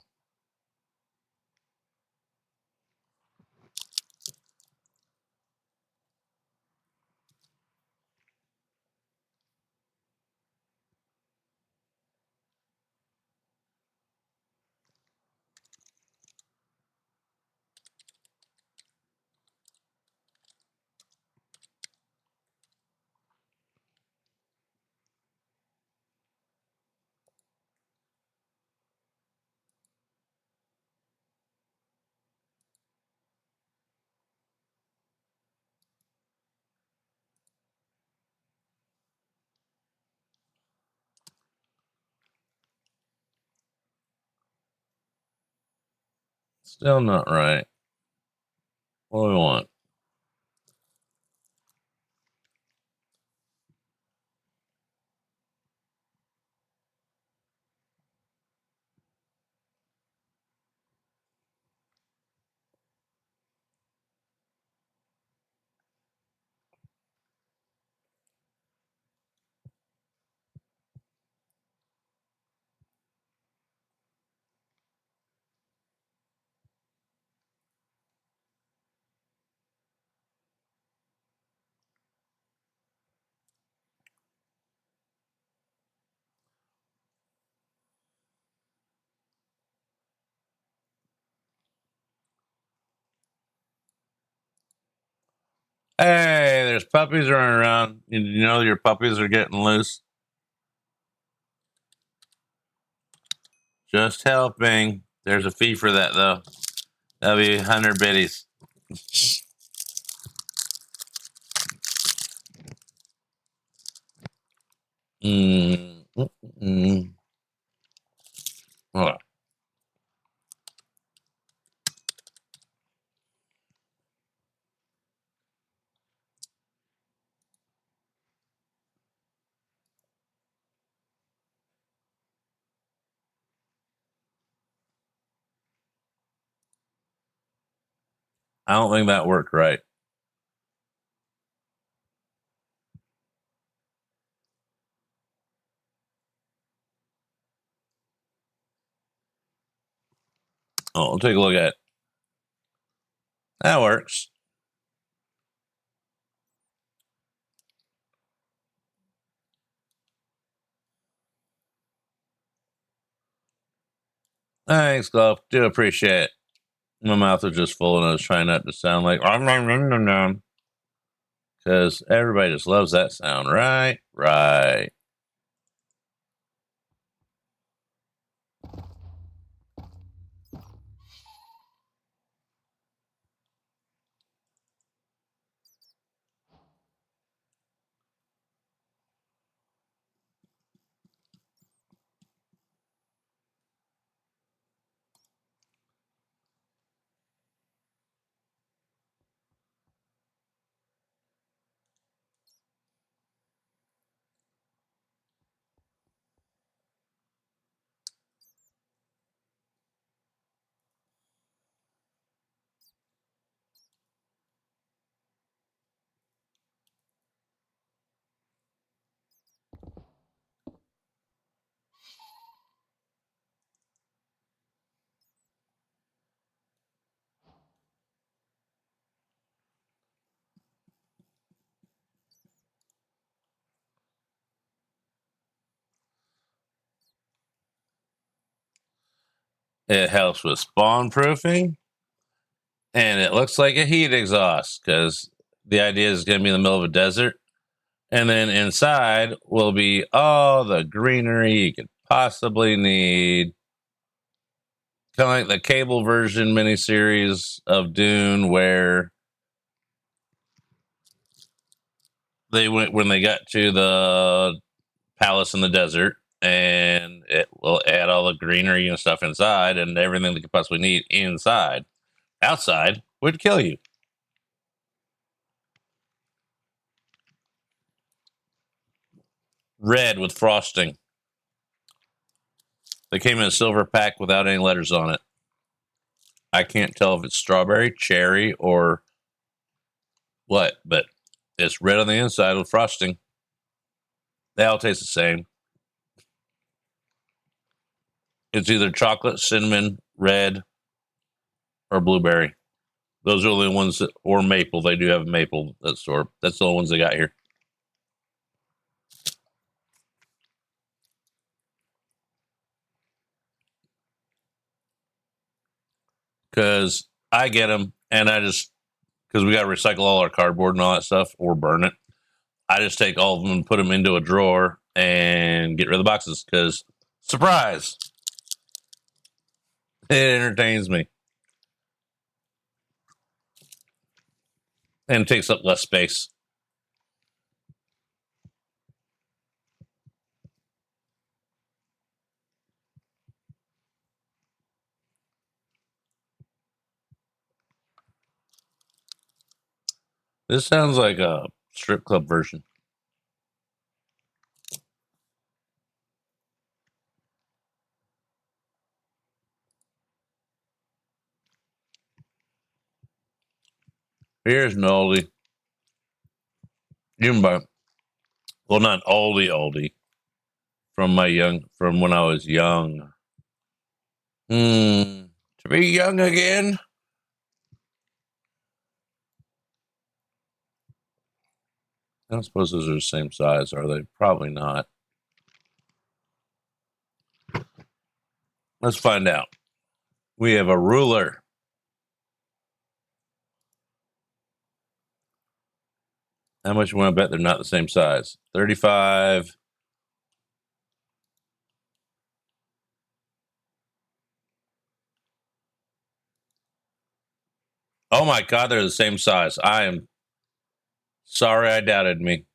Speaker 1: still not right. What do we want? Hey, there's puppies running around. You know your puppies are getting loose. Just helping. There's a fee for that, though. That'll be 100 biddies. Hold on. I don't think that worked right. Oh, we'll take a look at it. That works. Thanks, Glove. Do appreciate it. My mouth was just full and I was trying not to sound like because everybody just loves that sound, right? Right. It helps with spawn proofing, and it looks like a heat exhaust because the idea is going to be in the middle of a desert. And then inside will be all the greenery you could possibly need. Kind of like the cable version miniseries of Dune, where they went when they got to the palace in the desert, and it will add all the greenery and stuff inside and everything they could possibly need inside. Outside would kill you. Red with frosting. They came in a silver pack without any letters on it. I can't tell if it's strawberry, cherry, or what, but it's red on the inside with frosting. They all taste the same. It's either chocolate, cinnamon, red, or blueberry. Those are the only ones that, or maple. They do have maple at store. That's the only ones they got here. Because I get them, and I just because we got to recycle all our cardboard and all that stuff or burn it. I just take all of them and put them into a drawer and get rid of the boxes because surprise, it entertains me and takes up less space. This sounds like a strip club version. Here's an oldie. You can buy, well, not oldie, from when I was young. To be young again. I don't suppose those are the same size, are they? Probably not. Let's find out. We have a ruler. How much you want to bet they're not the same size? 35. Oh my God, they're the same size. I am sorry I doubted me.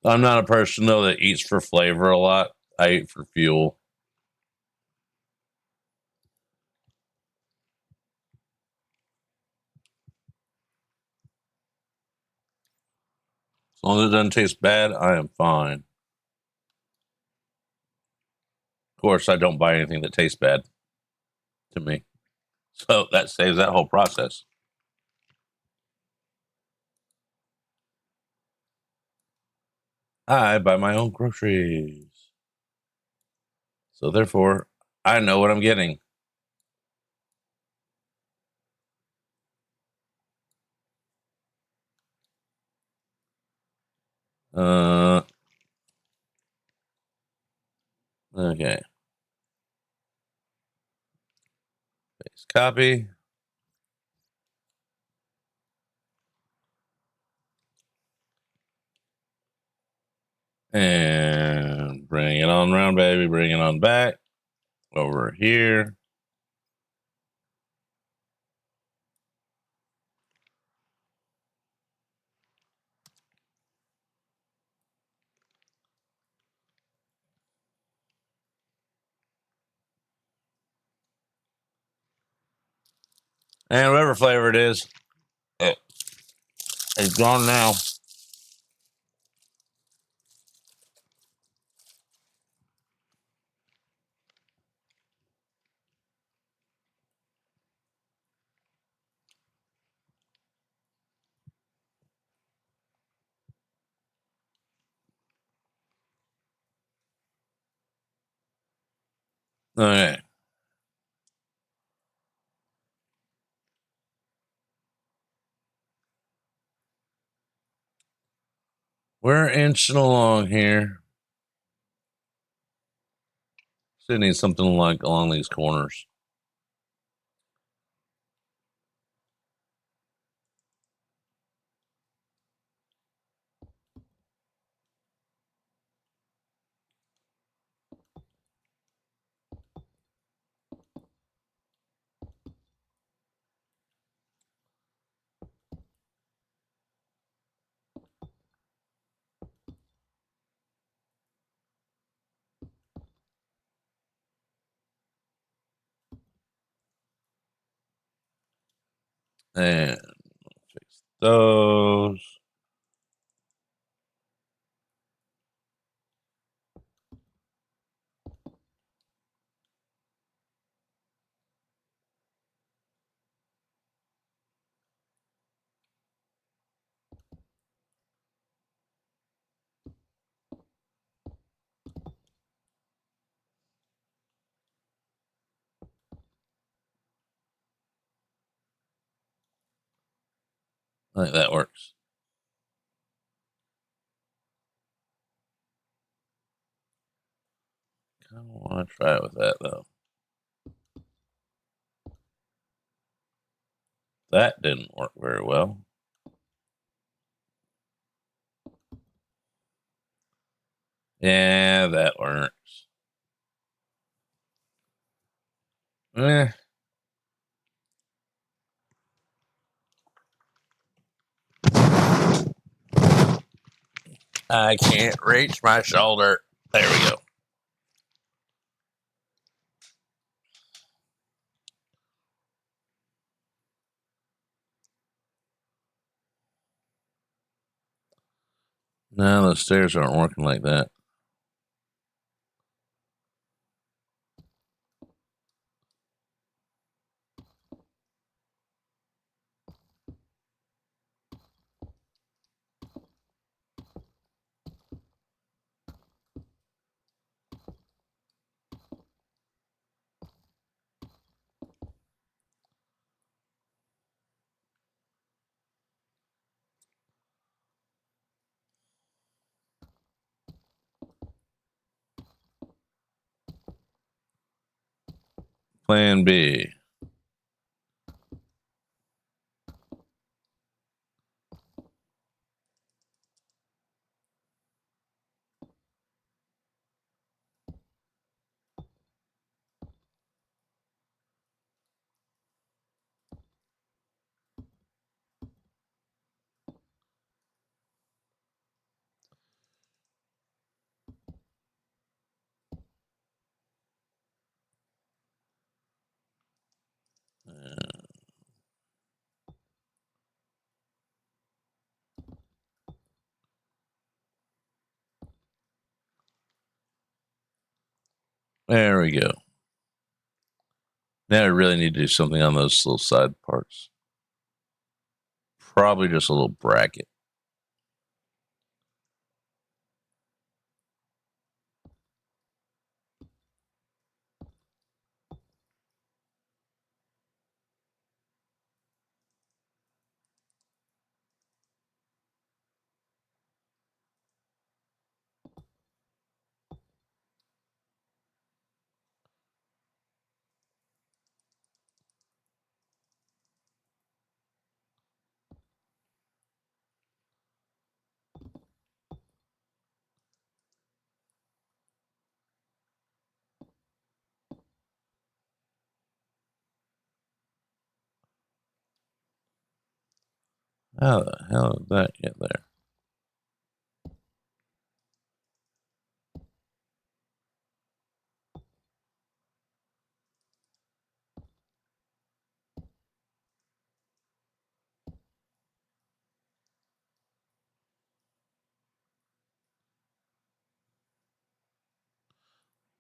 Speaker 1: I'm not a person, though, that eats for flavor a lot. I eat for fuel. As long as it doesn't taste bad, I am fine. Of course, I don't buy anything that tastes bad to me. So that saves that whole process. I buy my own groceries. So therefore, I know what I'm getting. Okay. Paste copy. And bring it on around, baby. Bring it on back. Over here. And whatever flavor it is, it's gone now. Okay. We're inching along here. Still need something like along these corners. And fix those. I think that works. I don't want to try it with that, though. That didn't work very well. Yeah, that works. Eh. I can't reach my shoulder. There we go. No, the stairs aren't working like that. Plan B. There we go. Now I really need to do something on those little side parts. Probably just a little bracket. How the hell did that get there?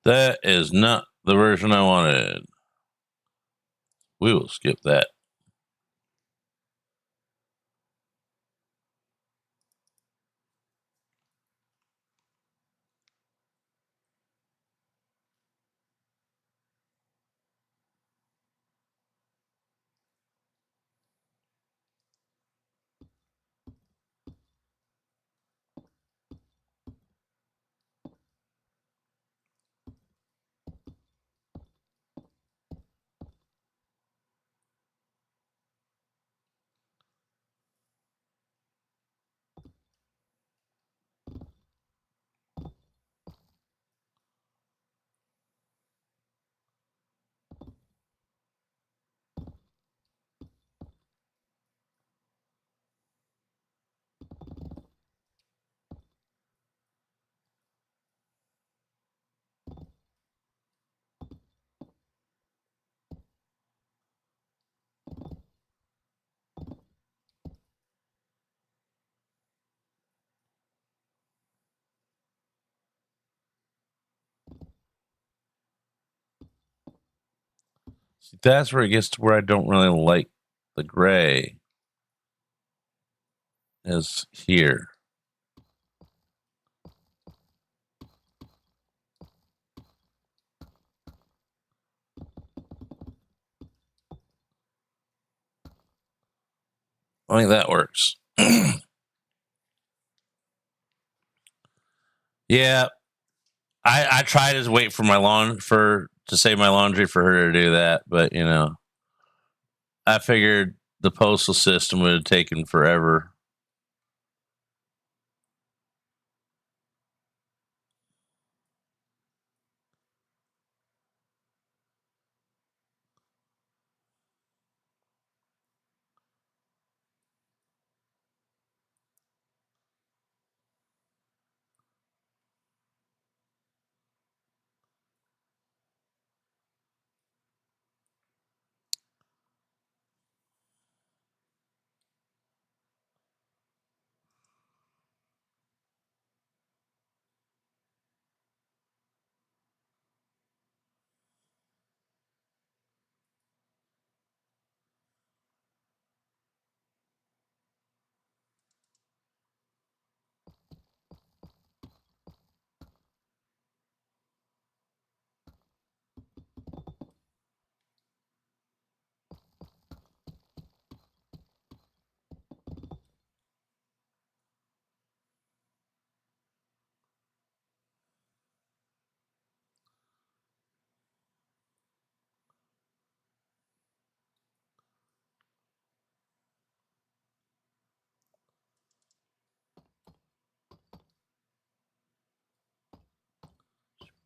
Speaker 1: That is not the version I wanted. We will skip that. See, that's where it gets to where I don't really like the gray. Is here. I think that works. Yeah, I tried to wait for my to save my laundry for her to do that, but I figured the postal system would have taken forever.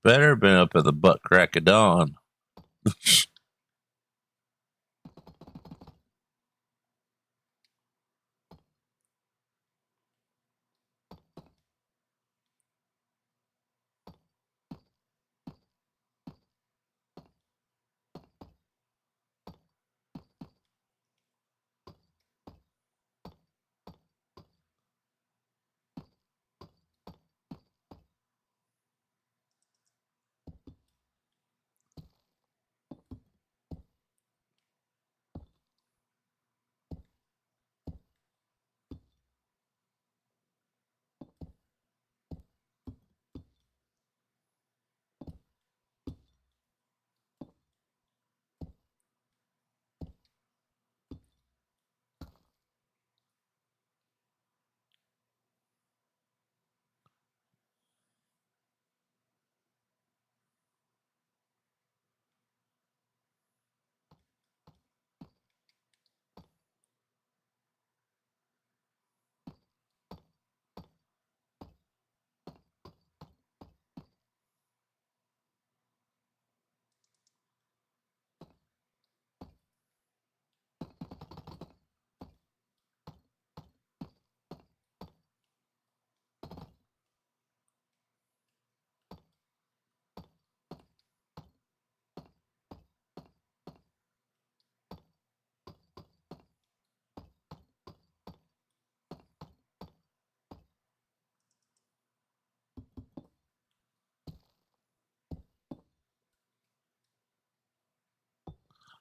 Speaker 1: better been up at the butt crack of dawn.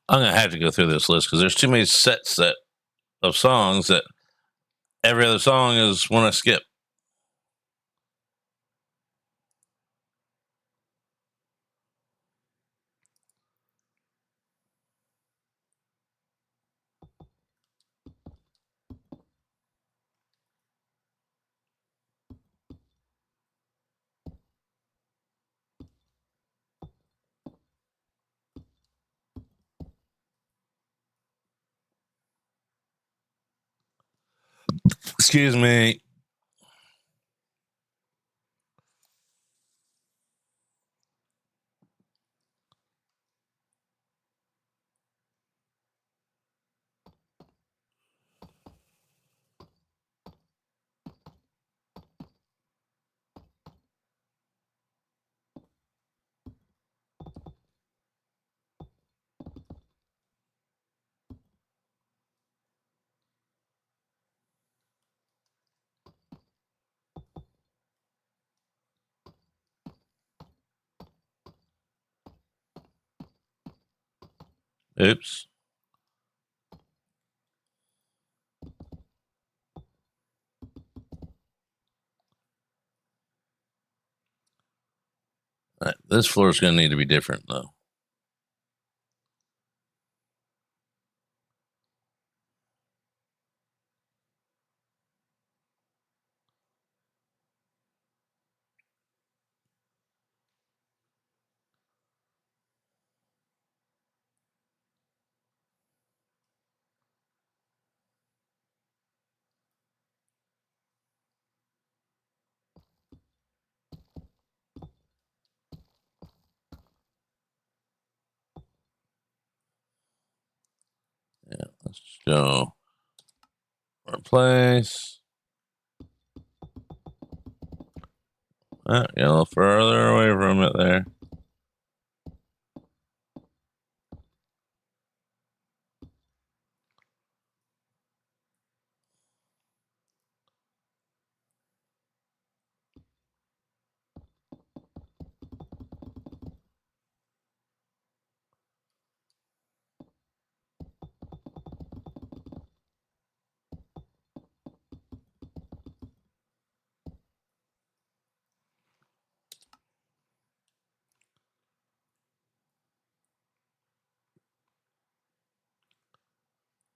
Speaker 1: I'm gonna have to go through this list because there's too many sets of songs that every other song is one I skip. Excuse me. Oops. All right, this floor is going to need to be different, though. Yeah, let's go replace. Get a little further away from it there.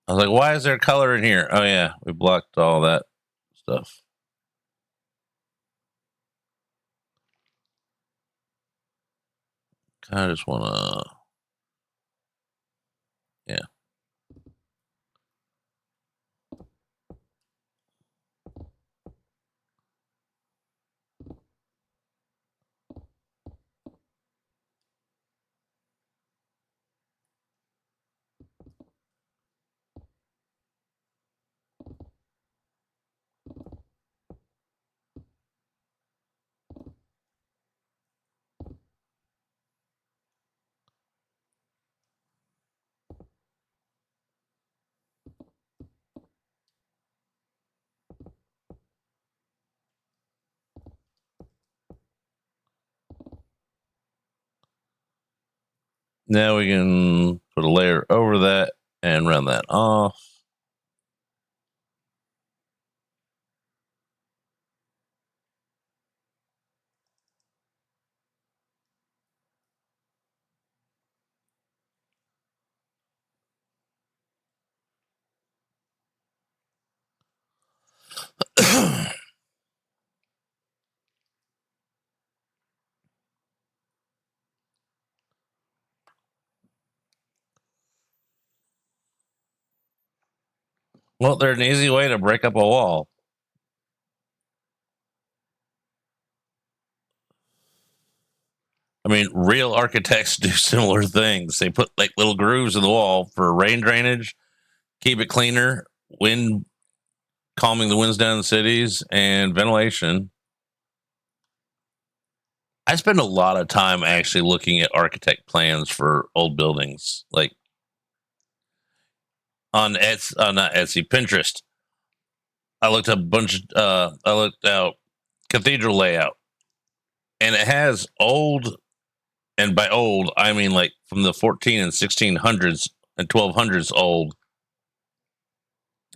Speaker 1: I was like, why is there color in here? Oh, yeah, we blocked all that stuff. I just want to, yeah. Now we can put a layer over that and round that off. Well, there's an easy way to break up a wall. I mean, real architects do similar things. They put like little grooves in the wall for rain drainage, keep it cleaner, wind calming the winds down in the cities, and ventilation. I spend a lot of time actually looking at architect plans for old buildings, like on Etsy, not Etsy, Pinterest. I looked up a bunch. I looked out cathedral layout, and it has old, and by old I mean like from the 14 and 1600s and 1200s old,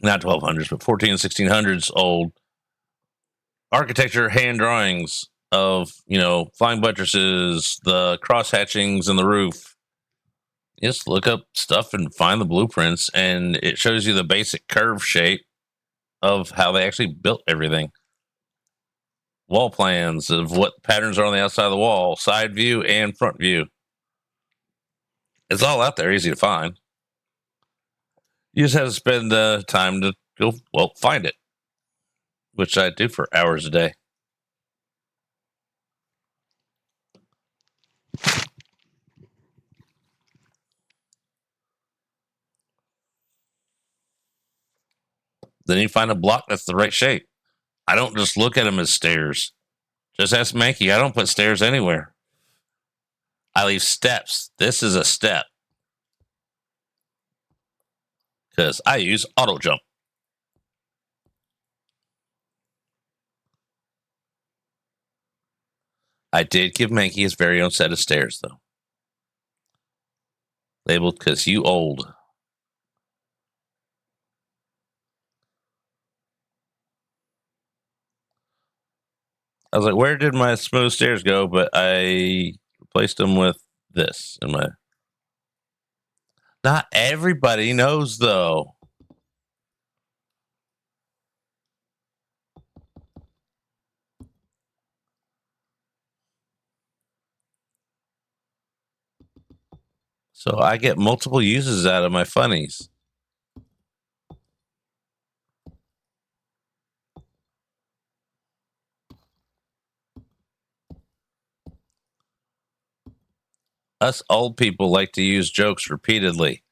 Speaker 1: not 1200s, but 14 and 1600s old architecture hand drawings of flying buttresses, the cross hatchings, and the roof. Just look up stuff and find the blueprints, and it shows you the basic curve shape of how they actually built everything. Wall plans of what patterns are on the outside of the wall, side view and front view. It's all out there, easy to find. You just have to spend the time to go, find it, which I do for hours a day. Then you find a block that's the right shape. I don't just look at them as stairs. Just ask Mankey. I don't put stairs anywhere. I leave steps. This is a step because I use auto jump. I did give Mankey his very own set of stairs, though. Labeled because you old. I was like, where did my smooth stairs go? But I replaced them with this in my. Not everybody knows, though. So I get multiple uses out of my funnies. Us old people like to use jokes repeatedly.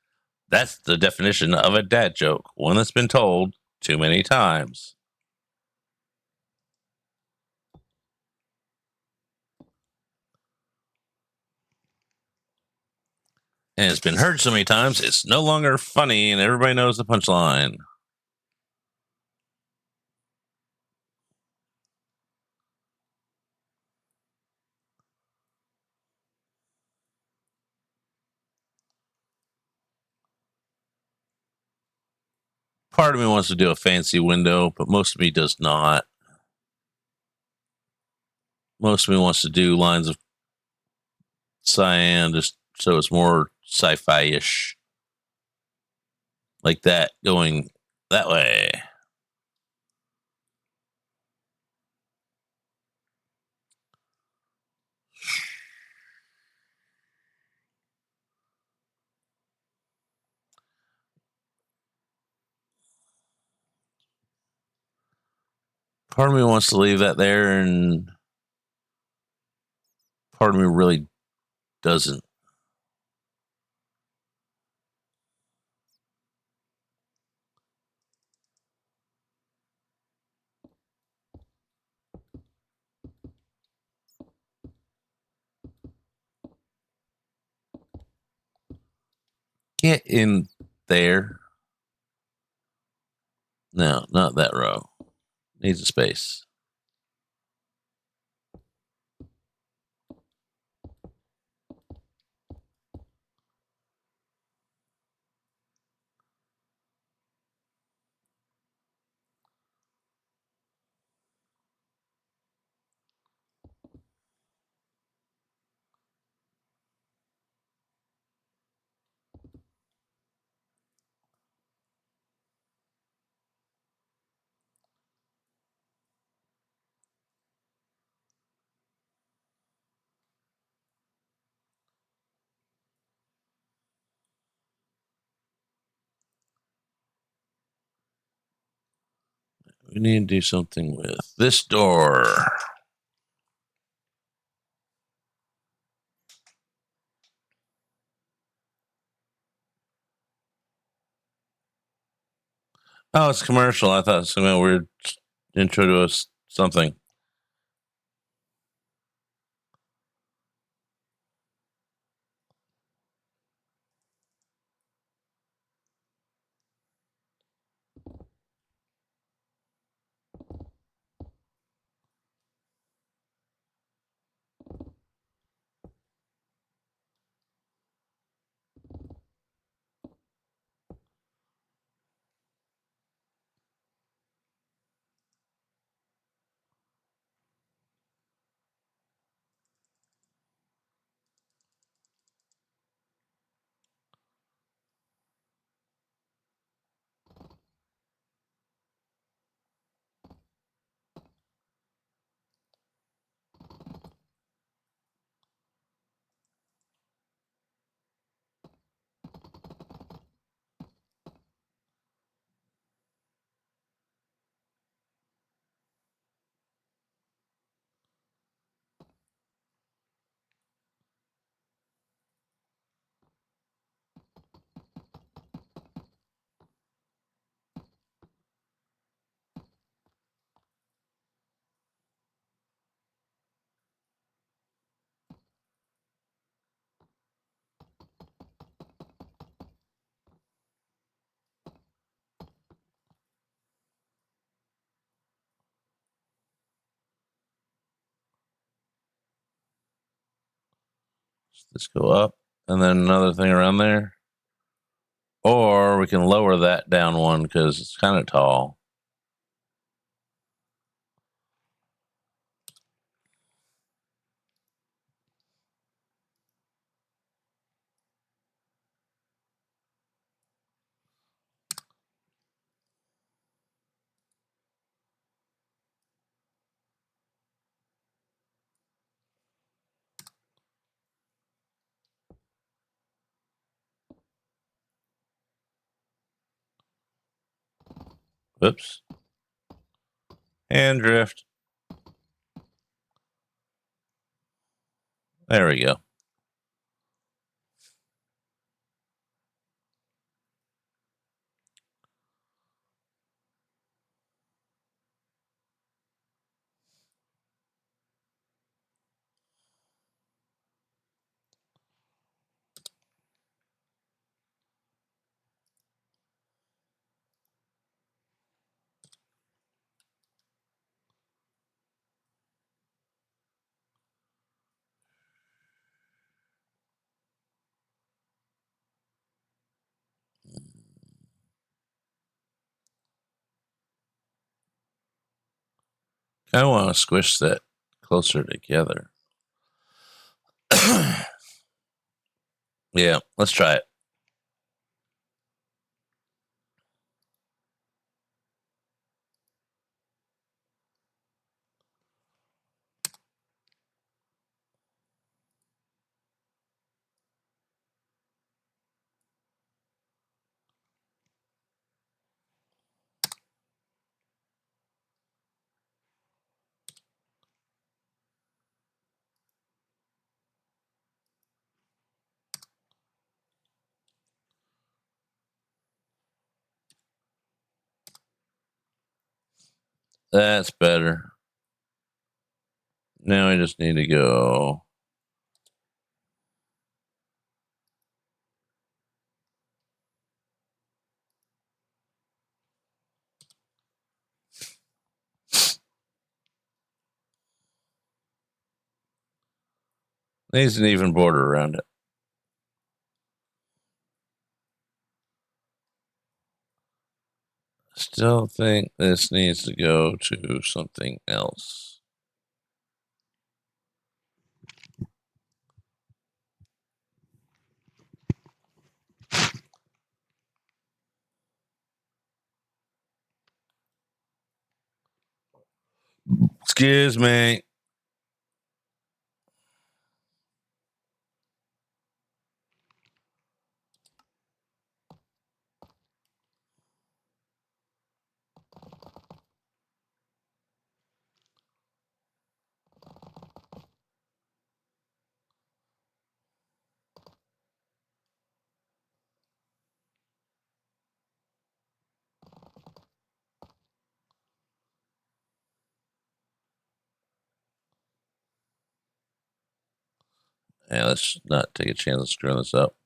Speaker 1: That's the definition of a dad joke, one that's been told too many times. And it's been heard so many times, it's no longer funny, and everybody knows the punchline. Part of me wants to do a fancy window, but most of me does not. Most of me wants to do lines of cyan just so it's more sci-fi-ish. Like that, going that way. Part of me wants to leave that there, and part of me really doesn't. Get in there. No, not that row. Needs a space. We need to do something with this door. Oh, it's commercial. I thought some weird intro to us something. Let's go up and then another thing around there. Or we can lower that down one because it's kind of tall. Oops. And drift. There we go. I want to squish that closer together. Yeah, let's try it. That's better. Now I just need to go. Needs an even border around it. Still think this needs to go to something else. Excuse me. Yeah, let's not take a chance of screwing this up.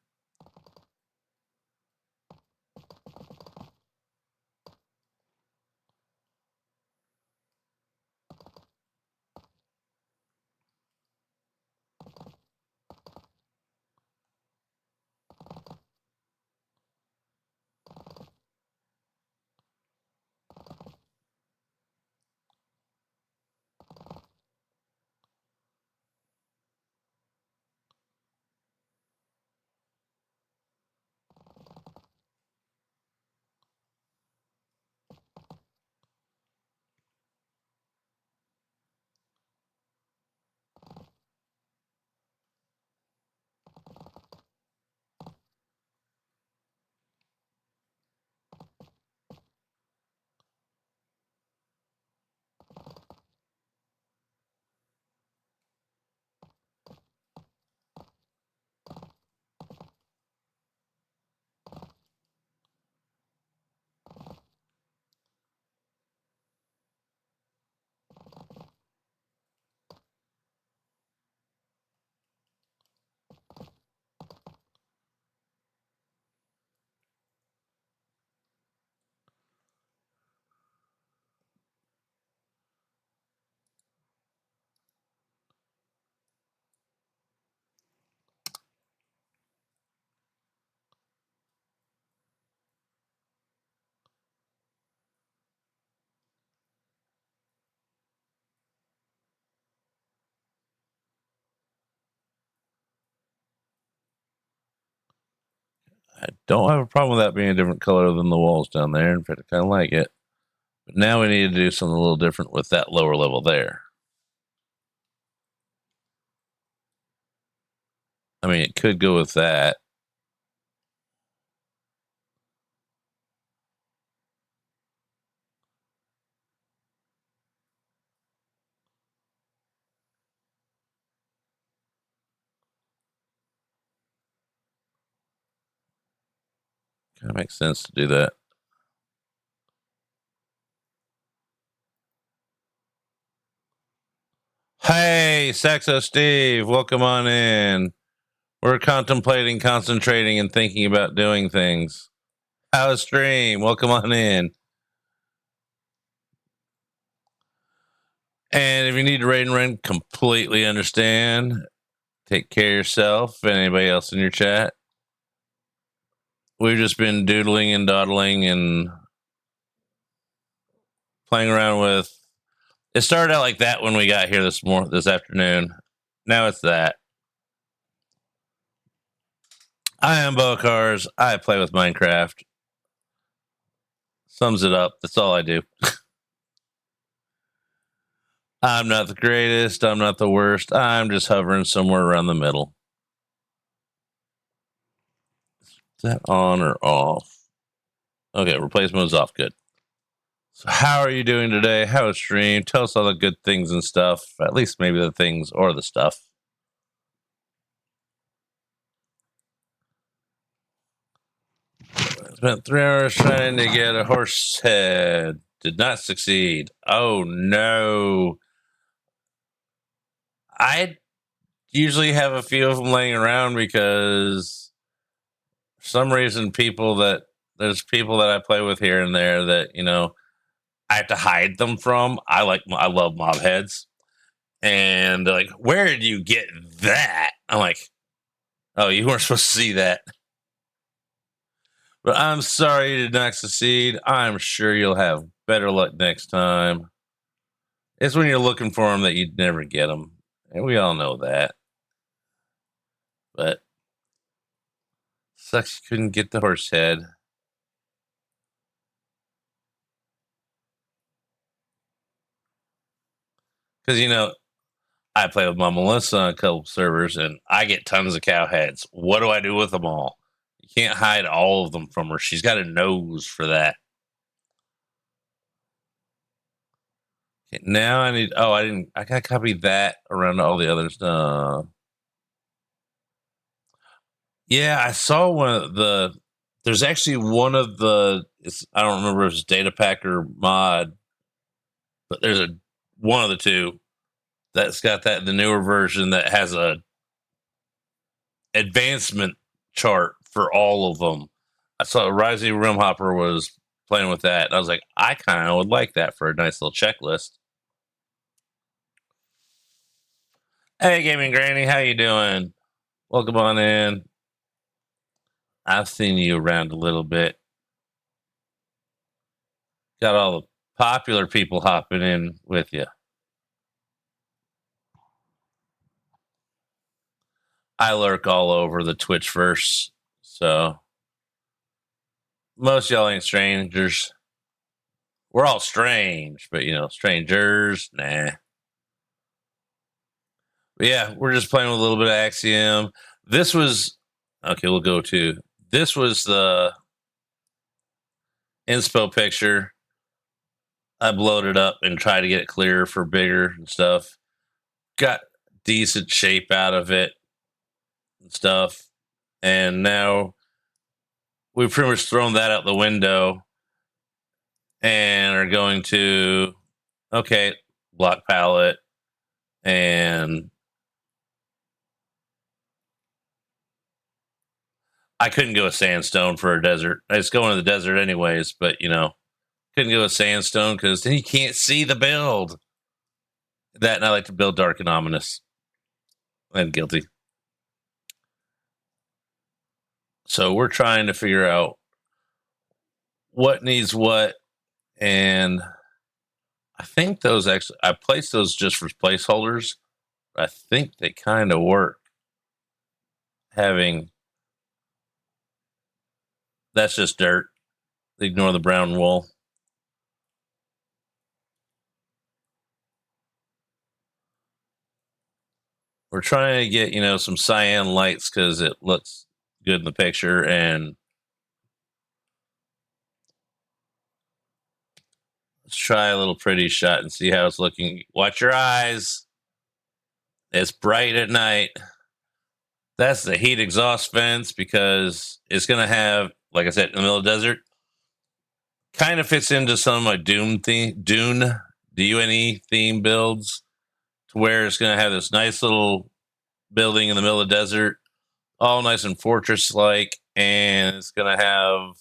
Speaker 1: I don't have a problem with that being a different color than the walls down there. In fact, I kind of like it. But now we need to do something a little different with that lower level there. I mean, it could go with that. Kind of makes sense to do that. Hey, Saxo Steve, welcome on in. We're contemplating, concentrating, and thinking about doing things. How's stream? Welcome on in. And if you need to raid and run, completely understand. Take care of yourself and anybody else in your chat. We've just been doodling and dawdling and playing around with. It started out like that when we got here this afternoon. Now it's that. I am Bocars. I play with Minecraft. Sums it up. That's all I do. I'm not the greatest. I'm not the worst. I'm just hovering somewhere around the middle. Is that on or off? Okay, replace mode's off. Good. So how are you doing today? How was stream? Tell us all the good things and stuff. At least maybe the things or the stuff. Spent 3 hours trying to get a horse head. Did not succeed. Oh no. I usually have a few of them laying around because for some reason there's people that I play with here and there that, I have to hide them from. I love mob heads. And they're like, where did you get that? I'm like, oh, you weren't supposed to see that. But I'm sorry you did not succeed. I'm sure you'll have better luck next time. It's when you're looking for them that you'd never get them. And we all know that. But sucks you couldn't get the horse head. Because, I play with my Melissa on a couple servers and I get tons of cow heads. What do I do with them all? You can't hide all of them from her. She's got a nose for that. Okay, now I gotta copy that around all the other stuff. Yeah, I saw there's actually one of I don't remember if it's data pack or mod, but there's one of the two that's got the newer version that has advancement chart for all of them. I saw Rising Rim Hopper was playing with that. And I was like, I kind of would like that for a nice little checklist. Hey, Gaming Granny, how you doing? Welcome on in. I've seen you around a little bit. Got all the popular people hopping in with you. I lurk all over the Twitchverse, so most y'all ain't strangers. We're all strange, but strangers, nah. But yeah, we're just playing with a little bit of Axiom. This was okay. We'll go to this was the inspo picture. I blowed it up and tried to get it clearer for bigger and stuff. Got decent shape out of it and stuff. And now we've pretty much thrown that out the window and are going to, okay, block palette. And I couldn't go with sandstone for a desert. I was going to the desert anyways, but couldn't go with sandstone because then you can't see the build. That and I like to build dark and ominous. And guilty. So we're trying to figure out what needs what. And I think those actually, I placed those just for placeholders. But I think they kind of work. That's just dirt. Ignore the brown wool. We're trying to get, some cyan lights because it looks good in the picture. And let's try a little pretty shot and see how it's looking. Watch your eyes. It's bright at night. That's the heat exhaust vents because it's going to have, like I said, in the middle of the desert, kind of fits into some of my Dune, D-U-N-E theme builds to where it's going to have this nice little building in the middle of the desert, all nice and fortress-like, and it's going to have,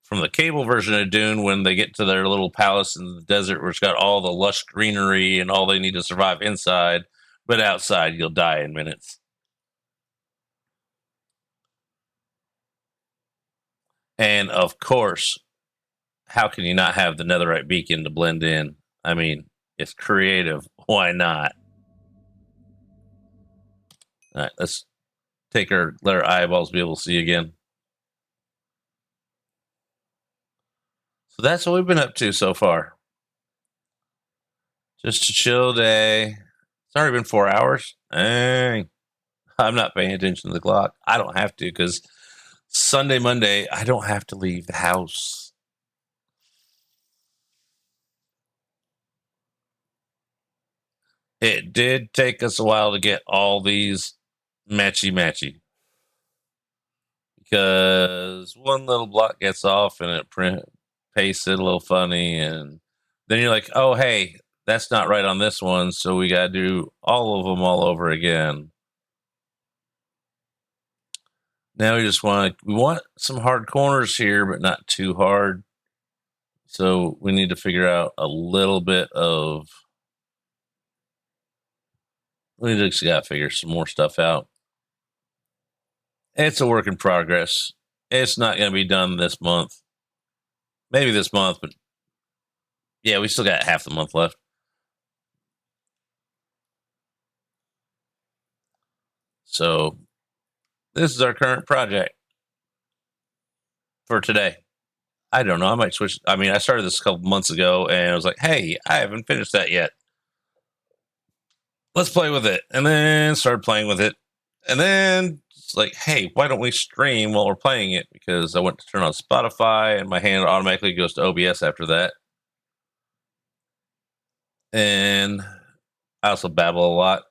Speaker 1: from the cable version of Dune, when they get to their little palace in the desert where it's got all the lush greenery and all they need to survive inside, but outside you'll die in minutes. And of course, how can you not have the netherite beacon to blend in? I mean, it's creative. Why not? All right, let's let our eyeballs be able to see again. So that's what we've been up to so far. Just a chill day. It's already been 4 hours. Dang. I'm not paying attention to the clock. I don't have to because Sunday, Monday, I don't have to leave the house. It did take us a while to get all these matchy because one little block gets off and it pastes it a little funny, and then you're like, oh hey, that's not right on this one, so we got to do all of them all over again. Now we want some hard corners here, but not too hard. So we need to figure out a little bit of. We just got to figure some more stuff out. It's a work in progress. It's not going to be done this month. Maybe this month, but yeah, we still got half the month left. So this is our current project for today. I don't know. I might switch. I mean, I started this a couple months ago and I was like, hey, I haven't finished that yet. Let's play with it. And then started playing with it. And then it's like, hey, why don't we stream while we're playing it? Because I went to turn on Spotify and my hand automatically goes to OBS after that. And I also babble a lot.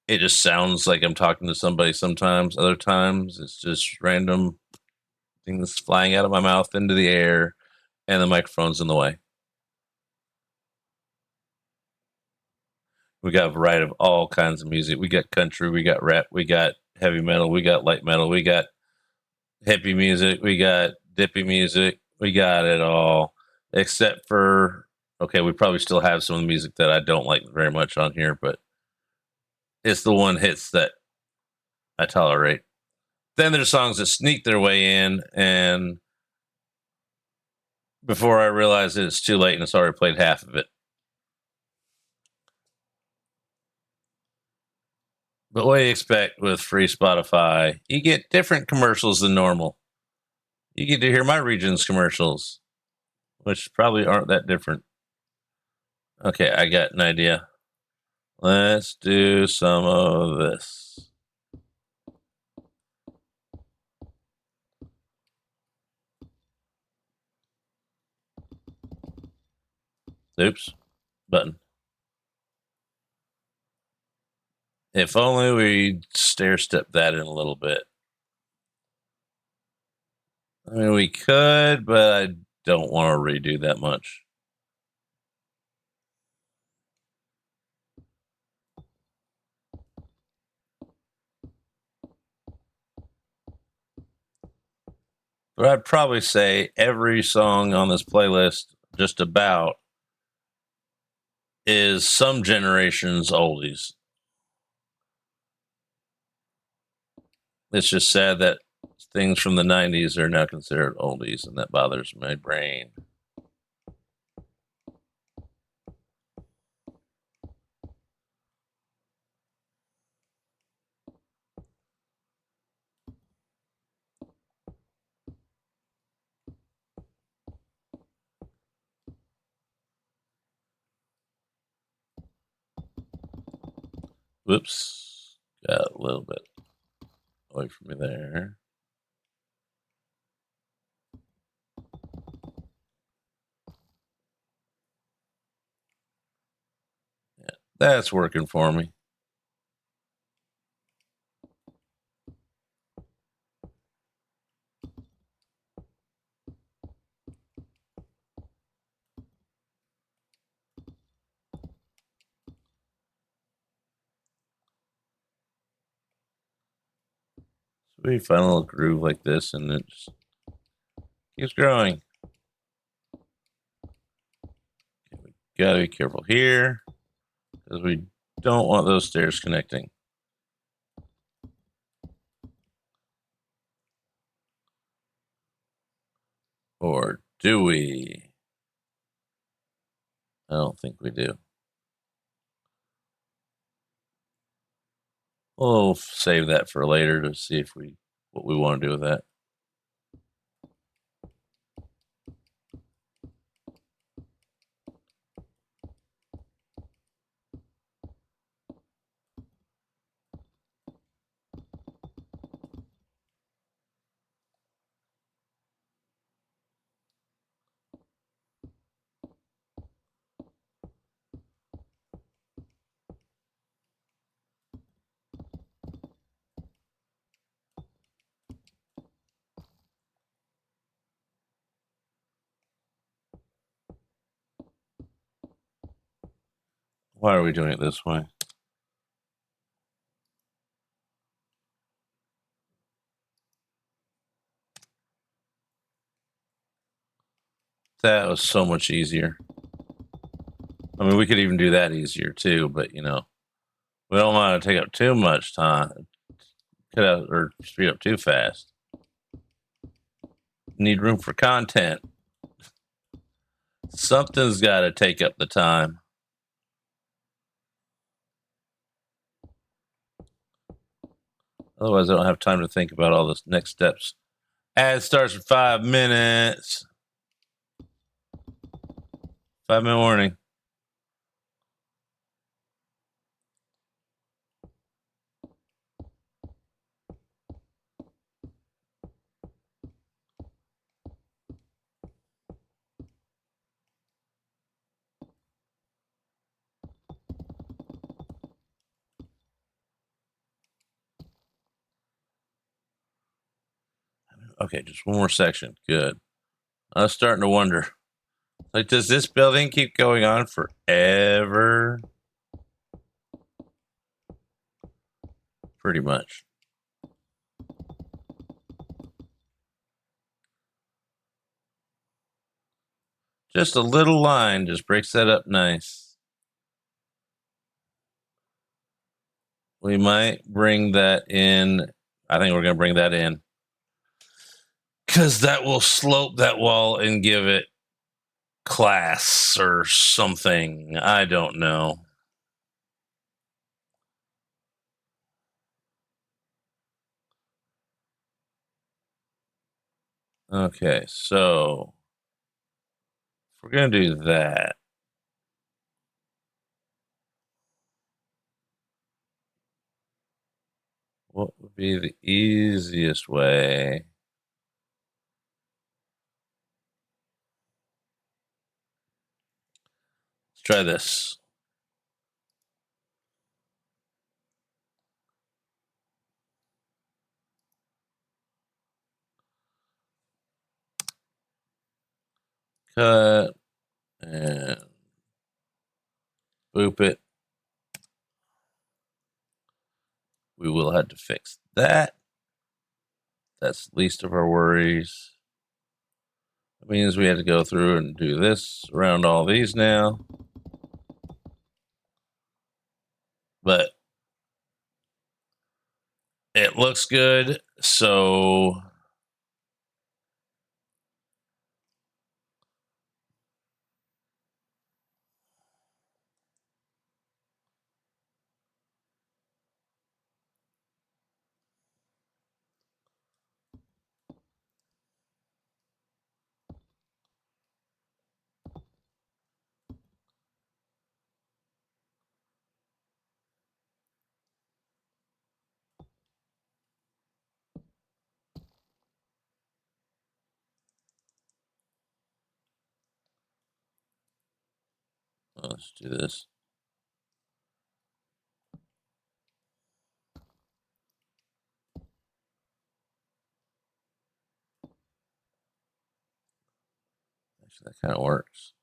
Speaker 1: It just sounds like I'm talking to somebody sometimes. Other times it's just random things flying out of my mouth into the air and the microphone's in the way. We got a variety of all kinds of music. We got country, we got rap, we got heavy metal, we got light metal, we got hippie music, we got dippy music, we got it all. Except for, okay, we probably still have some of the music that I don't like very much on here, but it's the one hits that I tolerate. Then there's songs that sneak their way in, and before I realize it, it's too late and it's already played half of it. But what do you expect with free Spotify? You get different commercials than normal. You get to hear my region's commercials, which probably aren't that different. Okay, I got an idea. Let's do some of this. Oops, button. If only we stair step that in a little bit. I mean, we could, but I don't want to redo that much. But I'd probably say every song on this playlist, just about, is some generation's oldies. It's just sad that things from the 90s are now considered oldies, and that bothers my brain. Whoops. Got a little bit away from me there. Yeah, that's working for me. So we find a little groove like this, and it just keeps growing. Okay, we gotta be careful here, because we don't want those stairs connecting. Or do we? I don't think we do. We'll save that for later to see if what we want to do with that. Why are we doing it this way? That was so much easier. I mean, we could even do that easier too, but we don't want to take up too much time, cut out or speed up too fast. Need room for content. Something's got to take up the time. Otherwise, I don't have time to think about all the next steps. Ad starts for 5 minutes. 5-minute warning. Okay, just one more section. Good. I was starting to wonder. Like, does this building keep going on forever? pretty much. Just a little line just breaks that up nice. We might bring that in. I think we're going to bring that in because that will slope that wall and give it class or something. I don't know. Okay, so if we're going to do that, what would be the easiest way? Let's try this. Cut and boop it. We will have to fix that. That's least of our worries. That means we have to go through and do this around all these now. But it looks good, so let's do this. Actually, that kind of works.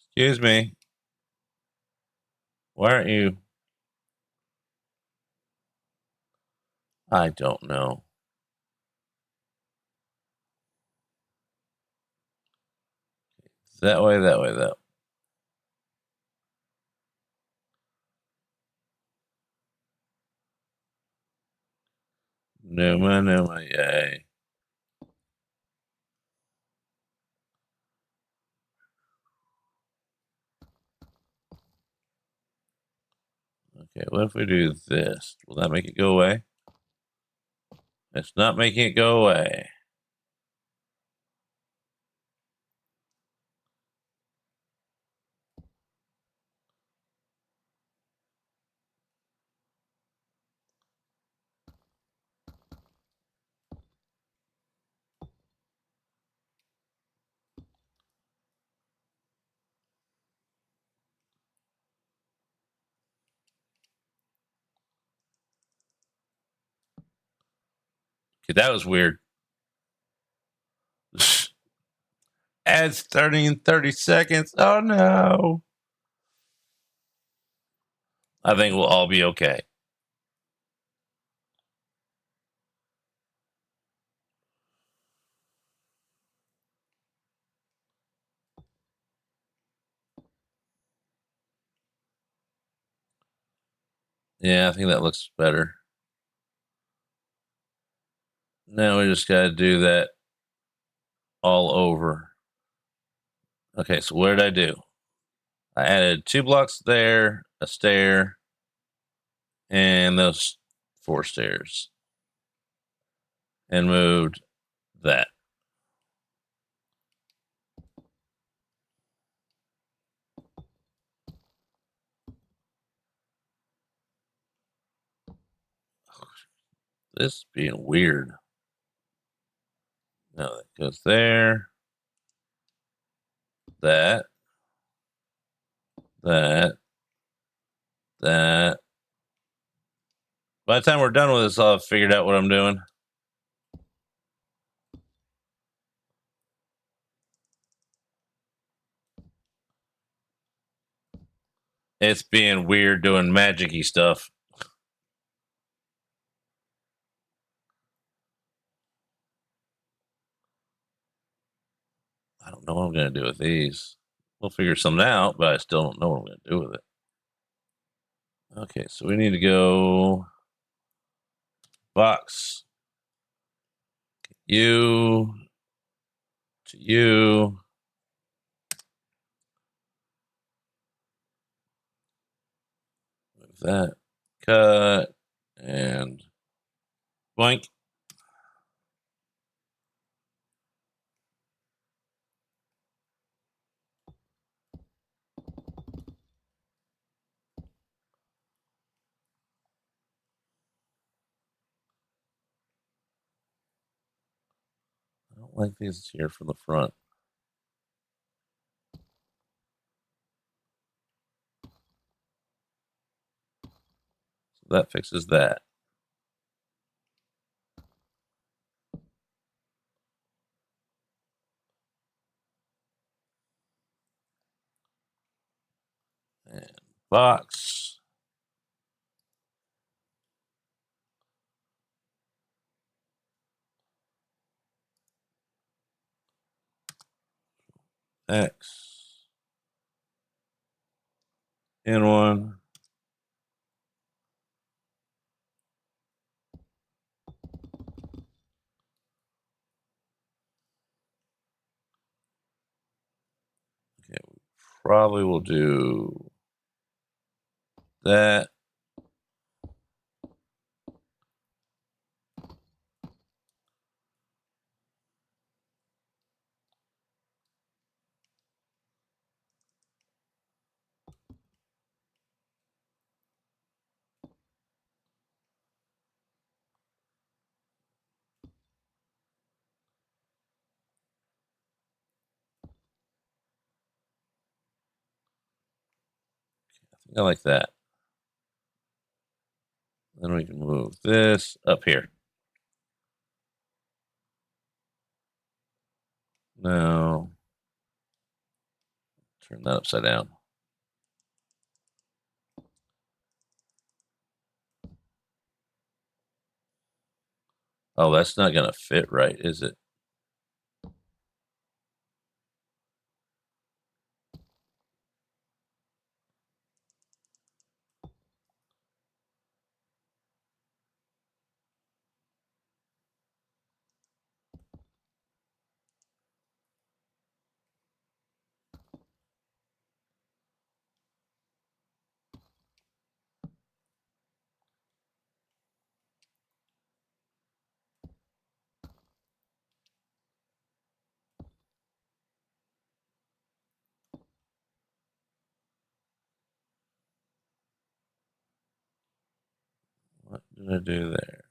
Speaker 1: Excuse me. Why aren't you? I don't know. That way, that way, that way. Numa, yay. Okay, what if we do this? Will that make it go away? It's not making it go away. Okay, that was weird. Ads starting in 30 seconds. Oh no. I think we'll all be okay. Yeah, I think that looks better. Now we just got to do that all over. Okay, so what did I do? I added 2 blocks there, a stair, and those 4 stairs, and moved that. This is being weird. No, that goes there. That. That. That. By the time we're done with this, I'll have figured out what I'm doing. It's being weird doing magic-y stuff. I don't know what I'm going to do with these. We'll figure something out, but I still don't know what I'm going to do with it. Okay, so we need to go box you to you. Move that. Cut and blank. I don't like these here from the front. So that fixes that. And box. X. N1. Okay, we probably will do that. I think I like that. Then we can move this up here. Now, turn that upside down. Oh, that's not going to fit right, is it? What did I do there?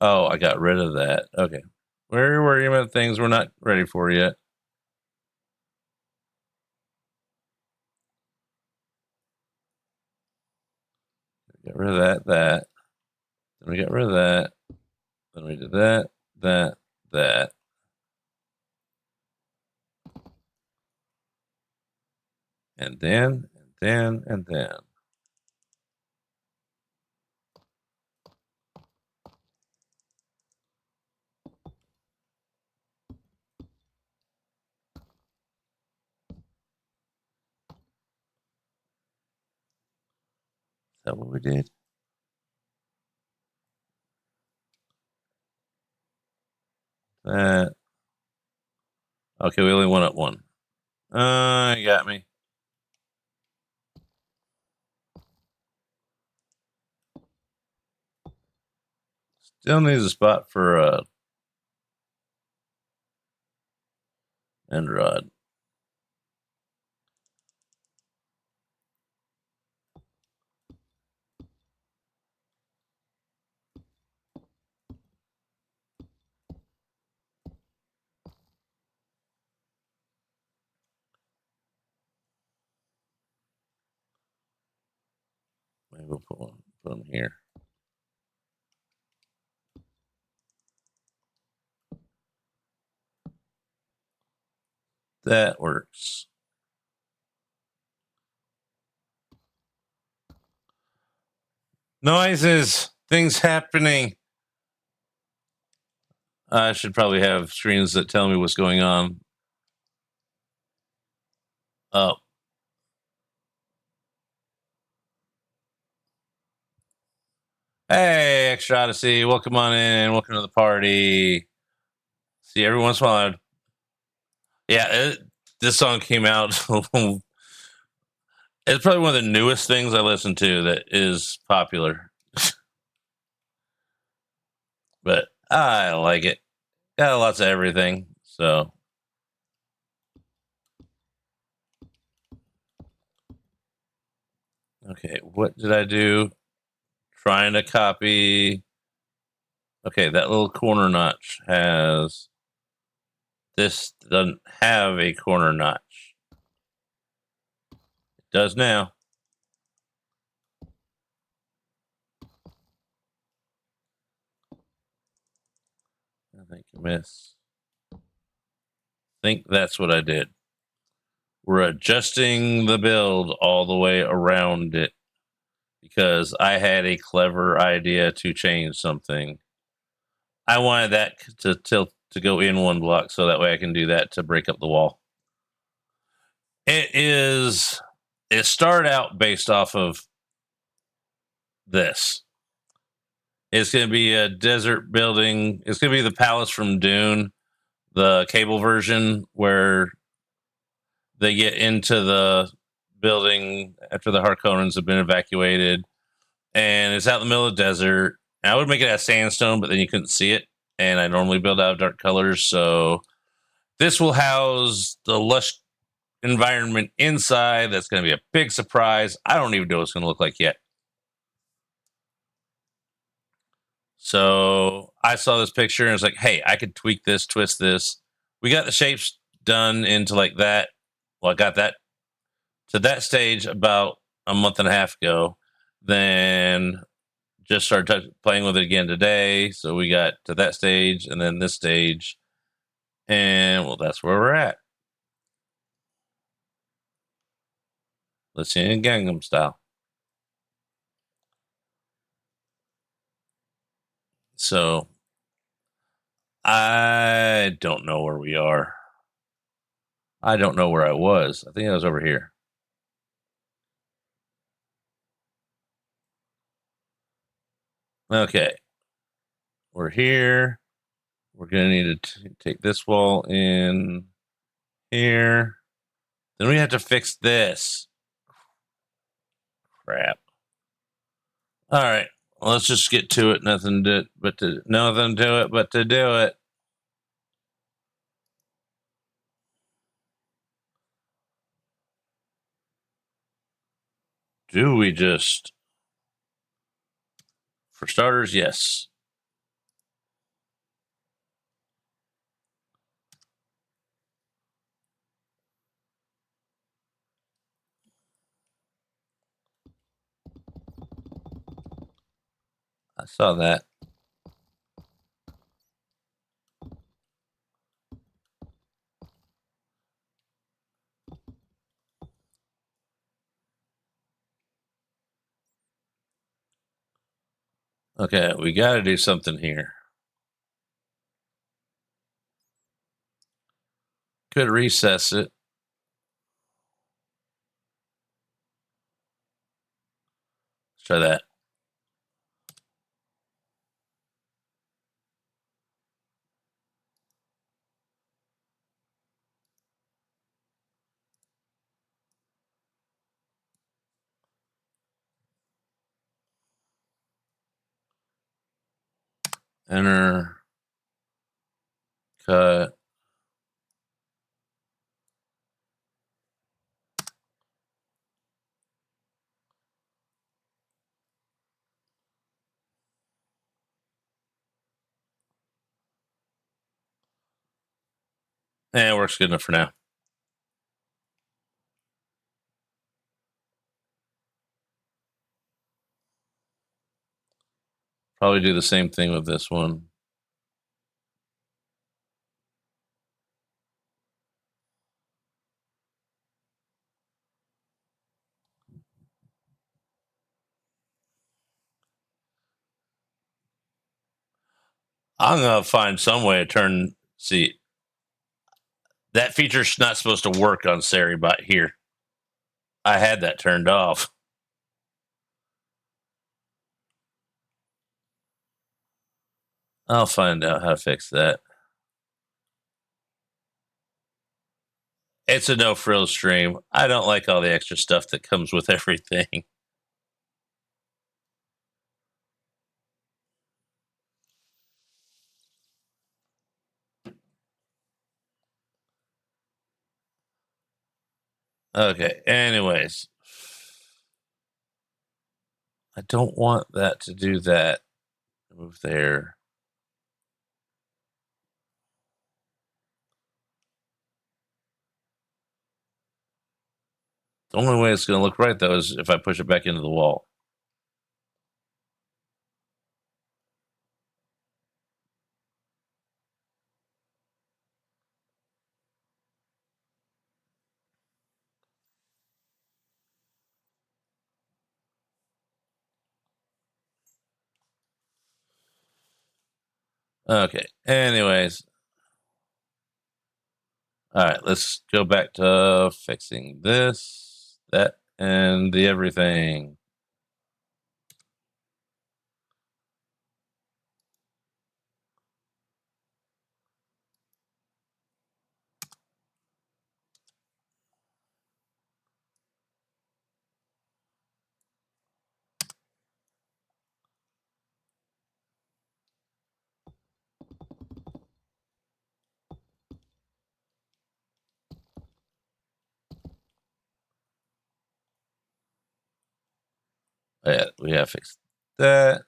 Speaker 1: Oh, I got rid of that. Okay. We're worrying about things we're not ready for yet. Get rid of that. Then we got rid of that. Then we did that, that. And then. Is that what we did? That. Okay, we only went up one. You got me. Still needs a spot for end rod. Maybe we'll put them here. That works. Noises, things happening. I should probably have screens that tell me what's going on. Oh. Hey, Extra Odyssey, welcome on in. Welcome to the party. See, every once in a while, this song came out. It's probably one of the newest things I listen to that is popular. But I like it. Got lots of everything. So, okay, what did I do? Trying to copy. Okay, that little corner notch has. This doesn't have a corner notch. It does now. I think you miss. I think that's what I did. We're adjusting the build all the way around it because I had a clever idea to change something. I wanted that to tilt to go in one block so that way I can do that to break up the wall. It started out based off of this. It's going to be a desert building. It's going to be the palace from Dune, the cable version where they get into the building after the Harkonnens have been evacuated, and it's out in the middle of the desert. And I would make it out of sandstone, but then you couldn't see it, and I normally build out of dark colors, so this will house the lush environment inside. That's going to be a big surprise. I don't even know what it's going to look like yet. So I saw this picture and I was like, hey, I could tweak this, twist this. We got the shapes done into like that. Well, I got that to that stage about a month and a half ago. Then just started playing with it again today. So we got to that stage and then this stage. And well, that's where we're at. Let's see in Gangnam Style. So I don't know where we are. I don't know where I was. I think I was over here. Okay. We're here. We're going to need to take this wall in here. Then we have to fix this. Crap. All right. Well, let's just get to it. Nothing to it but to do it. Do we just? For starters, yes. I saw that. Okay, we got to do something here. Could recess it. Let's try that. Enter. Cut. It works good enough for now. Probably do the same thing with this one. I'm gonna find some way to turn. See, that feature's not supposed to work on Seribot here. I had that turned off. I'll find out how to fix that. It's a no frills stream. I don't like all the extra stuff that comes with everything. Okay, anyways. I don't want that to do that. Move there. The only way it's going to look right, though, is if I push it back into the wall. Okay, anyways. All right, let's go back to fixing this, that, and the everything. Yeah, we have fixed that.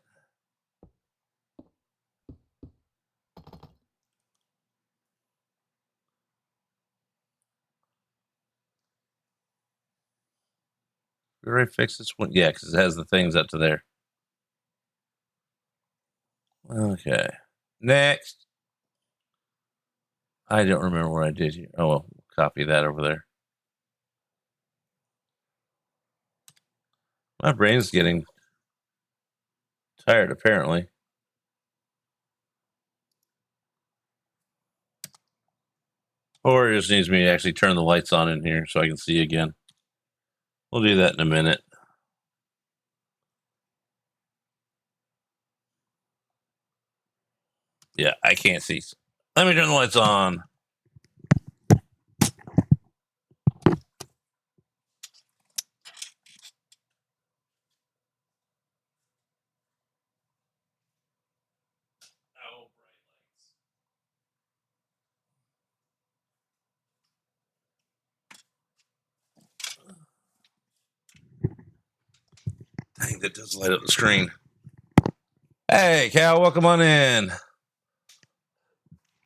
Speaker 1: We already fixed this one. Yeah, because it has the things up to there. Okay. Next. I don't remember what I did here. Oh, well, copy that over there. My brain's getting tired, apparently. Or it just needs me to actually turn the lights on in here so I can see again. We'll do that in a minute. Yeah, I can't see. Let me turn the lights on. Oh, dang, that does light up the screen. Hey, Cal, welcome on in.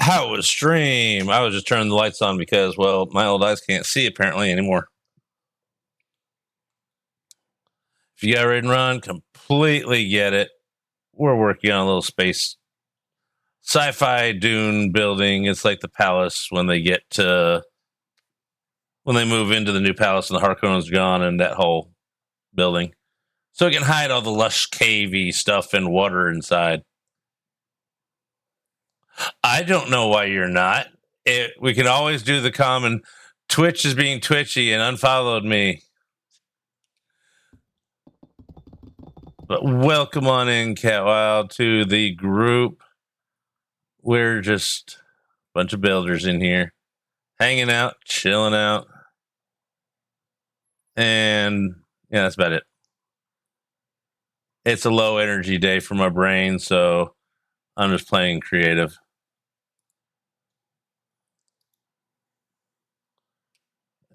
Speaker 1: How was stream? I was just turning the lights on because, well, my old eyes can't see apparently anymore. If you got ready and run, completely get it. We're working on a little space sci-fi dune building. It's like the palace when they move into the new palace and the Harkonnens gone and that whole building. So it can hide all the lush cavey stuff and water inside. I don't know why you're not. We can always do the common Twitch is being twitchy and unfollowed me. But welcome on in, Catwild, to the group. We're just a bunch of builders in here, hanging out, chilling out. And yeah, that's about it. It's a low energy day for my brain, so I'm just playing creative.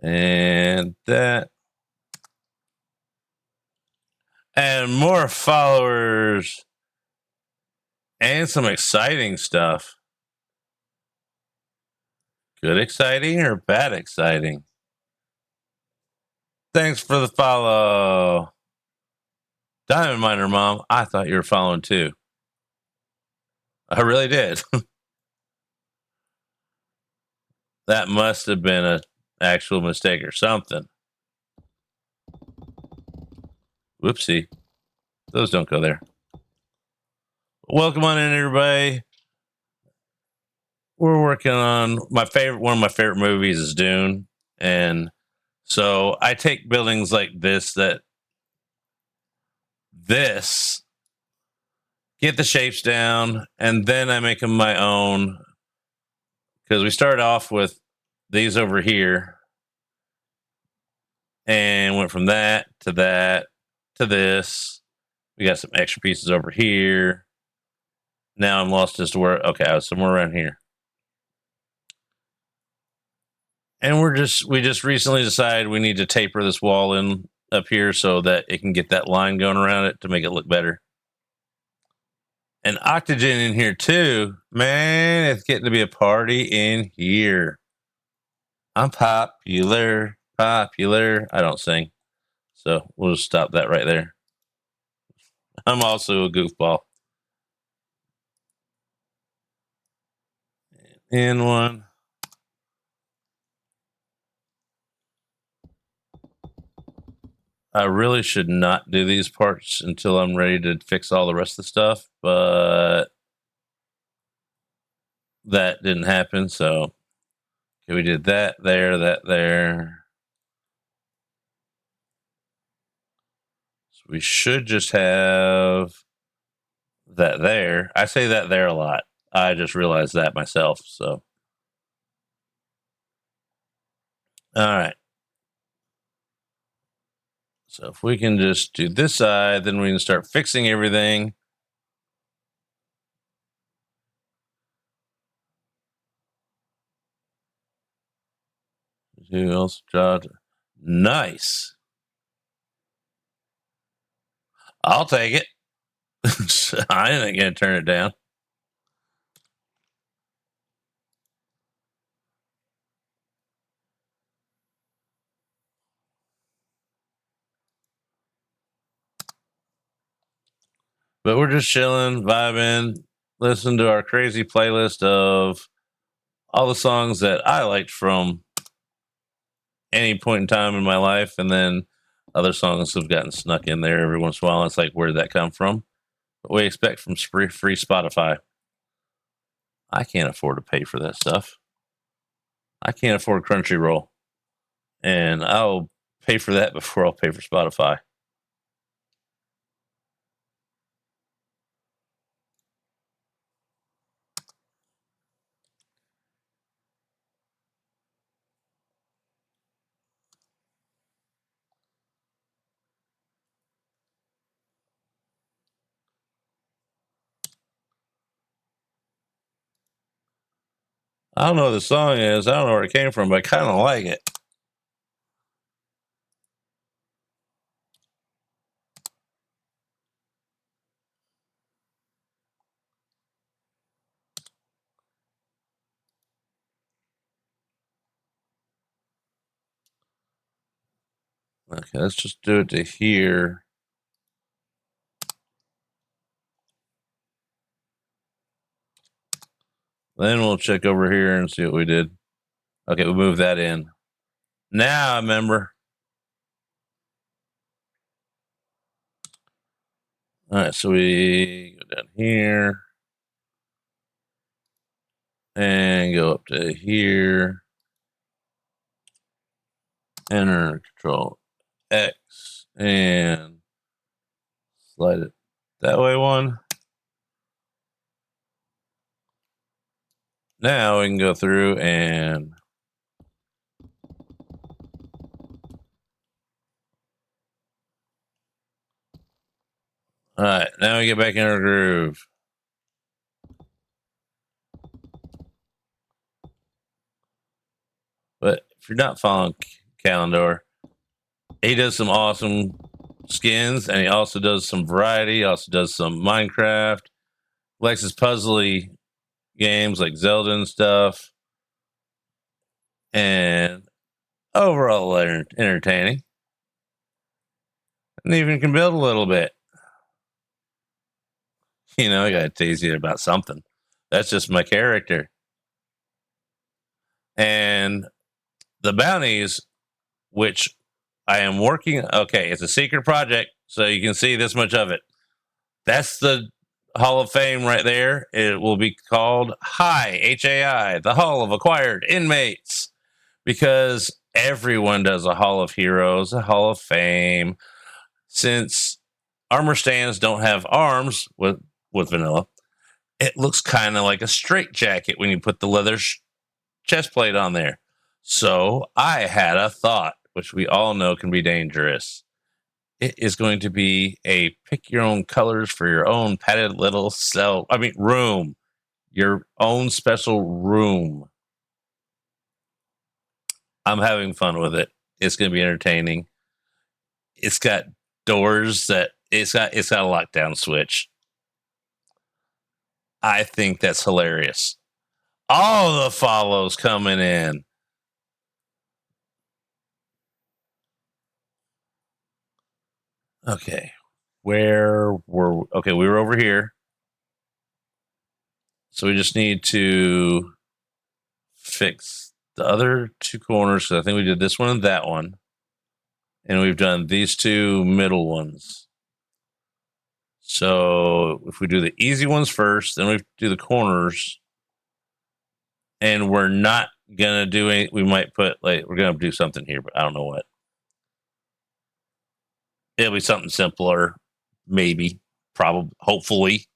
Speaker 1: And that. And more followers and some exciting stuff. Good exciting or bad exciting? Thanks for the follow. Diamond Miner Mom, I thought you were following too. I really did. That must have been an actual mistake or something. Whoopsie. Those don't go there. Welcome on in, everybody. we're working on one of my favorite movies is Dune. And so I take buildings like this, get the shapes down, and then I make them my own. Because we started off with these over here and went from that to this. We got some extra pieces over here. Now I'm lost as to where, okay, I was somewhere around here. And we just recently decided we need to taper this wall in up here so that it can get that line going around it to make it look better. And Octogen in here too. Man, it's getting to be a party in here. I'm popular. I don't sing. So we'll just stop that right there. I'm also a goofball. In one. I really should not do these parts until I'm ready to fix all the rest of the stuff, but that didn't happen. So okay, we did that there. So we should just have that there. I say that there a lot. I just realized that myself. So, all right. So if we can just do this side, then we can start fixing everything. Who else? Nice. I'll take it. I ain't gonna turn it down. But we're just chilling, vibing, listening to our crazy playlist of all the songs that I liked from any point in time in my life, and then other songs have gotten snuck in there every once in a while. It's like, where did that come from? What we expect from free Spotify. I can't afford to pay for that stuff. I can't afford Crunchyroll, and I'll pay for that before I'll pay for Spotify. I don't know what the song is. I don't know where it came from, but I kind of like it. Okay, let's just do it to here. Then we'll check over here and see what we did. Okay, we'll move that in. Now I remember. All right, so we go down here and go up to here. Enter Control X and slide it that way one. Now we can go through and all right, now we get back in our groove. But if you're not following Calendar, he does some awesome skins, and he also does some variety. He also does some Minecraft, likes his puzzly games like Zelda and stuff, and overall entertaining. And even can build a little bit. You know, I got to tease you about something. That's just my character. And the bounties, which I am working. Okay, it's a secret project, so you can see this much of it. That's the Hall of Fame right there. It will be called HAI, the Hall of Acquired Inmates, because everyone does a Hall of Heroes, a Hall of Fame. Since armor stands don't have arms with vanilla, it looks kind of like a straitjacket when you put the leather chest plate on there. So I had a thought, which we all know can be dangerous. It is going to be a pick your own colors for your own padded little room, your own special room. I'm having fun with it. It's going to be entertaining. It's got doors that it's got a lockdown switch. I think that's hilarious. All the follows coming in. Okay. We were over here. So we just need to fix the other two corners. So I think we did this one and that one. And we've done these two middle ones. So if we do the easy ones first, then we do the corners. And we're not going to do any, we might put, we're going to do something here, but I don't know what. It'll be something simpler, maybe, probably, hopefully.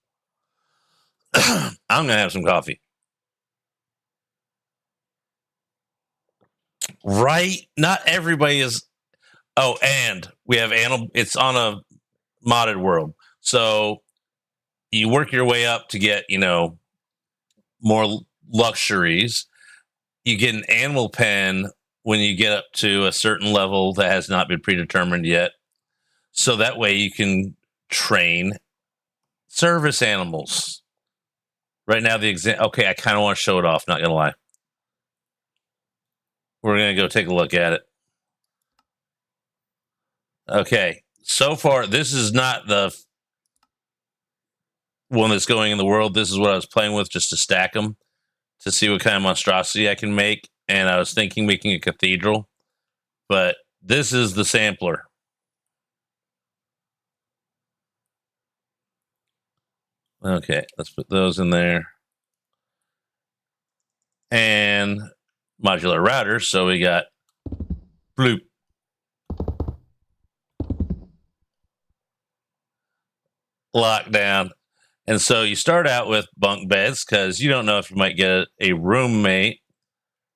Speaker 1: I'm going to have some coffee. Right? Not everybody is. Oh, and we have animal. It's on a modded world. So you work your way up to get, more luxuries. You get an animal pen when you get up to a certain level that has not been predetermined yet. So that way you can train service animals. Right now, okay, I kind of want to show it off, not going to lie. We're going to go take a look at it. Okay, so far, this is not the one that's going in the world. This is what I was playing with just to stack them to see what kind of monstrosity I can make. And I was thinking making a cathedral, but this is the sampler. Okay, let's put those in there. And modular routers. So we got bloop. Lockdown. And so you start out with bunk beds because you don't know if you might get a roommate.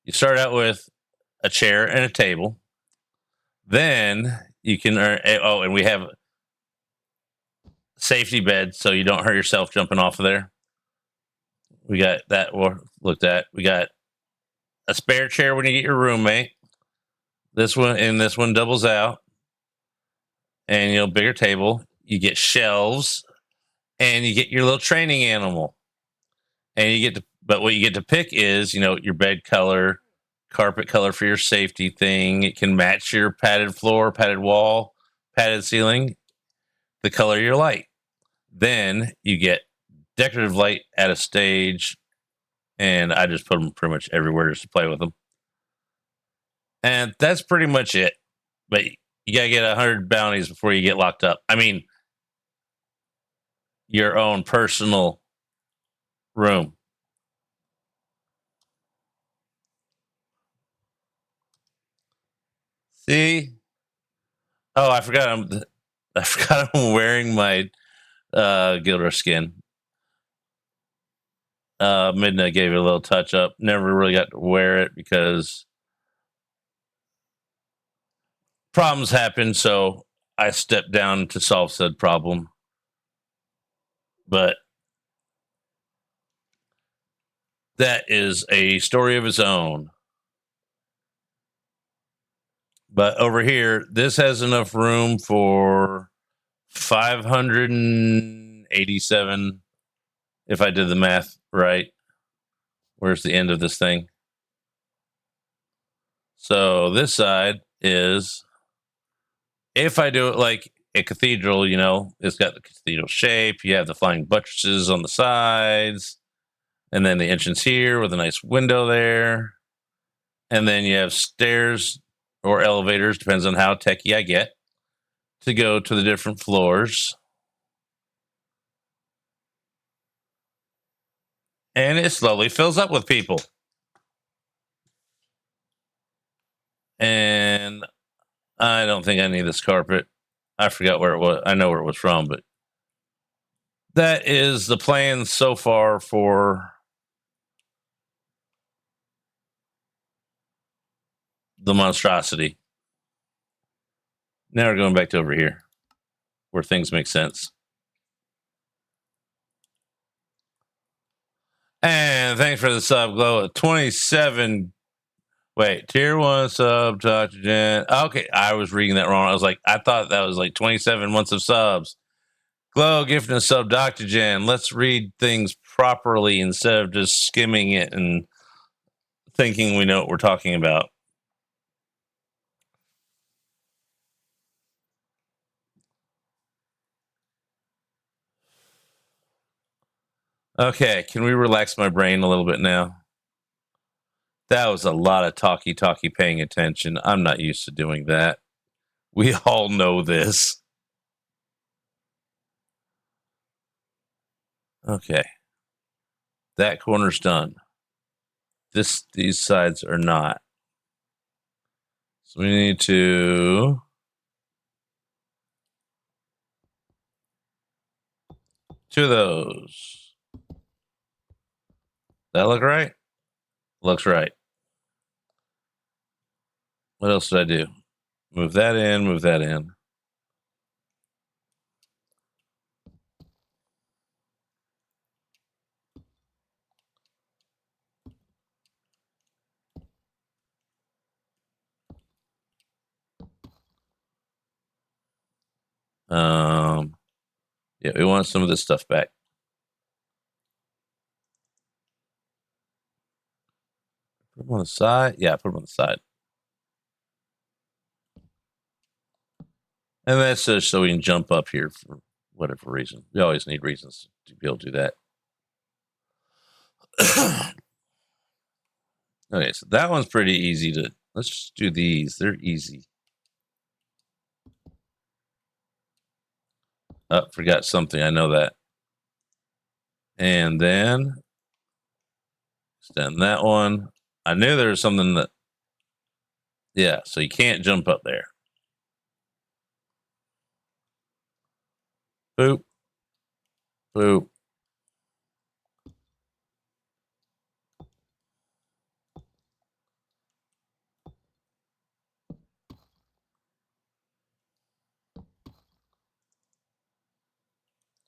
Speaker 1: You start out with a chair and a table. Then you can earn, and we have safety bed so you don't hurt yourself jumping off of there. We got that looked at. We got a spare chair when you get your roommate. This one doubles out. And bigger table. You get shelves and you get your little training animal. And but what you get to pick is, your bed color, carpet color for your safety thing. It can match your padded floor, padded wall, padded ceiling, the color of your light. Then you get decorative light at a stage, and I just put them pretty much everywhere just to play with them. And that's pretty much it. But you got to get 100 bounties before you get locked up. I mean, your own personal room. See? Oh, I forgot I'm wearing my Gilder skin. Midnight gave it a little touch up. Never really got to wear it because problems happened, so I stepped down to solve said problem. But that is a story of its own. But over here, this has enough room for 587, if I did the math right. Where's the end of this thing? So this side is, if I do it like a cathedral, it's got the cathedral shape. You have the flying buttresses on the sides, and then the entrance here with a nice window there. And then you have stairs or elevators, depends on how techie I get, to go to the different floors. And it slowly fills up with people. And I don't think I need this carpet. I forgot where it was. I know where it was from, but that is the plan so far for the monstrosity. Now we're going back to over here where things make sense. And thanks for the sub, Glow. 27. Wait, tier 1 sub, Dr. Jen. Okay, I was reading that wrong. I was like, I thought that was like 27 months of subs. Glow gifting a sub, Dr. Jen. Let's read things properly instead of just skimming it and thinking we know what we're talking about. Okay, can we relax my brain a little bit now? That was a lot of talky paying attention. I'm not used to doing that. We all know this. Okay. That corner's done. These sides are not. So we need to two of those. That look right? Looks right. What else did I do? Move that in, move that in. Yeah, we want some of this stuff back. Put them on the side. Yeah, put them on the side. And that's just so we can jump up here for whatever reason. We always need reasons to be able to do that. Okay, so that one's pretty easy to. Let's just do these. They're easy. Oh, forgot something. I know that. And then extend that one. I knew there was something that. Yeah, so you can't jump up there. Boop. Boop.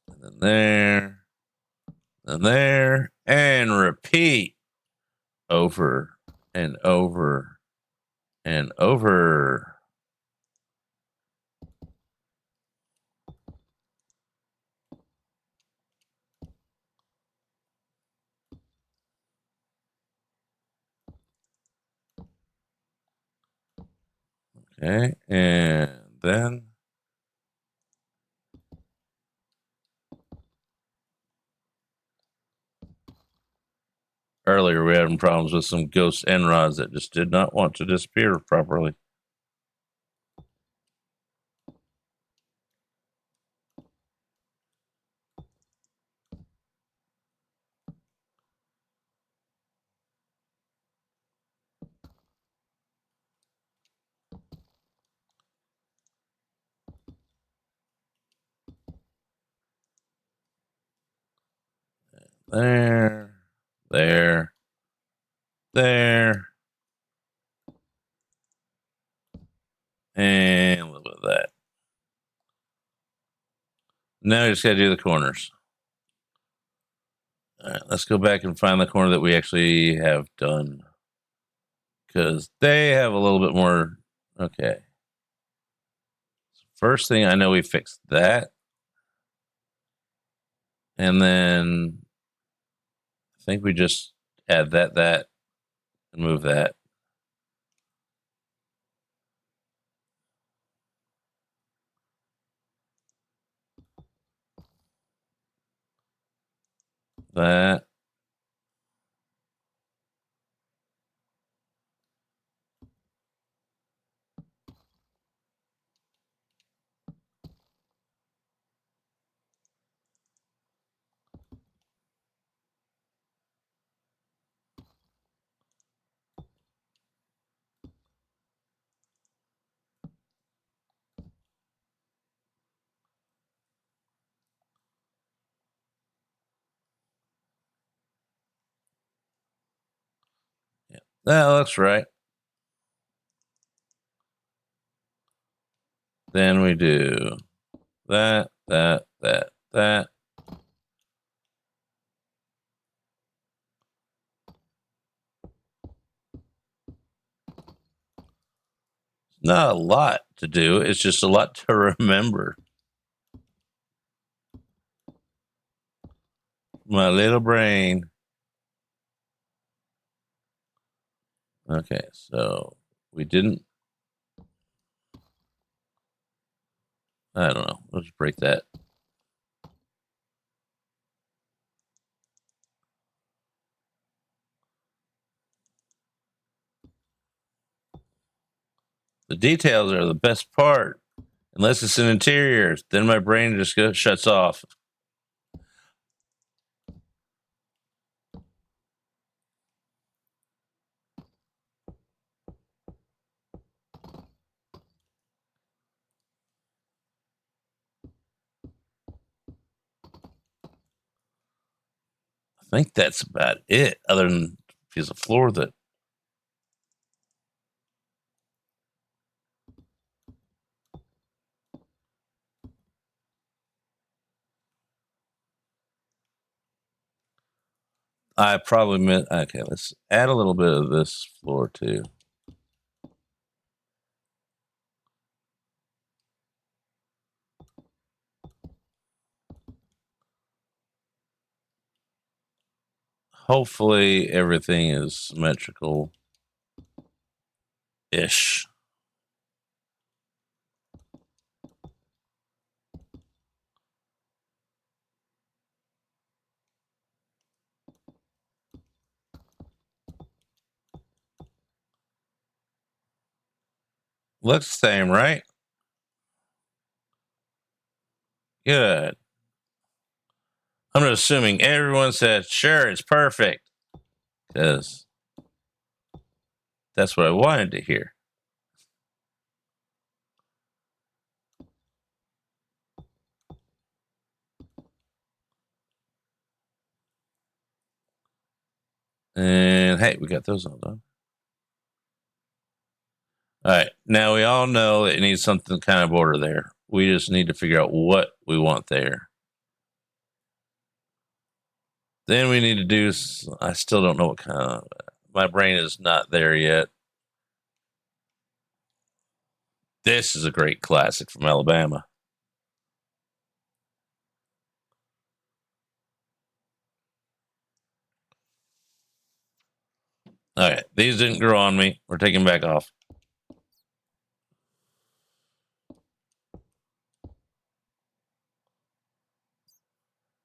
Speaker 1: And then there. And there. And repeat. Over and over and over. Okay, and then earlier we were having problems with some ghost end rods that just did not want to disappear properly. There, there, there, and a little bit of that. Now we just got to do the corners. All right, let's go back and find the corner that we actually have done because they have a little bit more. Okay. First thing, I know we fixed that. And then I think we just add that, and move that. That. That looks right. Then we do that. Not a lot to do. It's just a lot to remember. My little brain. Okay, so we didn't. I don't know. Let's break that. The details are the best part. Unless it's in interiors, then my brain just shuts off. I think that's about it, other than a piece of floor that. I probably meant. Okay, let's add a little bit of this floor too. Hopefully everything is symmetrical ish. Looks the same, right? Good. I'm assuming everyone said, sure, it's perfect. Because that's what I wanted to hear. And hey, we got those all done. All right. Now we all know that it needs something kind of border there. We just need to figure out what we want there. Then we need to do. I still don't know what kind of. My brain is not there yet. This is a great classic from Alabama. All right. These didn't grow on me. We're taking back off.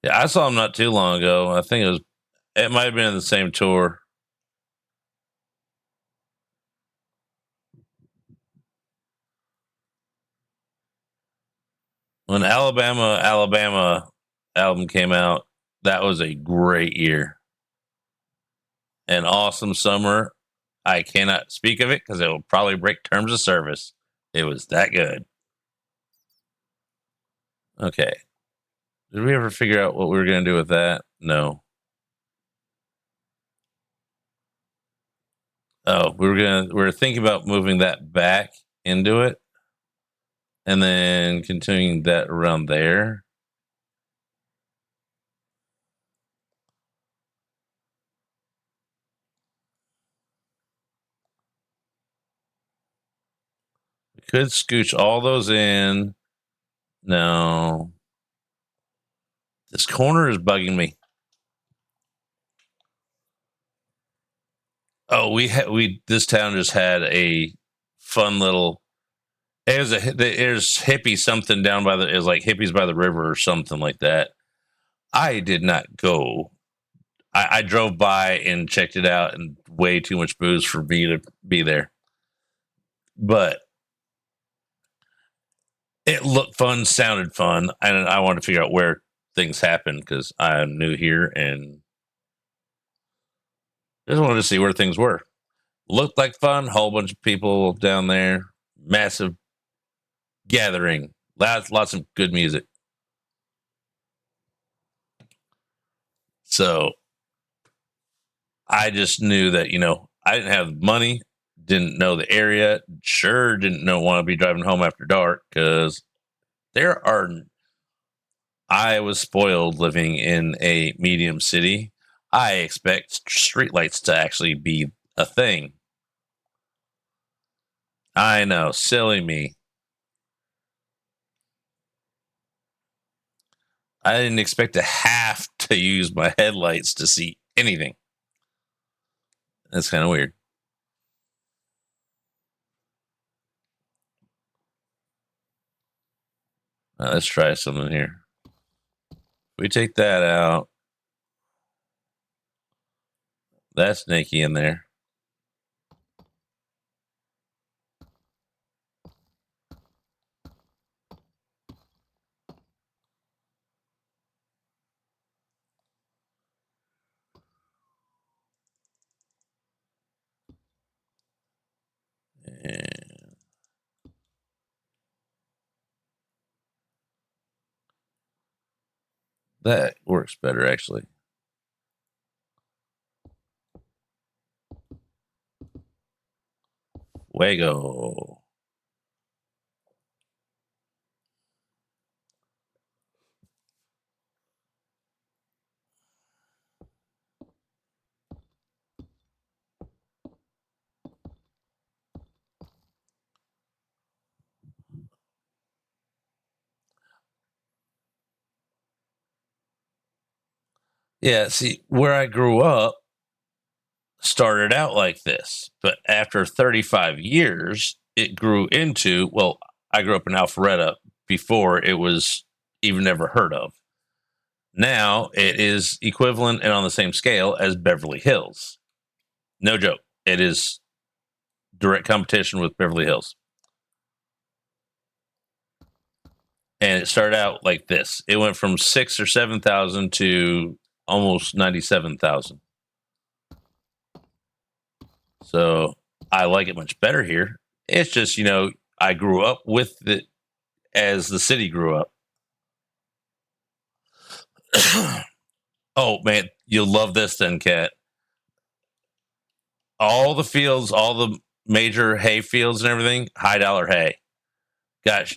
Speaker 1: Yeah, I saw them not too long ago. I think it might have been in the same tour. When Alabama album came out, that was a great year. An awesome summer. I cannot speak of it because it will probably break terms of service. It was that good. Okay. Did we ever figure out what we were going to do with that? No. Oh, we were thinking about moving that back into it and then continuing that around there. We could scooch all those in. No. This corner is bugging me. Oh, this town just had a fun little. There's hippie something down by the. It was like hippies by the river or something like that. I did not go. I drove by and checked it out, and way too much booze for me to be there. But it looked fun, sounded fun, and I wanted to figure out where things happen because I'm new here and just wanted to see where things were. Looked like fun. Whole bunch of people down there. Massive gathering. Lots of good music. So I just knew that, I didn't have money, didn't know the area, sure didn't want to be driving home after dark because there are. I was spoiled living in a medium city. I expect streetlights to actually be a thing. I know, silly me. I didn't expect to have to use my headlights to see anything. That's kind of weird. Let's try something here. We take that out. That's Nikki in there. And that works better, actually. Fuego. Yeah, see, where I grew up started out like this, but after 35 years, it grew into, well, I grew up in Alpharetta before it was even ever heard of. Now it is equivalent and on the same scale as Beverly Hills. No joke. It is direct competition with Beverly Hills. And it started out like this. It went from 6 or 7,000 to almost 97,000. So I like it much better here. It's just, I grew up with it as the city grew up. Oh man, you'll love this then, Kat. All the fields, all the major hay fields and everything, high dollar hay. Got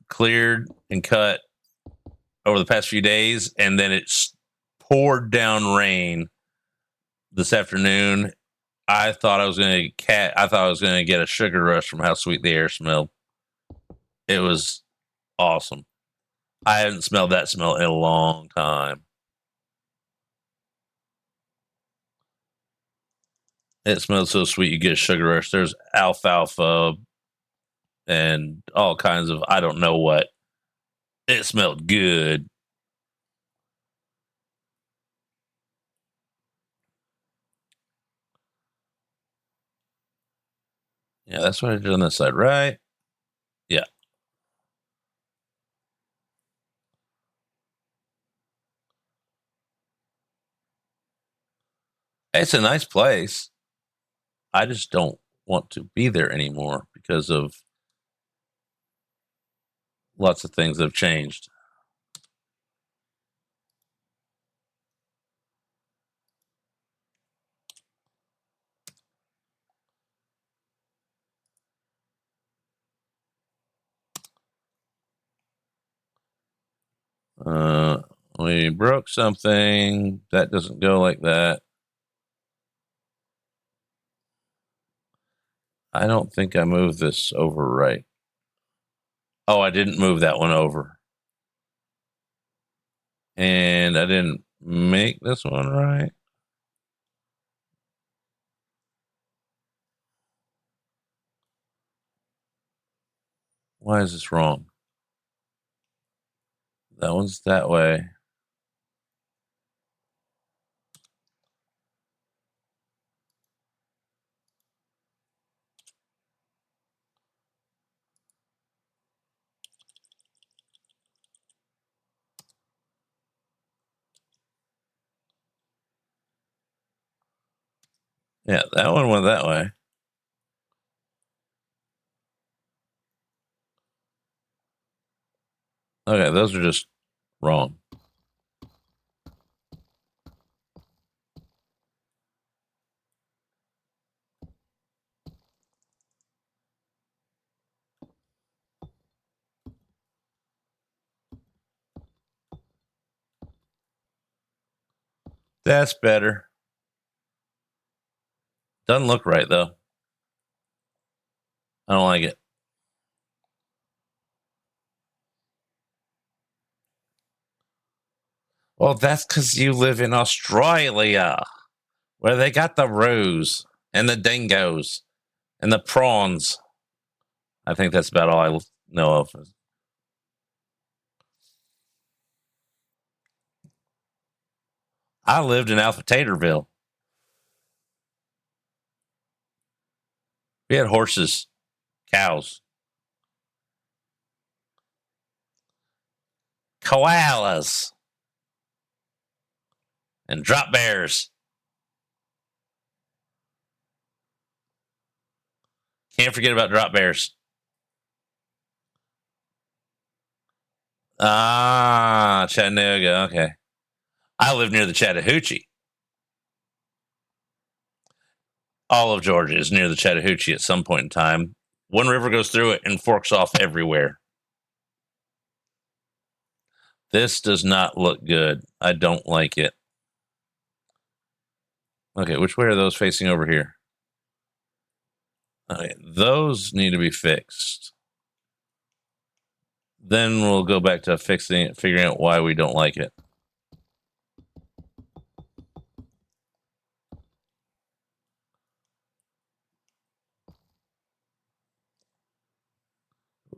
Speaker 1: cleared and cut over the past few days, and then it's poured down rain this afternoon. I thought I was going to get a sugar rush from how sweet the air smelled. It was awesome. I haven't smelled that smell in a long time. It smells so sweet you get a sugar rush. There's alfalfa and all kinds of I don't know what. It smelled good. Yeah, that's what I did on this side, right? Yeah. It's a nice place. I just don't want to be there anymore because of lots of things that have changed. Uh, we broke something. That doesn't go like that. I don't think I moved this over right. Oh, I didn't move that one over. And I didn't make this one right. Why is this wrong? That one's that way. Yeah, that one went that way. Okay, those are just wrong. That's better. Doesn't look right, though. I don't like it. Well, that's because you live in Australia, where they got the roos and the dingoes and the prawns. I think that's about all I know of. I lived in Alpha Taterville. We had horses, cows, koalas, and drop bears. Can't forget about drop bears. Ah, Chattanooga. Okay. I live near the Chattahoochee. All of Georgia is near the Chattahoochee at some point in time. One river goes through it and forks off everywhere. This does not look good. I don't like it. Okay, which way are those facing over here? Okay, those need to be fixed. Then we'll go back to figuring out why we don't like it.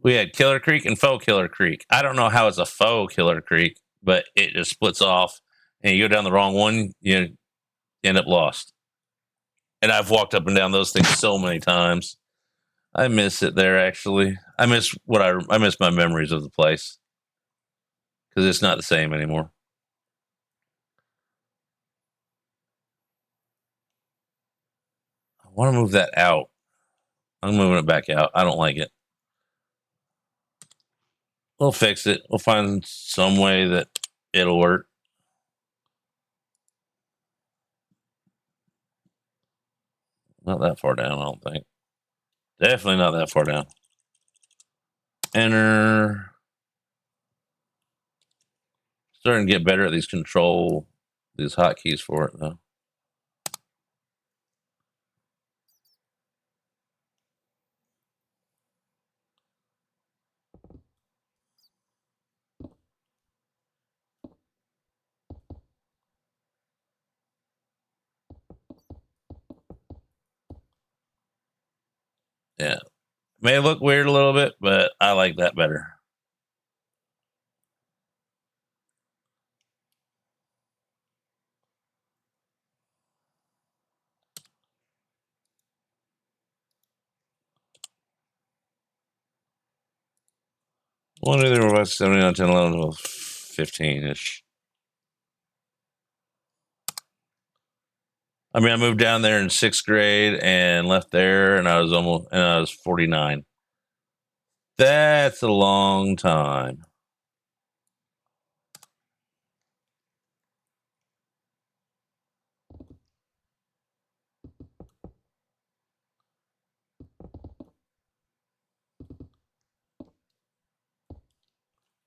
Speaker 1: We had Killer Creek and Faux Killer Creek. I don't know how it's a faux Killer Creek, but it just splits off, and you go down the wrong one, you end up lost. And I've walked up and down those things so many times. I miss it there. Actually, I miss my memories of the place because it's not the same anymore. I want to move that out. I'm moving it back out. I don't like it. We'll fix it. We'll find some way that it'll work. Not that far down, I don't think. Definitely not that far down. Enter. Starting to get better at these hotkeys for it, though. Yeah. May look weird a little bit, but I like that better. One, 2, 3, 4, 5, 6, 7, 8, 9, 10, 11, 12, 15-ish. I mean, I moved down there in 6th grade and left there, and I was 49. That's a long time.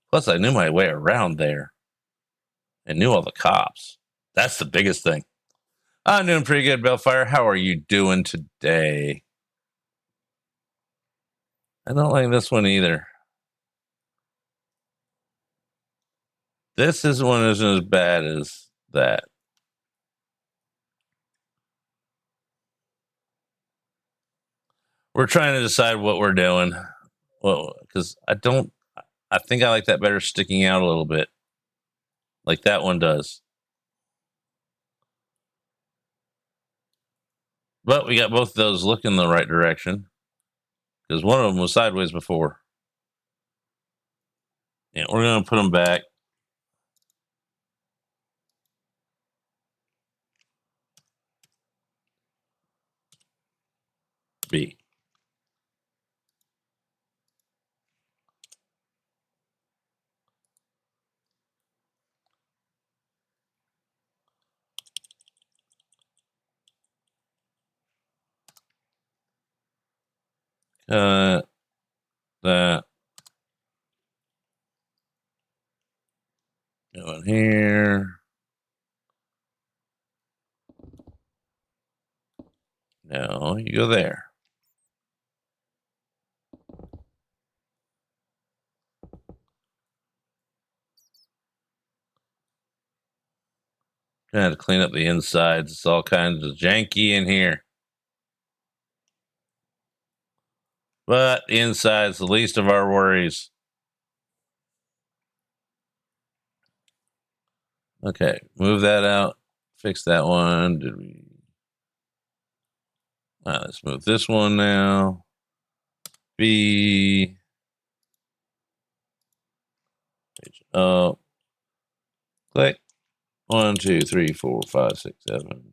Speaker 1: Plus, I knew my way around there and knew all the cops. That's the biggest thing. I'm doing pretty good, Bellfire. How are you doing today? I don't like this one either. This one isn't as bad as that. We're trying to decide what we're doing. Well, because I think I like that better sticking out a little bit. Like that one does. But we got both of those looking the right direction. Because one of them was sideways before. Yeah, we're going to put them back. B. That. Go in here. No, you go there. Gonna have to clean up the insides. It's all kinds of janky in here. But the inside's the least of our worries. Okay, move that out. Fix that one. Did we? Let's move this one now. B. Page up. Click. 1, 2, 3, 4, 5, 6, 7,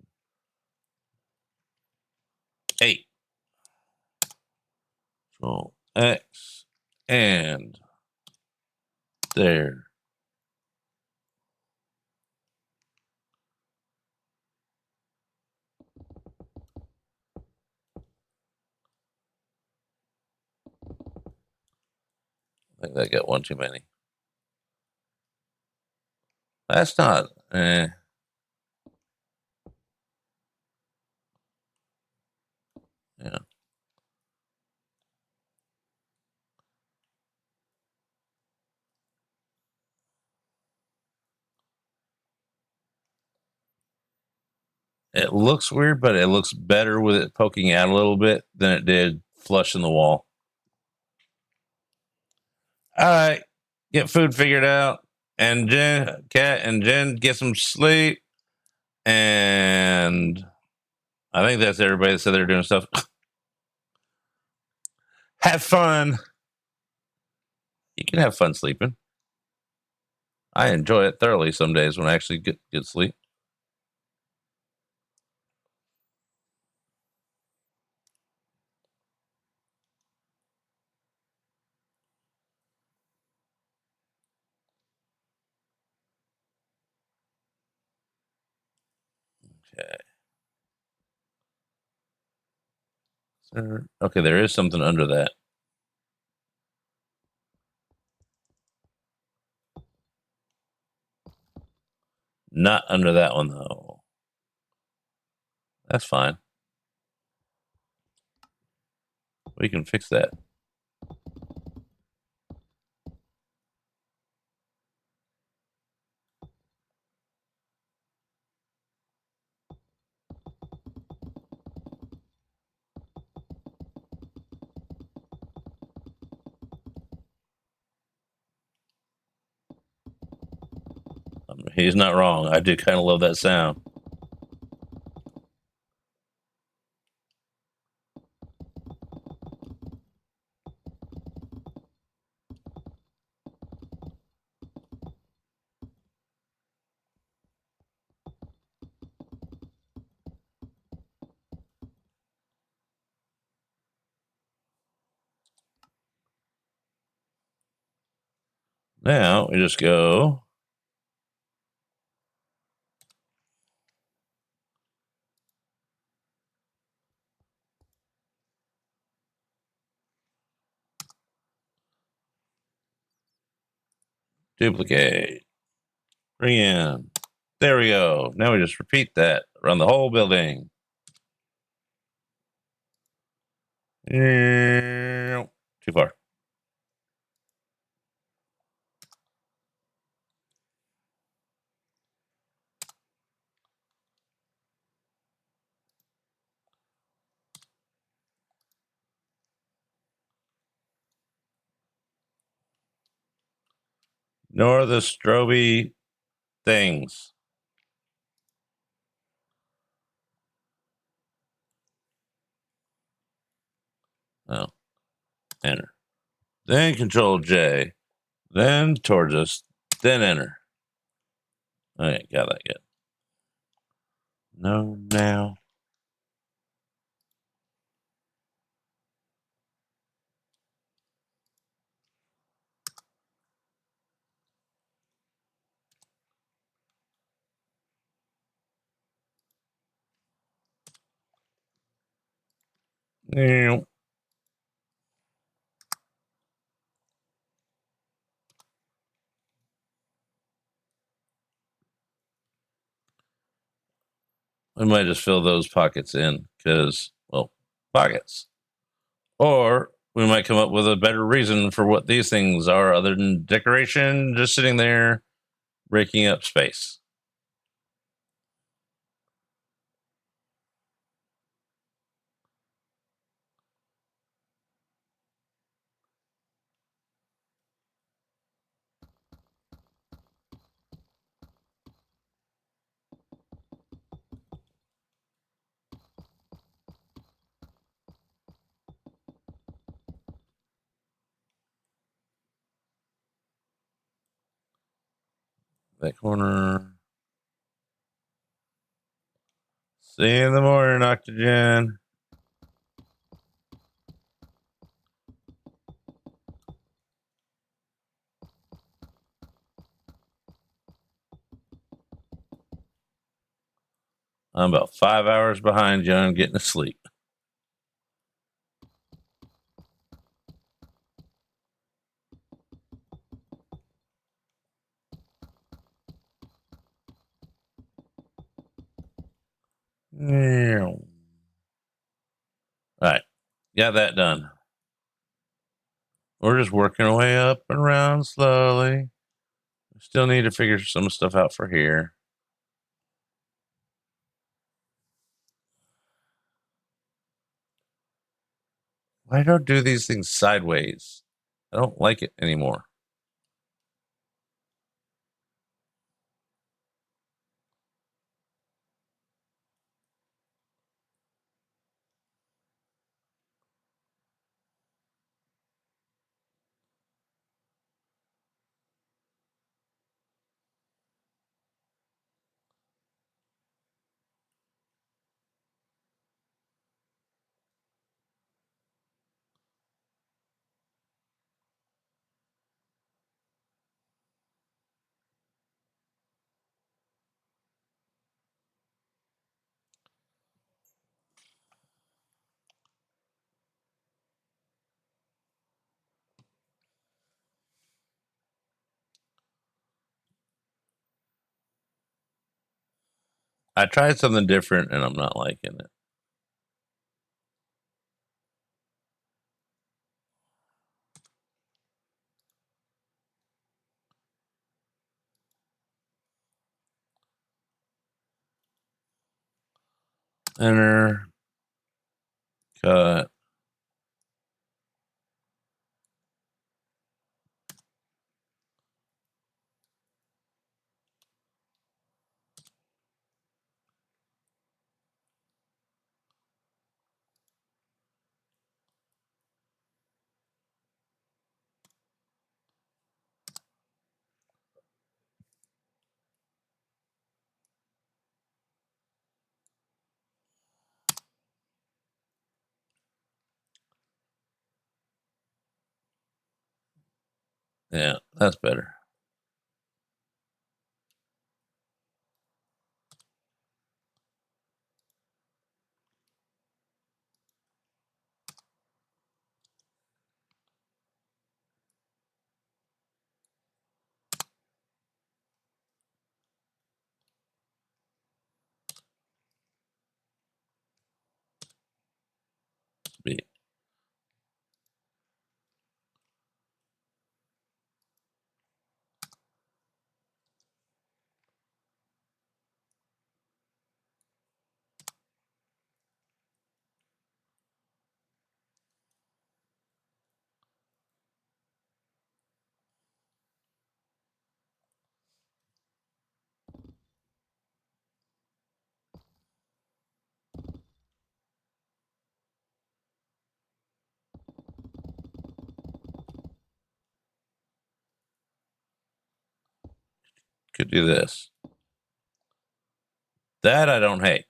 Speaker 1: 8. Control X. And there. I think that got one too many. That's not. Yeah. It looks weird, but it looks better with it poking out a little bit than it did flush in the wall. All right, get food figured out, and Cat and Jen get some sleep, and I think that's everybody that said they're doing stuff. Have fun. You can have fun sleeping. I enjoy it thoroughly some days when I actually get good sleep. Okay. Okay, there is something under that. Not under that one, though. That's fine. We can fix that. He's not wrong. I do kind of love that sound. Now we just go. Duplicate. Bring in. There we go. Now we just repeat that around the whole building. Too far. Nor the stroby things. Oh, enter. Then Control J. Then towards us. Then enter. Okay, got that good. No, now. We might just fill those pockets in because, pockets. Or we might come up with a better reason for what these things are other than decoration, just sitting there, breaking up space. That corner. See you in the morning, Oxygen. I'm about 5 hours behind you on getting to sleep. All right, got that done. We're just working our way up and around slowly. Still need to figure some stuff out for here. Why don't I do these things sideways? I don't like it anymore. I tried something different and I'm not liking it. Enter, cut. Yeah, that's better. Be could do this. That I don't hate.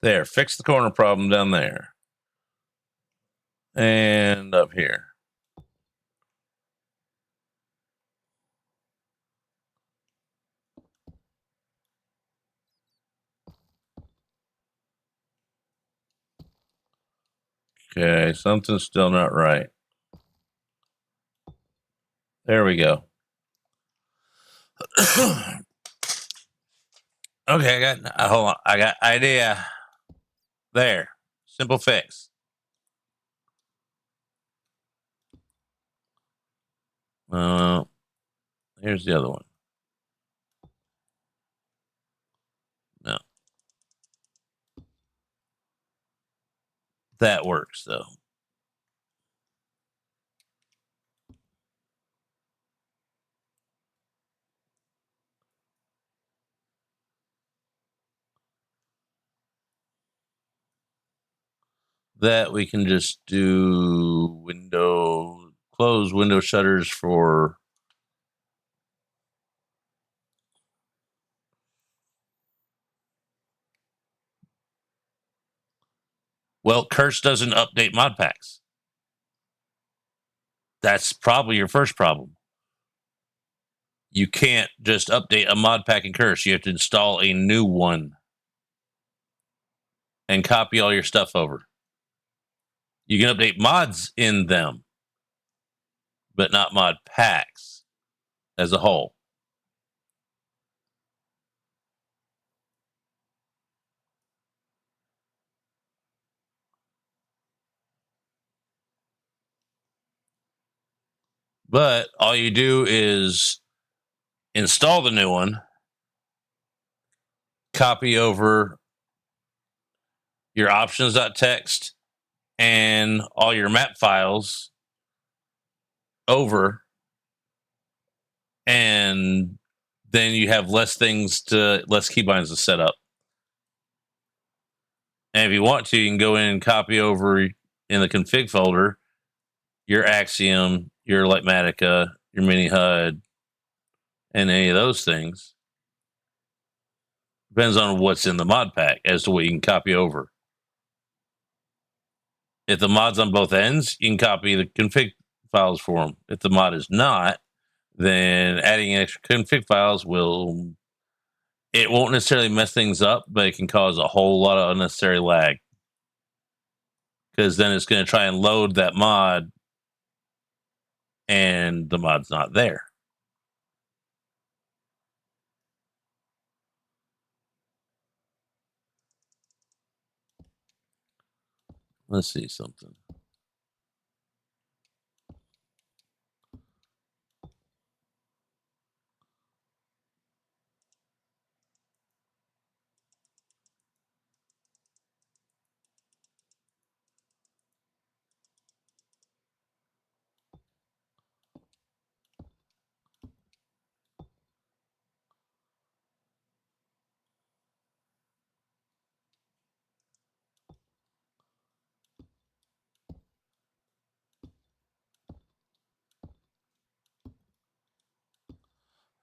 Speaker 1: There, fix the corner problem down there. And up here. Okay, something's still not right. There we go. Okay, hold on. I got idea. There. Simple fix. Here's the other one. No. That works though. That we can just do close window shutters for. Well, Curse doesn't update mod packs. That's probably your first problem. You can't just update a mod pack in Curse. You have to install a new one and copy all your stuff over. You can update mods in them, but not mod packs as a whole. But all you do is install the new one, copy over your options.txt and all your map files over, and then you have less keybinds to set up. And if you want to, you can go in and copy over in the config folder your Axiom, your Lightmatica, your Mini HUD, and any of those things. Depends on what's in the mod pack as to what you can copy over. If the mod's on both ends, you can copy the config files for them. If the mod is not, then adding extra config files won't necessarily mess things up, but it can cause a whole lot of unnecessary lag. Because then it's going to try and load that mod, and the mod's not there. Let's see something.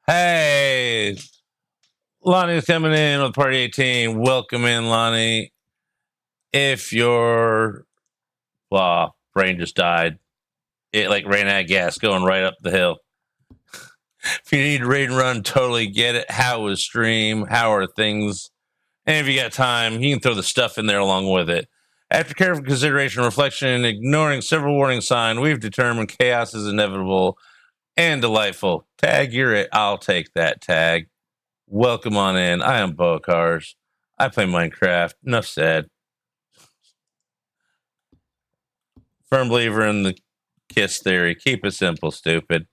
Speaker 1: Hey, Lonnie's coming in with Party 18. Welcome in, Lonnie. If your brain just died, it like ran out of gas going right up the hill. If you need to raid and run, totally get it. How was stream? How are things? And if you got time, you can throw the stuff in there along with it. After careful consideration and reflection, and ignoring several warning signs, we've determined chaos is inevitable and delightful. Tag, you're it. I'll take that tag. Welcome on in. I am Bocars. I play Minecraft. Enough said. Firm believer in the KISS theory. Keep it simple, stupid.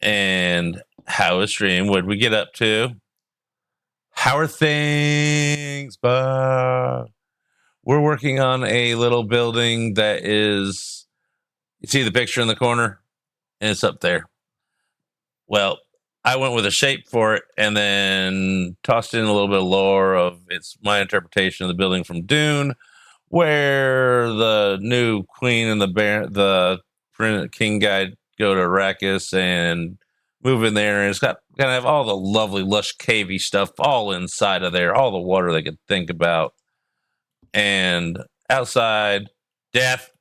Speaker 1: And how is stream? What did we get up to? How are things, Bob? We're working on a little building that is. You see the picture in the corner? And it's up there. Well, I went with a shape for it and then tossed in a little bit of lore of it's my interpretation of the building from Dune, where the new queen and the king guy go to Arrakis and move in there, and it's got gonna have all the lovely lush cavey stuff all inside of there, all the water they could think about. And outside, death,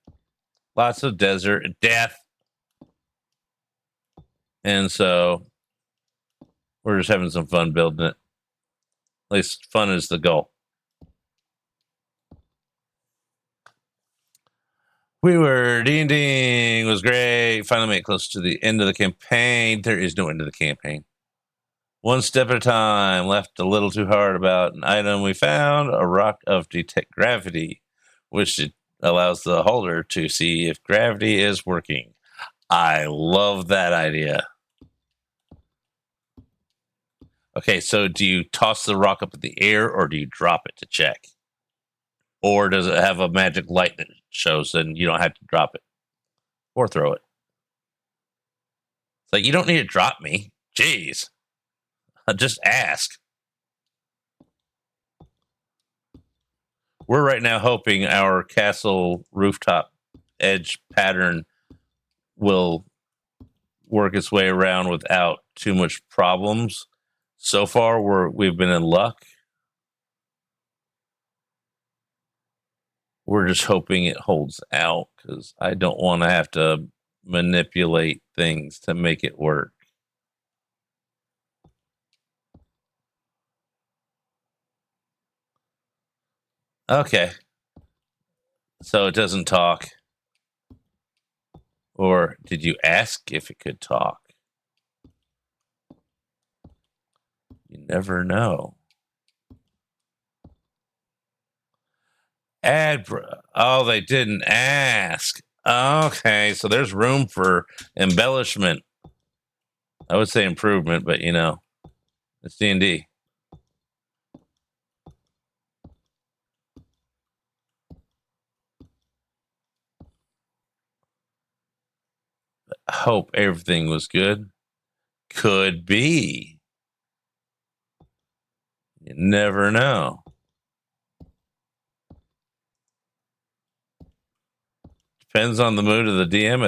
Speaker 1: lots of desert, death. And so we're just having some fun building it. At least fun is the goal. We were ding. Was great. Finally made it close to the end of the campaign. There is no end to the campaign. One step at a time. Left a little too hard about an item we found, a rock of detect gravity, which allows the holder to see if gravity is working. I love that idea. Okay, so do you toss the rock up in the air or do you drop it to check? Or does it have a magic light that shows and you don't have to drop it or throw it? It's like, you don't need to drop me. Jeez. Just ask. We're right now hoping our castle rooftop edge pattern will work its way around without too much problems. So far, we've been in luck. We're just hoping it holds out because I don't want to have to manipulate things to make it work. Okay. So it doesn't talk. Or did you ask if it could talk? You never know. Oh, they didn't ask. Okay, so there's room for embellishment. I would say improvement, but it's D&D. Hope everything was good. Could be. You never know. Depends on the mood of the DM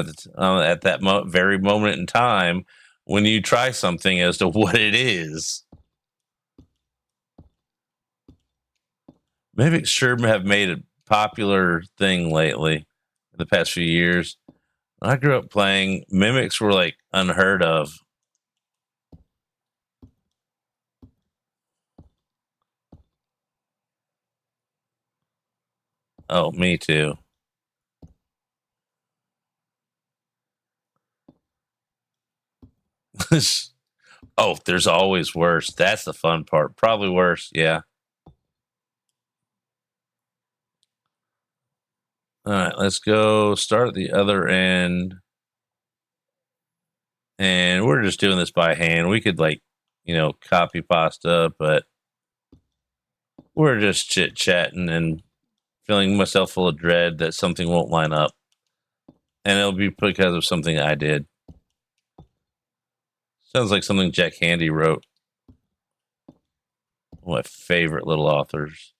Speaker 1: at that very moment in time when you try something as to what it is. Maybe it sure have made a popular thing lately in the past few years. When I grew up playing, mimics were like unheard of. Oh, me too. Oh, there's always worse. That's the fun part. Probably worse. Yeah. All right, let's go start at the other end. And we're just doing this by hand. We could copy pasta, but we're just chit chatting and feeling myself full of dread that something won't line up. And it'll be because of something I did. Sounds like something Jack Handy wrote. One of my favorite little authors.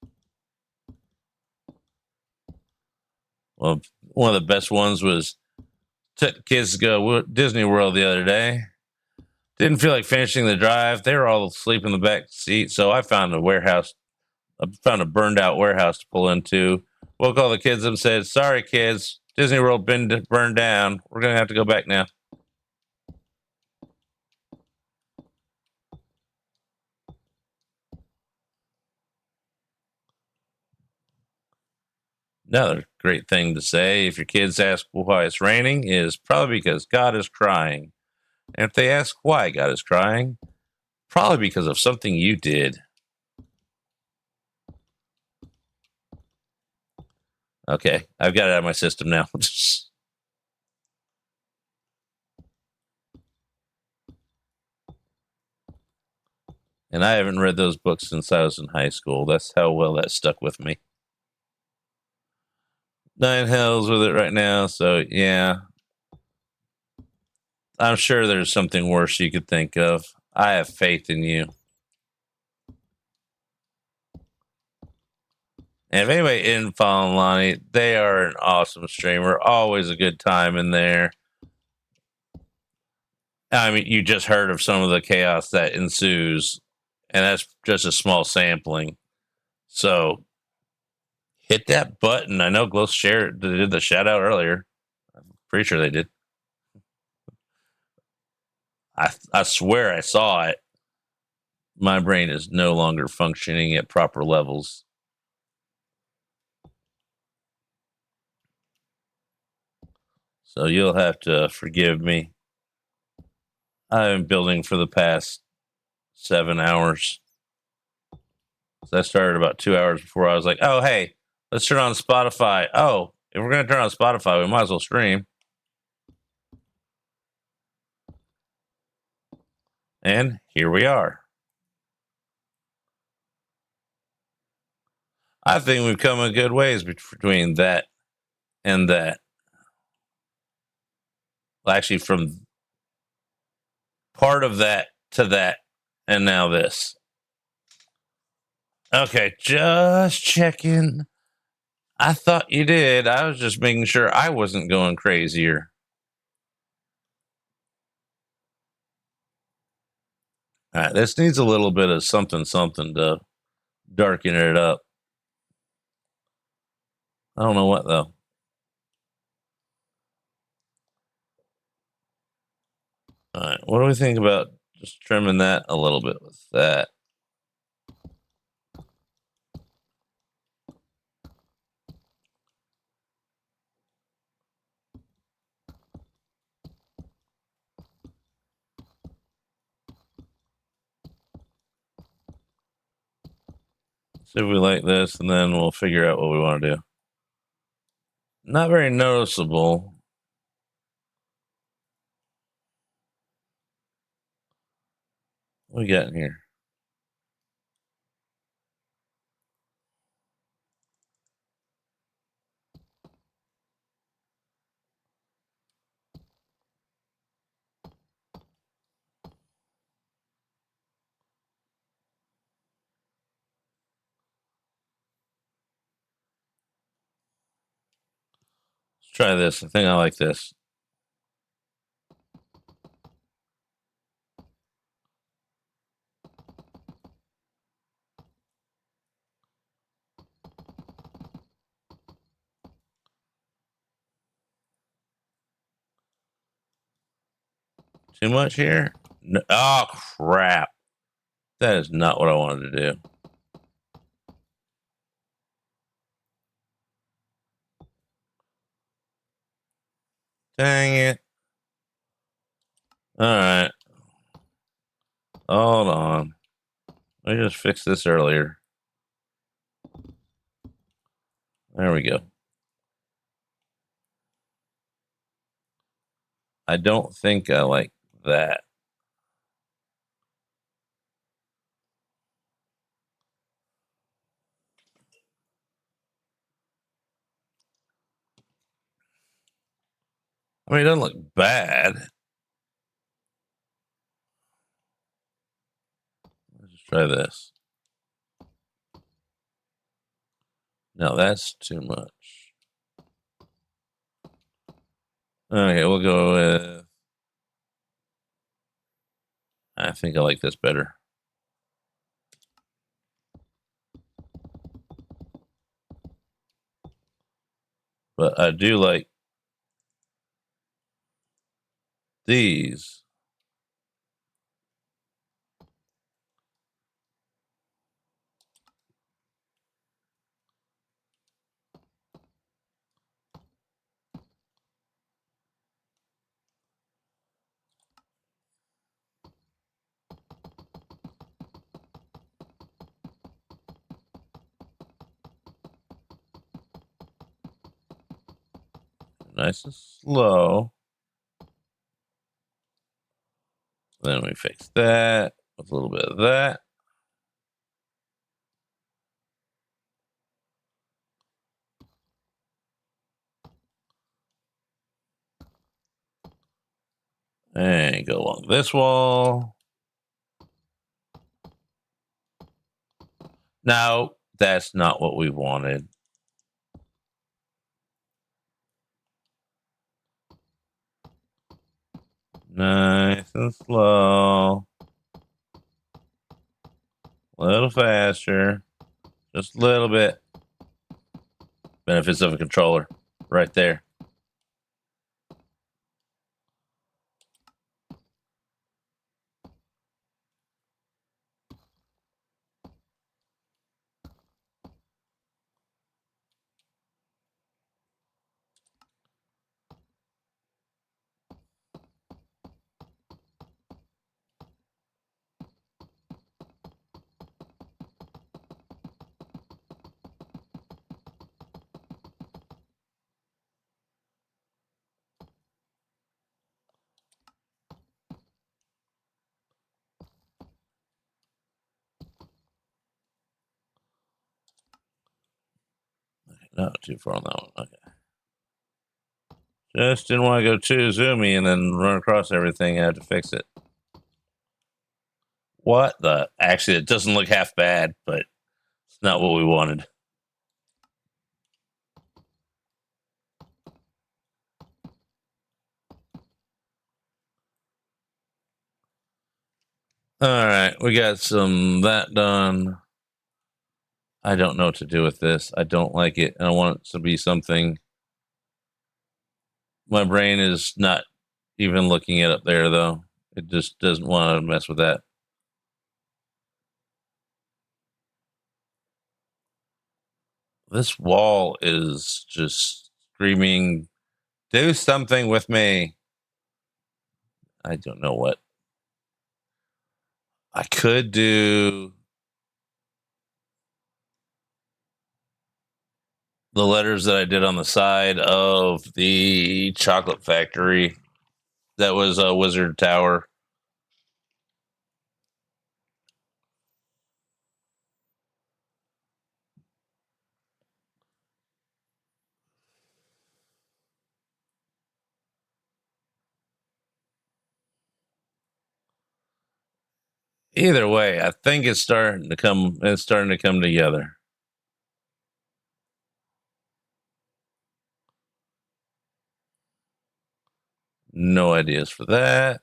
Speaker 1: Well, one of the best ones was took kids to go Disney World the other day. Didn't feel like finishing the drive. They were all asleep in the back seat, so I found a warehouse. I found a burned out warehouse to pull into. Woke all the kids up and said, "Sorry, kids, Disney World been burned down. We're gonna have to go back now." Another great thing to say if your kids ask why it's raining is probably because God is crying. And if they ask why God is crying, probably because of something you did. Okay, I've got it out of my system now. And I haven't read those books since I was in high school. That's how well that stuck with me. Nine hells with it right now. So, yeah, I'm sure there's something worse you could think of. I have faith in you. And if anybody isn't following Lonnie, they are an awesome streamer. Always a good time in there. I mean, you just heard of some of the chaos that ensues, and that's just a small sampling. So Hit that button. I know Glow shared did the shout out earlier. I'm pretty sure they did. I swear I saw it. My brain is no longer functioning at proper levels. So you'll have to forgive me. I've been building for the past 7 hours. So I started about 2 hours before. I was like, oh, hey, let's turn on Spotify. Oh, if we're going to turn on Spotify, we might as well stream. And here we are. I think we've come a good ways between that and that. Well, actually, from part of that to that, and now this. Okay, just checking. I thought you did. I was just making sure I wasn't going crazier. All right, this needs a little bit of something to darken it up. I don't know what, though. All right, what do we think about just trimming that a little bit with that? See if we like this, and then we'll figure out what we want to do. Not very noticeable. What we got in here? Let's try this. I think I like this. Too much here? No. Oh, crap. That is not what I wanted to do. Dang it. All right. Hold on. I just fixed this earlier. There we go. I don't think I like that. I mean, it doesn't look bad. Let's just try this. No, that's too much. Okay, we'll go with. I think I like this better. But I do like these. Nice and slow. Then we fix that with a little bit of that. And go along this wall. No, that's not what we wanted. Nice and slow. A little faster. Just a little bit. Benefits of a controller, right there. Not too far on that one. Okay. Just didn't want to go too zoomy and then run across everything and have to fix it. What the? Actually, it doesn't look half bad, but it's not what we wanted. All right, we got some that done. I don't know what to do with this. I don't like it, and I want it to be something. My brain is not even looking it up there, though. It just doesn't want to mess with that. This wall is just screaming, do something with me. I don't know what. I could do the letters that I did on the side of the chocolate factory. That was a Wizard Tower. Either way, I think it's starting to come. It's starting to come together. No ideas for that.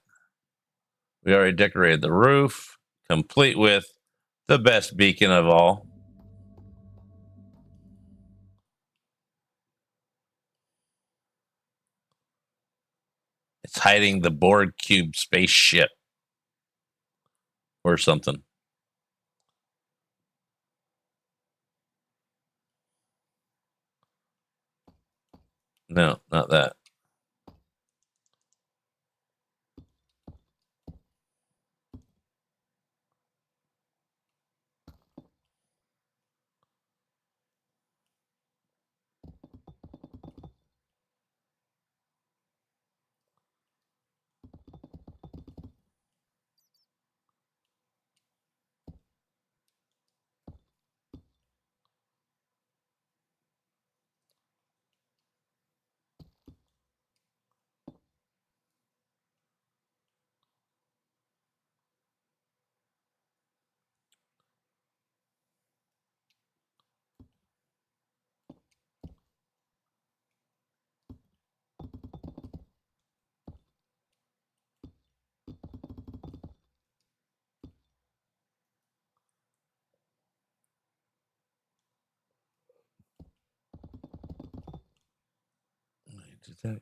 Speaker 1: We already decorated the roof, complete with the best beacon of all. It's hiding the Borg cube spaceship or something. No, not that. Did that?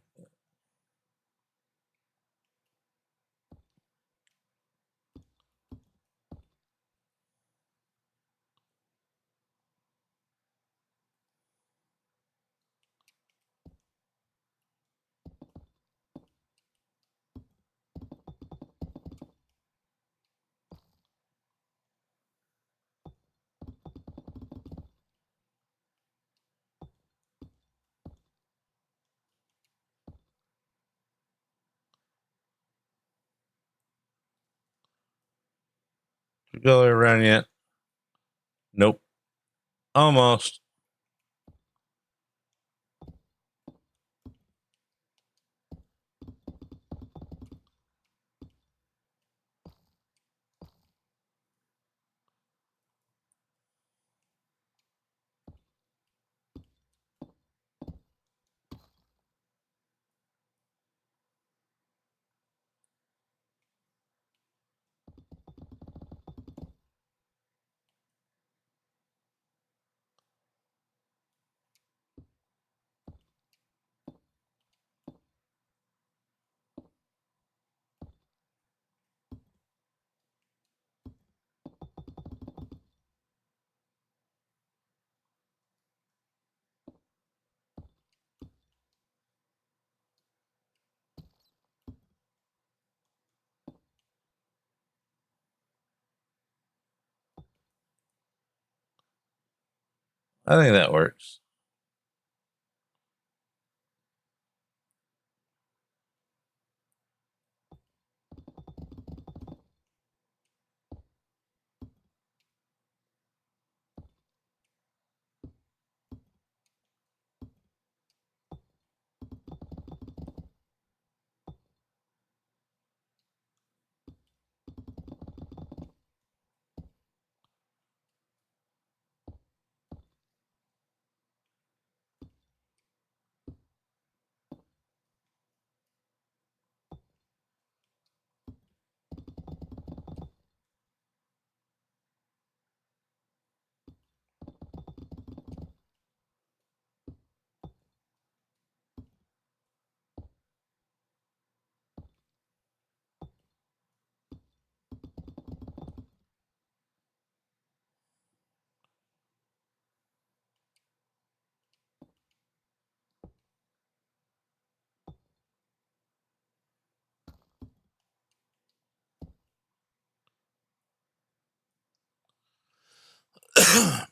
Speaker 1: Did we go around yet? Nope. Almost. I think that works.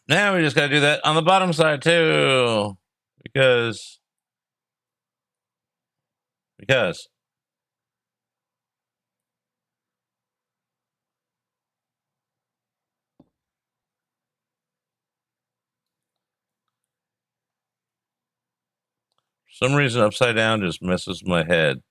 Speaker 1: Now we just got to do that on the bottom side too, because for some reason upside down just messes with my head.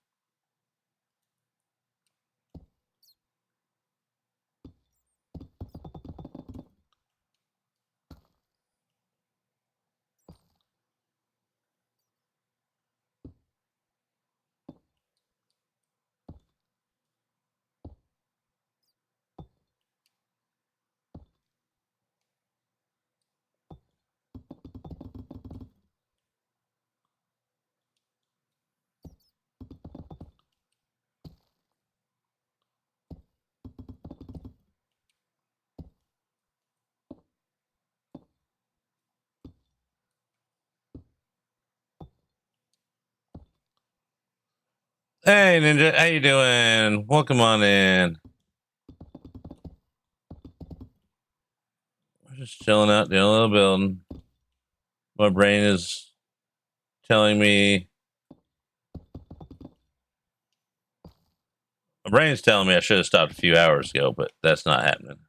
Speaker 1: Hey Ninja, how you doing? Welcome on in. We're just chilling out, doing a little building. My brain is telling me I should have stopped a few hours ago, but that's not happening.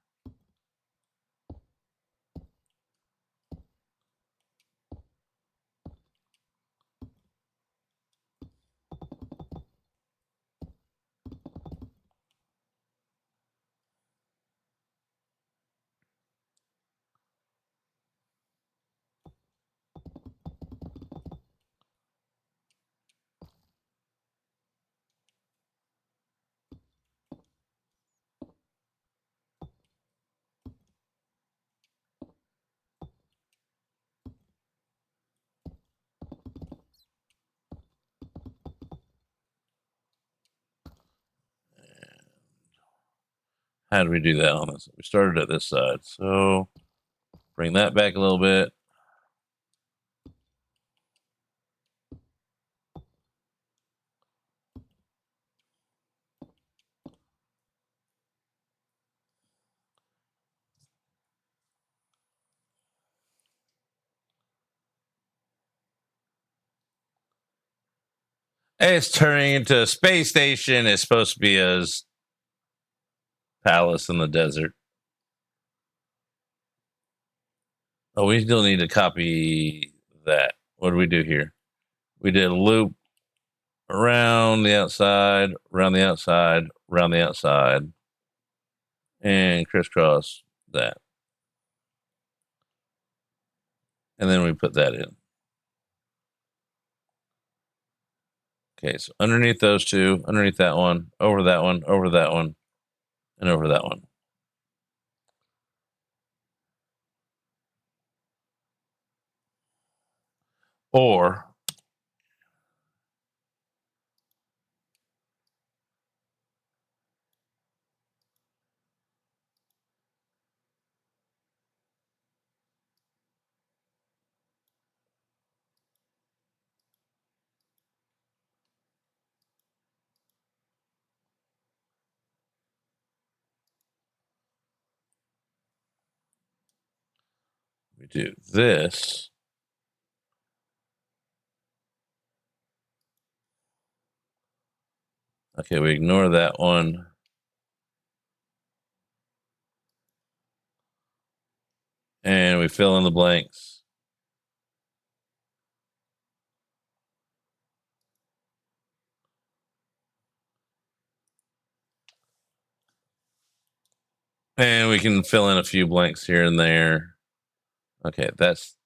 Speaker 1: How do we do that on this? We started at this side, so bring that back a little bit. Hey, it's turning into a space station. It's supposed to be a palace in the desert. Oh, we still need to copy that. What do we do here? We did a loop around the outside, around the outside, around the outside, and crisscross that. And then we put that in. Okay, so underneath those two, underneath that one, over that one, over that one, and over that one. Or We do this. Okay, we ignore that one. And we fill in the blanks. And we can fill in a few blanks here and there. Okay, that's...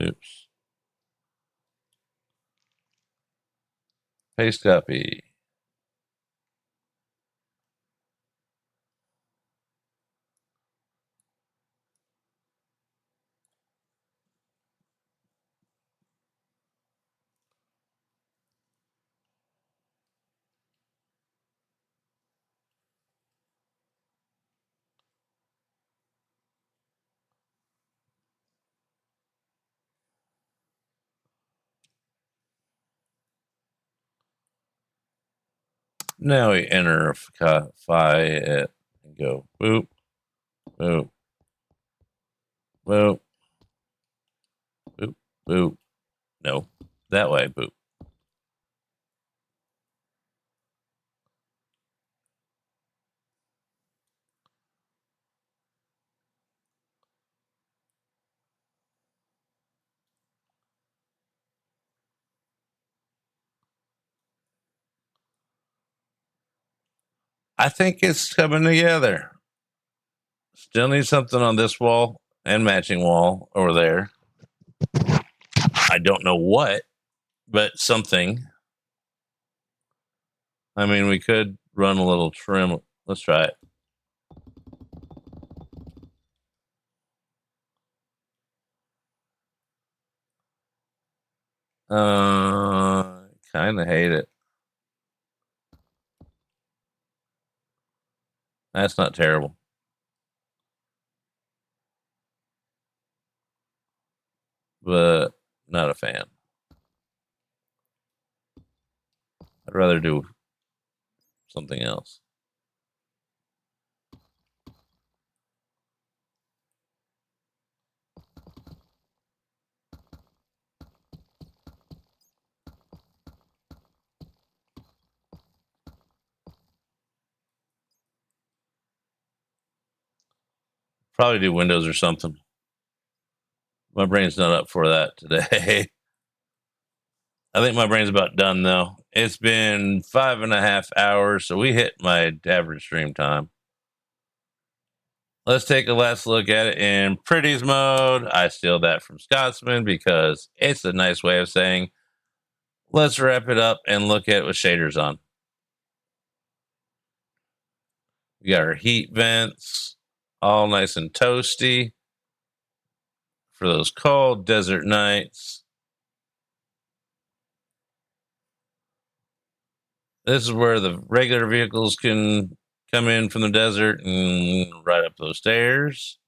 Speaker 1: Oops. Paste copy. Now we enter phi it and go boop, boop, boop, boop, boop. No, that way, boop. I think it's coming together. Still need something on this wall and matching wall over there. I don't know what, but something. I mean, we could run a little trim. Let's try it. Kind of hate it. That's not terrible. But not a fan. I'd rather do something else. Probably do windows or something. My brain's not up for that today. I think my brain's about done though. It's been 5.5 hours, so we hit my average stream time. Let's take a last look at it in pretties mode. I steal that from Scotsman because it's a nice way of saying, let's wrap it up and look at it with shaders on. We got our heat vents, all nice and toasty for those cold desert nights. This is where the regular vehicles can come in from the desert and ride up those stairs.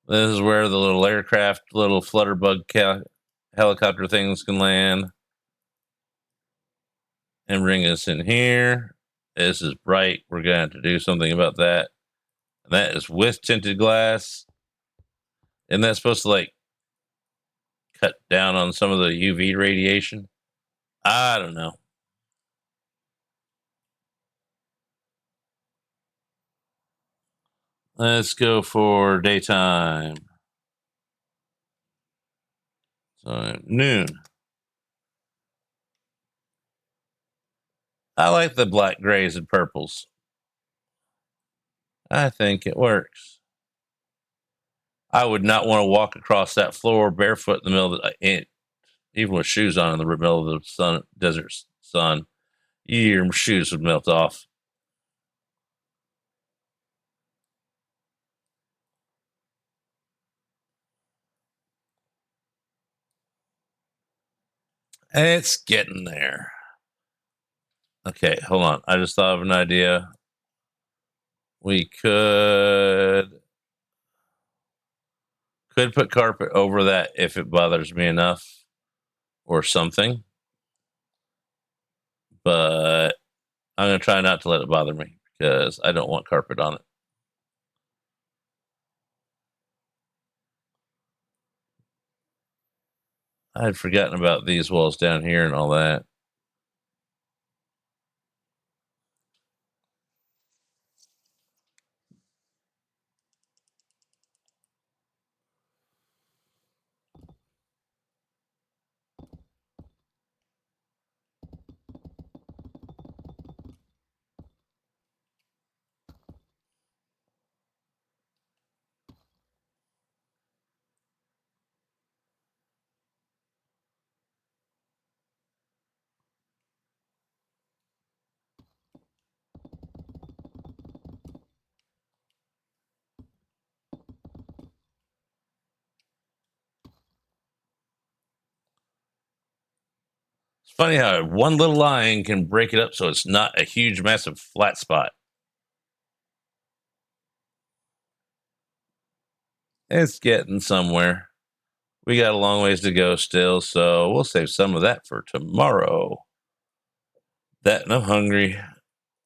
Speaker 1: This is where the little aircraft, little flutterbug helicopter things can land and bring us in here. This is bright. We're going to have to do something about that. And that is with tinted glass. Isn't that supposed to like cut down on some of the UV radiation? I don't know. Let's go for daytime. So noon. I like the black, grays, and purples. I think it works. I would not want to walk across that floor barefoot in the middle of the, even with shoes on in the middle of the desert sun. Your shoes would melt off. It's getting there. Okay, hold on. I just thought of an idea. We could put carpet over that if it bothers me enough or something. But I'm going to try not to let it bother me because I don't want carpet on it. I had forgotten about these walls down here and all that. It's funny how one little line can break it up so it's not a huge, massive flat spot. It's getting somewhere. We got a long ways to go still, so we'll save some of that for tomorrow. That and I'm hungry,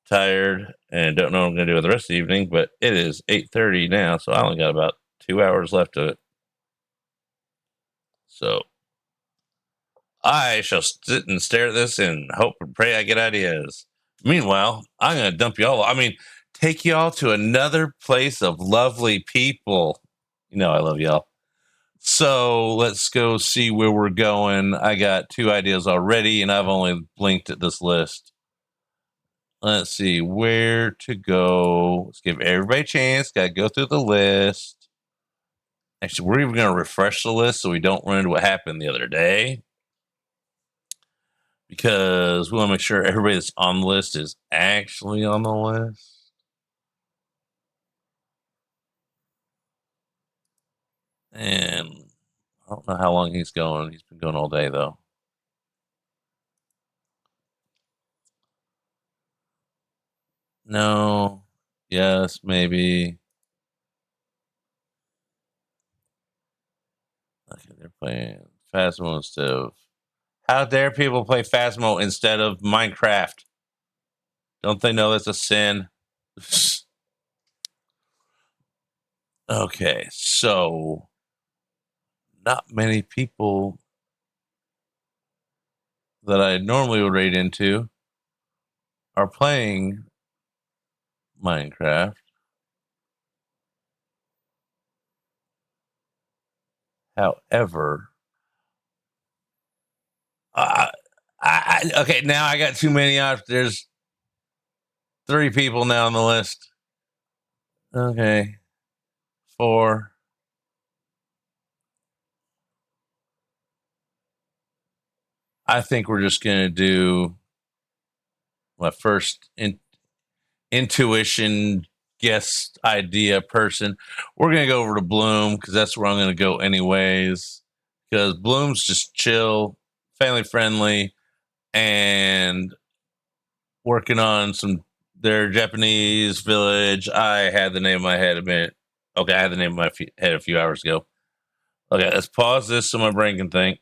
Speaker 1: tired, and don't know what I'm going to do with the rest of the evening, but it is 8:30 now, so I only got about 2 hours left of it. So I shall sit and stare at this and hope and pray I get ideas. Meanwhile, I'm going to dump y'all. Take y'all to another place of lovely people. You know, I love y'all. So let's go see where we're going. I got 2 ideas already, and I've only blinked at this list. Let's see where to go. Let's give everybody a chance. Got to go through the list. Actually, we're even going to refresh the list so we don't run into what happened the other day. Because we want to make sure everybody that's on the list is actually on the list. And I don't know how long he's going. He's been going all day, though. No. Yes, maybe. Okay, they're playing Phasmo instead of. How dare people play Phasmo instead of Minecraft? Don't they know that's a sin? Okay, so not many people that I normally would raid into are playing Minecraft. However, okay, now I got too many options. There's 3 people now on the list. Okay, 4. I think we're just gonna do my first intuition guest idea person. We're gonna go over to Bloom because that's where I'm gonna go anyways. Because Bloom's just chill, family friendly, and working on their Japanese village. I had the name in my head a minute. Okay, I had the name in my head a few hours ago. Okay, let's pause this so my brain can think.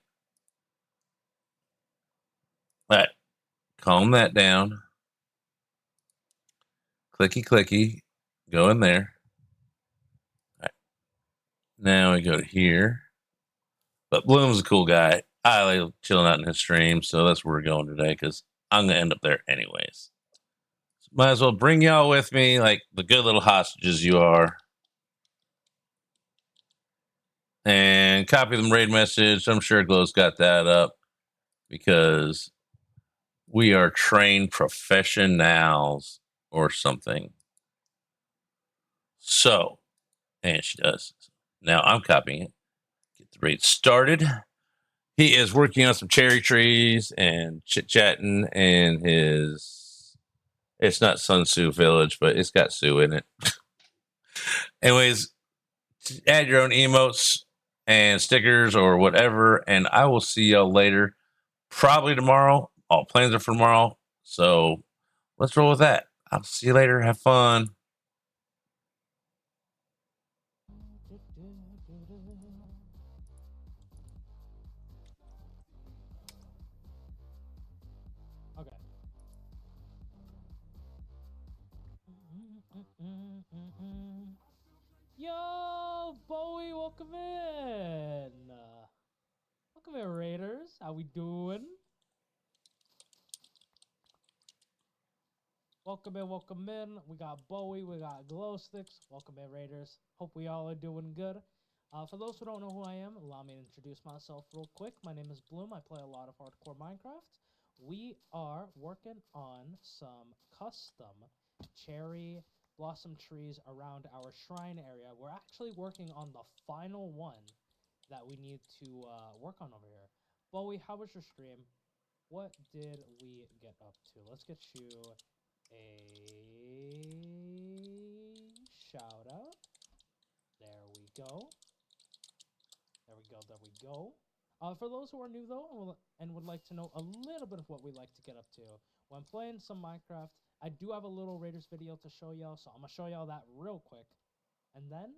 Speaker 1: All right, calm that down. Clicky clicky, go in there. All right, now we go to here. But Bloom's a cool guy. I like chilling out in his stream, so that's where we're going today because I'm gonna end up there anyways. So might as well bring y'all with me, like the good little hostages you are, and copy the raid message. I'm sure Glow's got that up because we are trained professionals or something. So, and she does. Now I'm copying it. Get the raid started. He is working on some cherry trees and chit chatting in his. It's not Sun Tzu Village, but it's got Sioux in it. Anyways, add your own emotes and stickers or whatever, and I will see y'all later. Probably tomorrow. All plans are for tomorrow. So let's roll with that. I'll see you later. Have fun.
Speaker 2: Okay. Yo, Bowie, welcome in. Welcome in, Raiders. How we doing? Welcome in, welcome in. We got Bowie, we got Glow Sticks. Welcome in, Raiders. Hope we all are doing good. For those who don't know who I am, allow me to introduce myself real quick. My name is Bloom. I play a lot of hardcore Minecraft. We are working on some custom cherry blossom trees around our shrine area. We're actually working on the final one that we need to work on over here. Bowie, how was your stream? What did we get up to? Let's get you a shout out. There we go. There we go. There we go. For those who are new though and would like to know a little bit of what we like to get up to when playing some Minecraft, I do have a little Raiders video to show y'all, so I'm gonna show y'all that real quick, and then